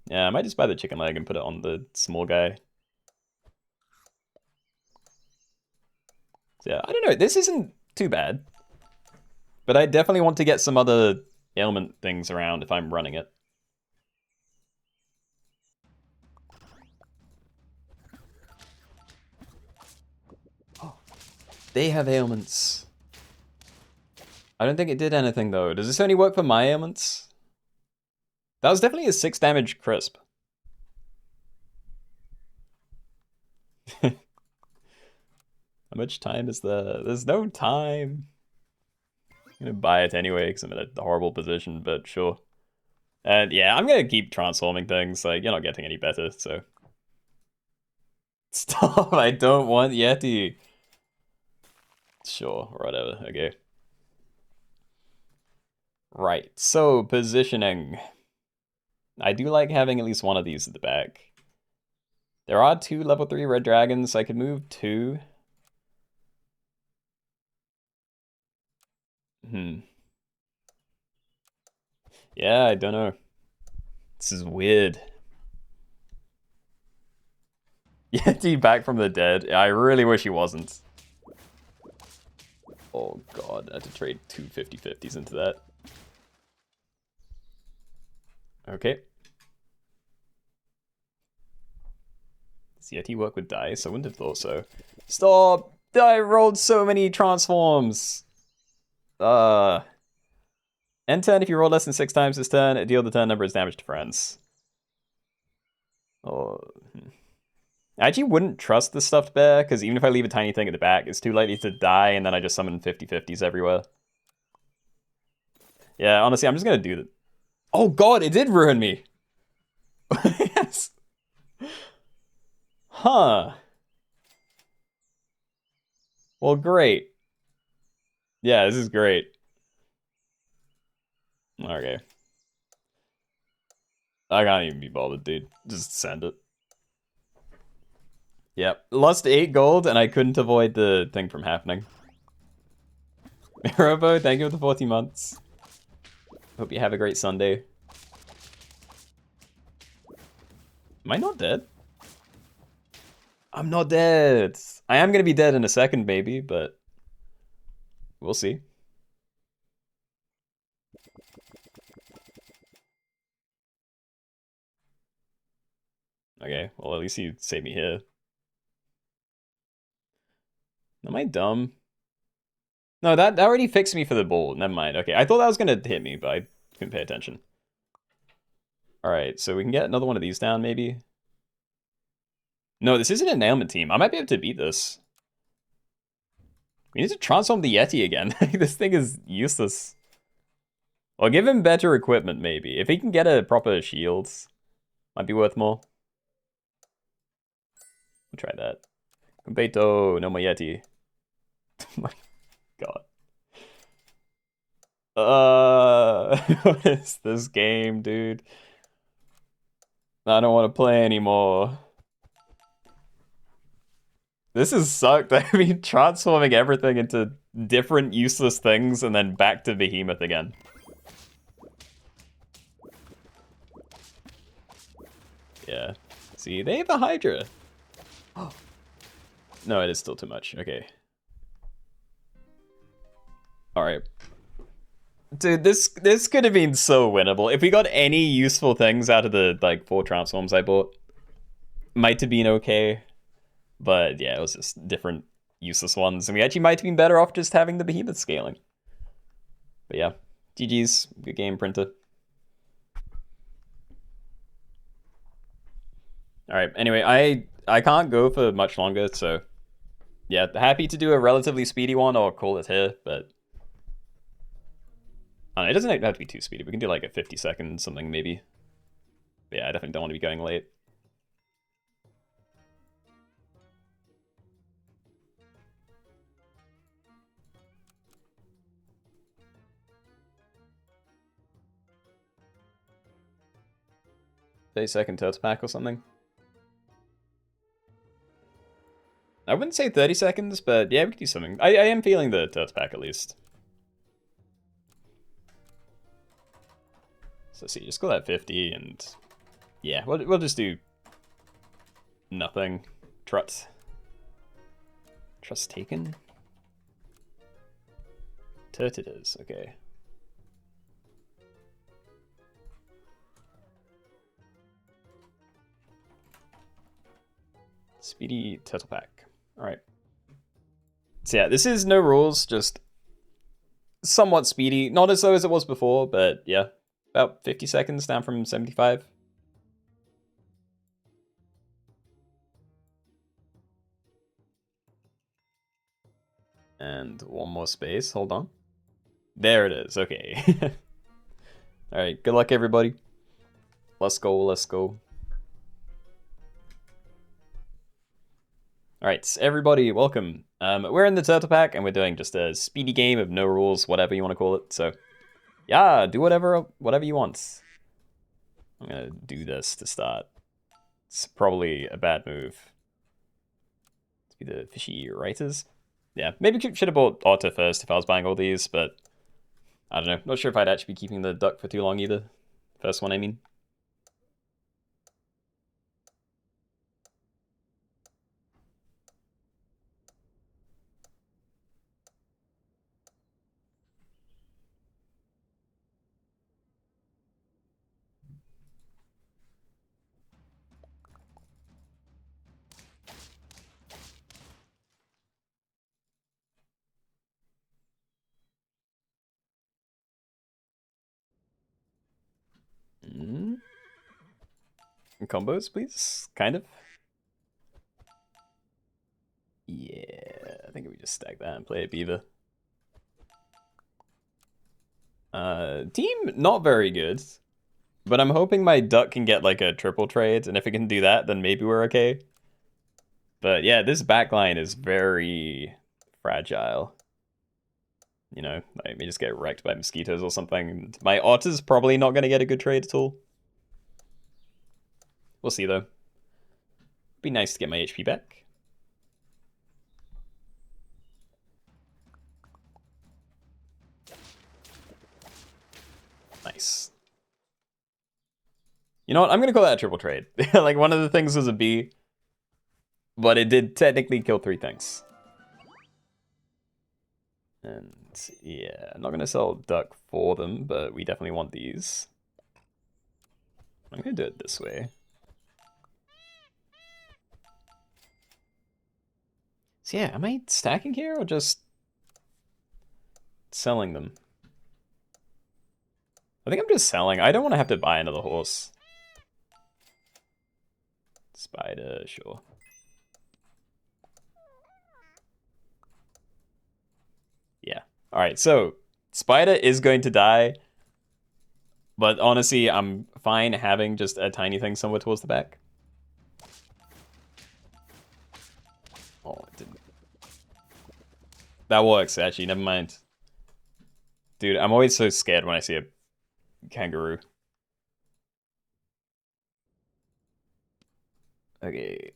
Speaker 1: yeah, I might just buy the chicken leg and put it on the small guy. So yeah, I don't know. This isn't too bad. But I definitely want to get some other ailment things around if I'm running it. Oh, they have ailments. I don't think it did anything though. Does this only work for my ailments? That was definitely a 6 damage crisp. How much time is there? There's no time. I'm gonna buy it anyway because I'm in a horrible position, but sure. And yeah, I'm gonna keep transforming things. Like, you're not getting any better, so. Stop, I don't want Yeti. Sure, whatever, okay. Right, so positioning. I do like having at least one of these at the back. There are 2 level 3 red dragons. I could move 2. Yeah, I don't know. This is weird. Yeti back from the dead. I really wish he wasn't. Oh god, I had to trade 2 50/50s into that. Okay. Does Yeti work with dice? I wouldn't have thought so. Stop! I rolled so many transforms! End turn, if you roll less than 6 times this turn, deal the turn number as damage to friends. Oh. I actually wouldn't trust the stuffed bear, because even if I leave a tiny thing at the back, it's too likely to die, and then I just summon 50/50s everywhere. Yeah, honestly, I'm just gonna do that. Oh god, it did ruin me! Yes! Huh. Well, great. Yeah, this is great. Okay. I can't even be bothered, dude. Just send it. Yep. Lost 8 gold, and I couldn't avoid the thing from happening. Robo, thank you for the 40 months. Hope you have a great Sunday. Am I not dead? I'm not dead. I am gonna be dead in a second, maybe, but we'll see. Okay, well, at least you saved me here. Am I dumb? No, that already fixed me for the ball. Never mind. Okay, I thought that was gonna hit me, but I couldn't pay attention. Alright, so we can get another one of these down, maybe? No, this isn't an ailment team. I might be able to beat this. We need to transform the Yeti again. This thing is useless. Or give him better equipment, maybe. If he can get a proper shield, might be worth more. We'll try that. Completo, no more Yeti. Oh my god. What is this game, dude? I don't want to play anymore. This has sucked. I've been transforming everything into different useless things and then back to Behemoth again. Yeah. See, they have a Hydra. No, it is still too much. Okay. Alright. Dude, this could have been so winnable. If we got any useful things out of the, like, 4 transforms I bought, might have been okay. But yeah, it was just different useless ones. And we actually might have been better off just having the Behemoth scaling. But yeah, GG's. Good game, Printer. Alright, anyway, I can't go for much longer, so yeah, happy to do a relatively speedy one or call it here, but I don't know, it doesn't have to be too speedy. We can do like a 50-second something maybe. But yeah, I definitely don't want to be going late. Second turtle pack or something. I wouldn't say 30 seconds, but yeah, we could do something. I am feeling the turtle pack at least. So see, just go that 50 and yeah, we'll just do nothing. Trust taken? Turt it is, okay. Speedy turtle pack. Alright. So yeah, this is no rules, just somewhat speedy. Not as slow as it was before, but yeah. About 50 seconds down from 75. And one more space, hold on. There it is, okay. Alright, good luck everybody. Let's go, let's go. Alright, everybody, welcome. We're in the turtle pack and we're doing just a speedy game of no rules, whatever you want to call it, so Yeah, do whatever you want. I'm gonna do this to start. It's probably a bad move. Let's be the fishy writers. Yeah, maybe should have bought Otter first if I was buying all these, but I don't know. Not sure if I'd actually be keeping the duck for too long either. First one, I mean. Mm. Combos, please? Kind of. Yeah, I think we just stack that and play a beaver. Team, not very good. But I'm hoping my duck can get like a triple trade, and if it can do that, then maybe we're okay. But yeah, this backline is very fragile. You know, I may just get wrecked by mosquitoes or something. My otter's probably not going to get a good trade at all. We'll see though. Be nice to get my HP back. Nice. You know what? I'm going to call that a triple trade. Like one of the things was a B, but it did technically kill 3 things. And yeah, I'm not going to sell duck for them, but we definitely want these. I'm going to do it this way. So yeah, am I stacking here or just selling them? I think I'm just selling. I don't want to have to buy another horse. Spider, sure. Yeah. All right, so Spider is going to die, but honestly, I'm fine having just a tiny thing somewhere towards the back. Oh, it didn't. That works, actually. Never mind. Dude, I'm always so scared when I see a kangaroo. Okay.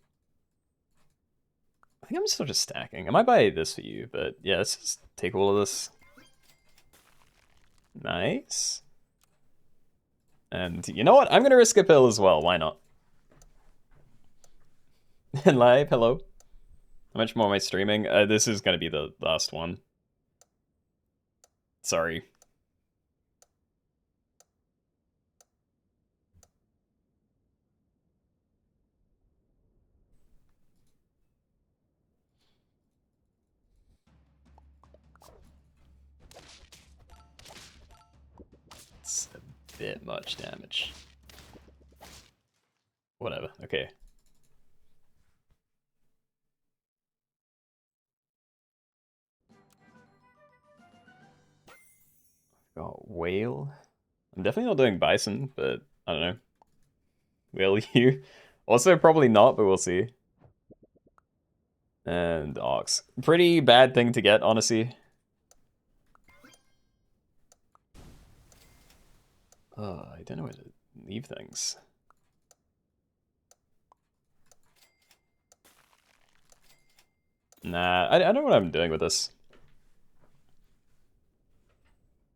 Speaker 1: I think I'm still just stacking. I might buy this for you, but yeah, let's just take all of this. Nice. And you know what? I'm going to risk a pill as well. Why not? And live, hello. How much more am I streaming? This is going to be the last one. Sorry. It's a bit much damage. Whatever, okay. Got whale. I'm definitely not doing bison, but I don't know. Will you? Also, probably not, but we'll see. And ox. Pretty bad thing to get, honestly. I don't know where to leave things. Nah, I don't know what I'm doing with this.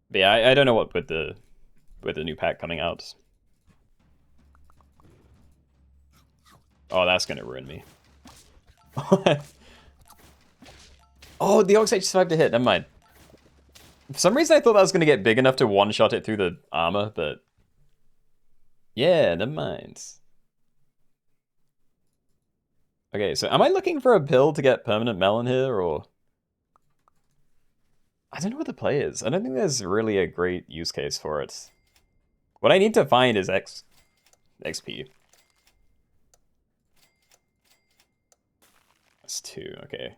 Speaker 1: But yeah, I don't know what with the new pack coming out. Oh, that's gonna ruin me. Oh, the ox actually survived a hit. Never mind. For some reason, I thought that was gonna get big enough to one-shot it through the armor, but yeah, never mind. Okay, so am I looking for a pill to get permanent melon here, or I don't know what the play is. I don't think there's really a great use case for it. What I need to find is XP. That's 2, okay.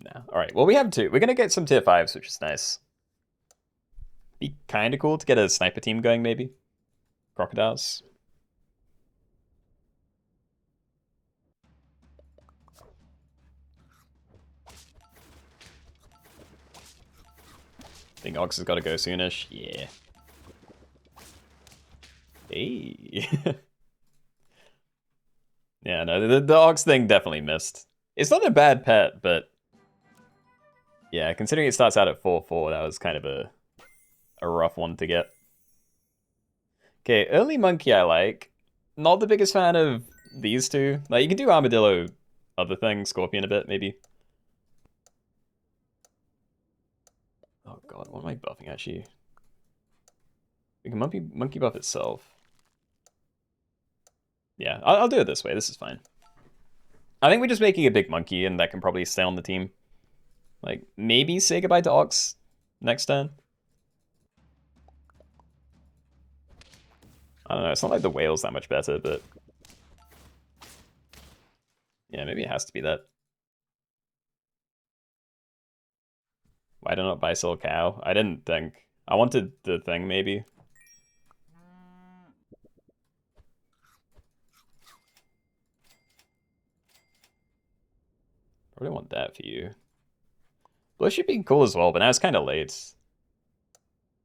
Speaker 1: No. Alright, well we have 2. We're gonna get some tier 5s, which is nice. Be kinda cool to get a sniper team going, maybe. Crocodiles. Think Ox has got to go soonish. Yeah. Hey. Yeah, no, the Ox thing definitely missed. It's not a bad pet, but yeah, considering it starts out at 4/4, that was kind of a rough one to get. Okay, early monkey I like. Not the biggest fan of these two. Like, you can do armadillo, other things, scorpion a bit, maybe. Oh god, what am I buffing actually? We can monkey buff itself. Yeah, I'll do it this way. This is fine. I think we're just making a big monkey, and that can probably stay on the team. Like, maybe say goodbye to Ox next turn. I don't know, it's not like the whale's that much better, but... yeah, maybe it has to be that. Why do I not buy sell cow? I didn't think. I wanted the thing, maybe. Probably want that for you. Blue should be cool as well, but now it's kind of late.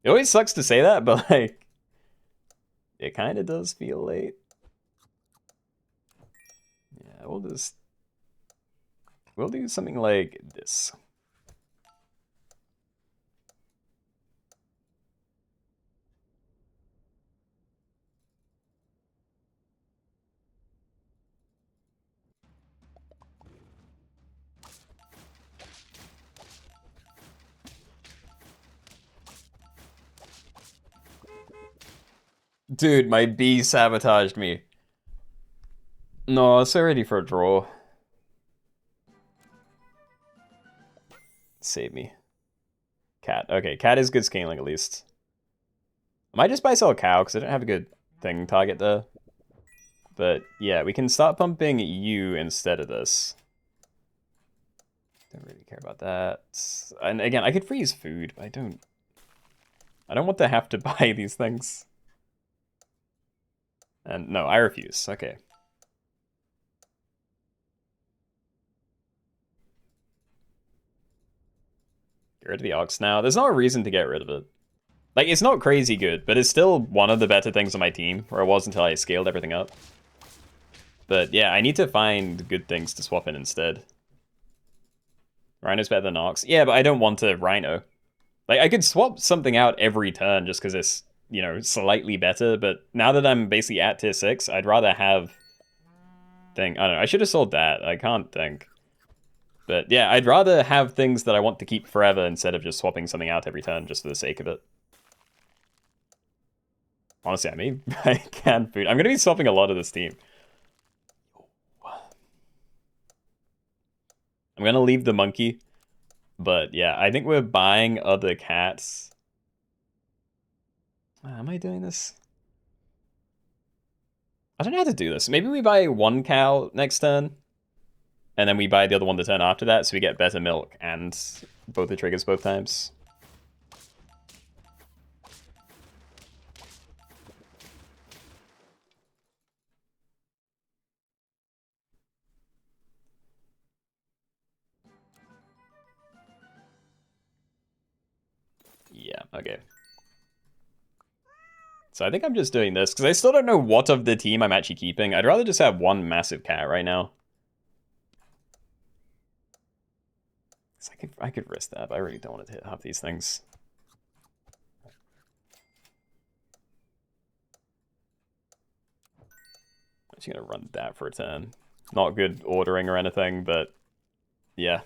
Speaker 1: It always sucks to say that, but like... it kind of does feel late. Yeah, we'll do something like this. Dude, my bee sabotaged me. No, it's so ready for a draw. Save me. Cat. Okay, cat is good scaling at least. I might just buy sell a cow because I don't have a good thing target there. But yeah, we can start pumping you instead of this. Don't really care about that. And again, I could freeze food, but I don't want to have to buy these things. And no, I refuse. Okay. Get rid of the ox now. There's no reason to get rid of it. Like, it's not crazy good, but it's still one of the better things on my team, where it was until I scaled everything up. But yeah, I need to find good things to swap in instead. Rhino's better than Ox. Yeah, but I don't want a Rhino. Like, I could swap something out every turn just because it's, you know, slightly better, but now that I'm basically at tier 6, I'd rather have... thing. I don't know, I should have sold that. I can't think. But yeah, I'd rather have things that I want to keep forever instead of just swapping something out every turn just for the sake of it. Honestly, I may buy canned food. I'm going to be swapping a lot of this team. I'm going to leave the monkey. But yeah, I think we're buying other cats. Am I doing this? I don't know how to do this. Maybe we buy one cow next turn. And then we buy the other one the turn after that, so we get better milk and both the triggers both times. Yeah, okay. So I think I'm just doing this, because I still don't know what of the team I'm actually keeping. I'd rather just have one massive cat right now. I could risk that, but I really don't want to hit half these things. I'm just going to run that for a turn. Not good ordering or anything, but yeah.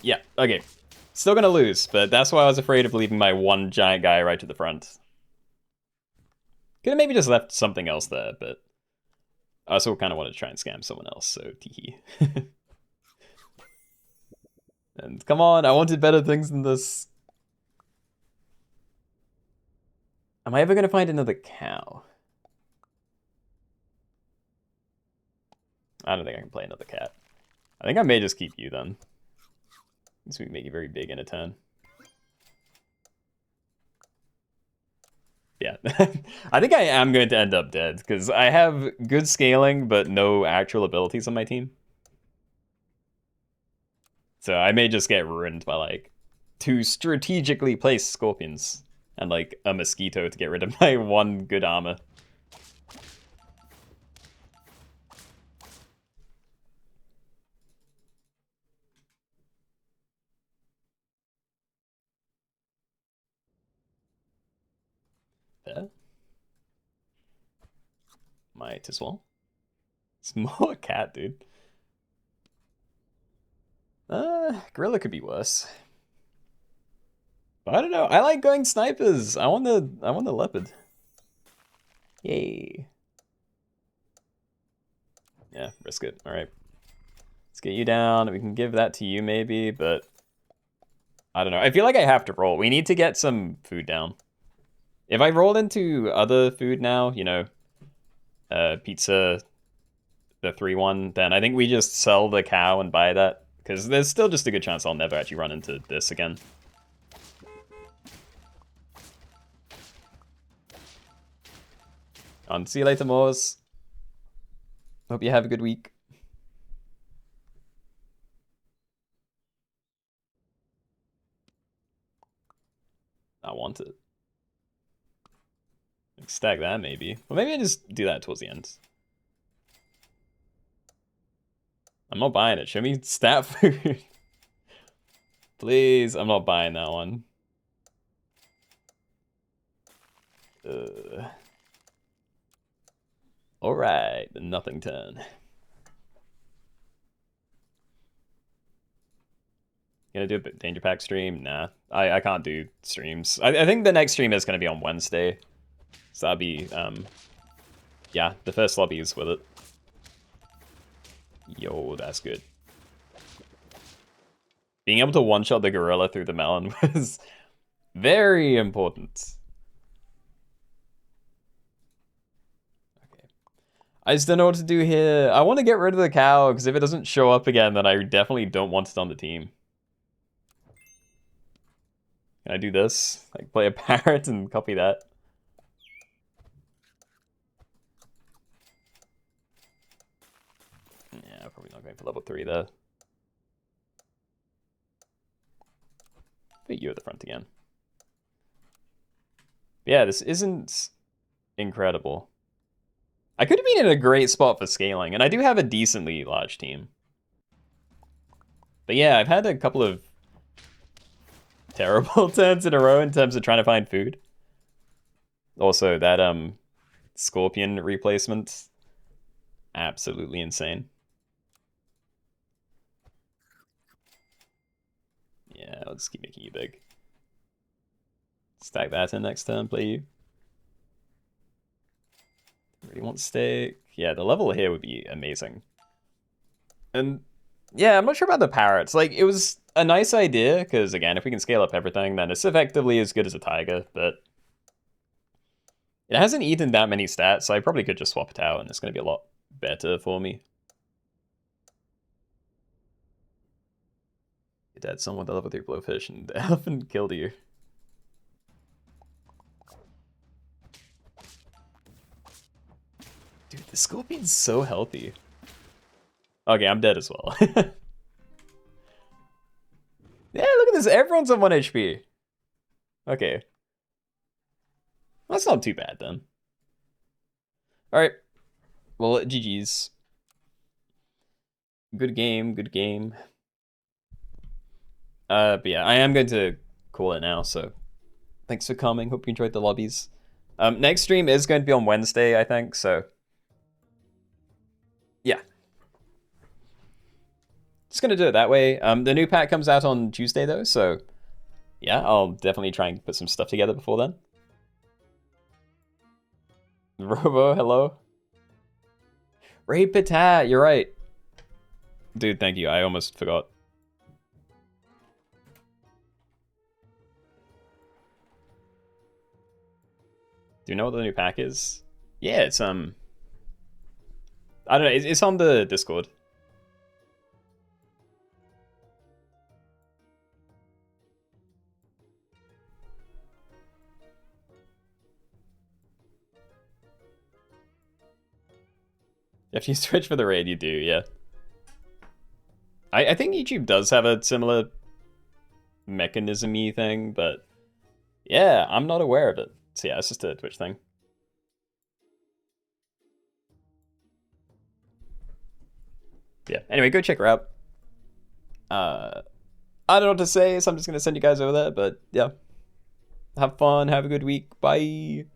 Speaker 1: Yeah, okay. Still gonna lose, but that's why I was afraid of leaving my one giant guy right to the front. Could have maybe just left something else there, but I also kind of wanted to try and scam someone else, so teehee. And come on, I wanted better things than this. Am I ever gonna find another cow? I don't think I can play another cat. I think I may just keep you then. So we can make it very big in a turn. yeah. I think I am going to end up dead, because I have good scaling, but no actual abilities on my team. So I may just get ruined by, like, 2 strategically placed scorpions, and, like, a mosquito to get rid of my 1 good armor. There. Might as well. Small cat, dude. Gorilla could be worse. But I don't know. I like going snipers. I want the leopard. Yay. Yeah, risk it. All right. Let's get you down. We can give that to you maybe, but I don't know. I feel like I have to roll. We need to get some food down. If I roll into other food now, you know, pizza, the 3-1, then I think we just sell the cow and buy that, because there's still just a good chance I'll never actually run into this again. See you later, Moors. Hope you have a good week. I want it. Stack that, maybe. Well, maybe I just do that towards the end. I'm not buying it. Show me stat food. Please, I'm not buying that one. Alright, the nothing turn. Gonna do a danger pack stream? Nah, I can't do streams. I think the next stream is gonna be on Wednesday. So that'll be, yeah, the first lobbies with it. Yo, that's good. Being able to one-shot the gorilla through the melon was very important. Okay. I just don't know what to do here. I want to get rid of the cow, because if it doesn't show up again, then I definitely don't want it on the team. Can I do this? Like, play a parrot and copy that? Yeah, probably not going for level 3 there. Put you at the front again. But yeah, this isn't incredible. I could have been in a great spot for scaling, and I do have a decently large team. But yeah, I've had a couple of terrible turns in a row in terms of trying to find food. Also, that scorpion replacement, absolutely insane. Yeah, I'll just keep making you big. Stack that in next turn, play you. Really want steak. Yeah, the level here would be amazing. And yeah, I'm not sure about the parrots. Like, it was a nice idea, because again, if we can scale up everything, then it's effectively as good as a tiger, but it hasn't eaten that many stats, so I probably could just swap it out, and it's going to be a lot better for me. Your dad someone with a level 3 blowfish, and the elephant killed you. Dude, the scorpion's so healthy. Okay, I'm dead as well. Yeah, look at this. Everyone's on 1 HP. Okay. That's not too bad, then. Alright. Well, GG's. Good game, good game. But yeah, I am going to call it now, so thanks for coming. Hope you enjoyed the lobbies. Next stream is going to be on Wednesday, I think, so yeah. Just gonna do it that way. The new pack comes out on Tuesday, though, so yeah, I'll definitely try and put some stuff together before then. Robo, hello. Ray Patat, you're right. Dude, thank you. I almost forgot. Do you know what the new pack is? Yeah, it's I don't know. It's on the Discord. If you switch for the raid, you do, yeah. I think YouTube does have a similar mechanism-y thing, but yeah, I'm not aware of it. So yeah, it's just a Twitch thing. Yeah, anyway, go check her out. I don't know what to say, so I'm just gonna send you guys over there, but yeah. Have fun, have a good week, bye!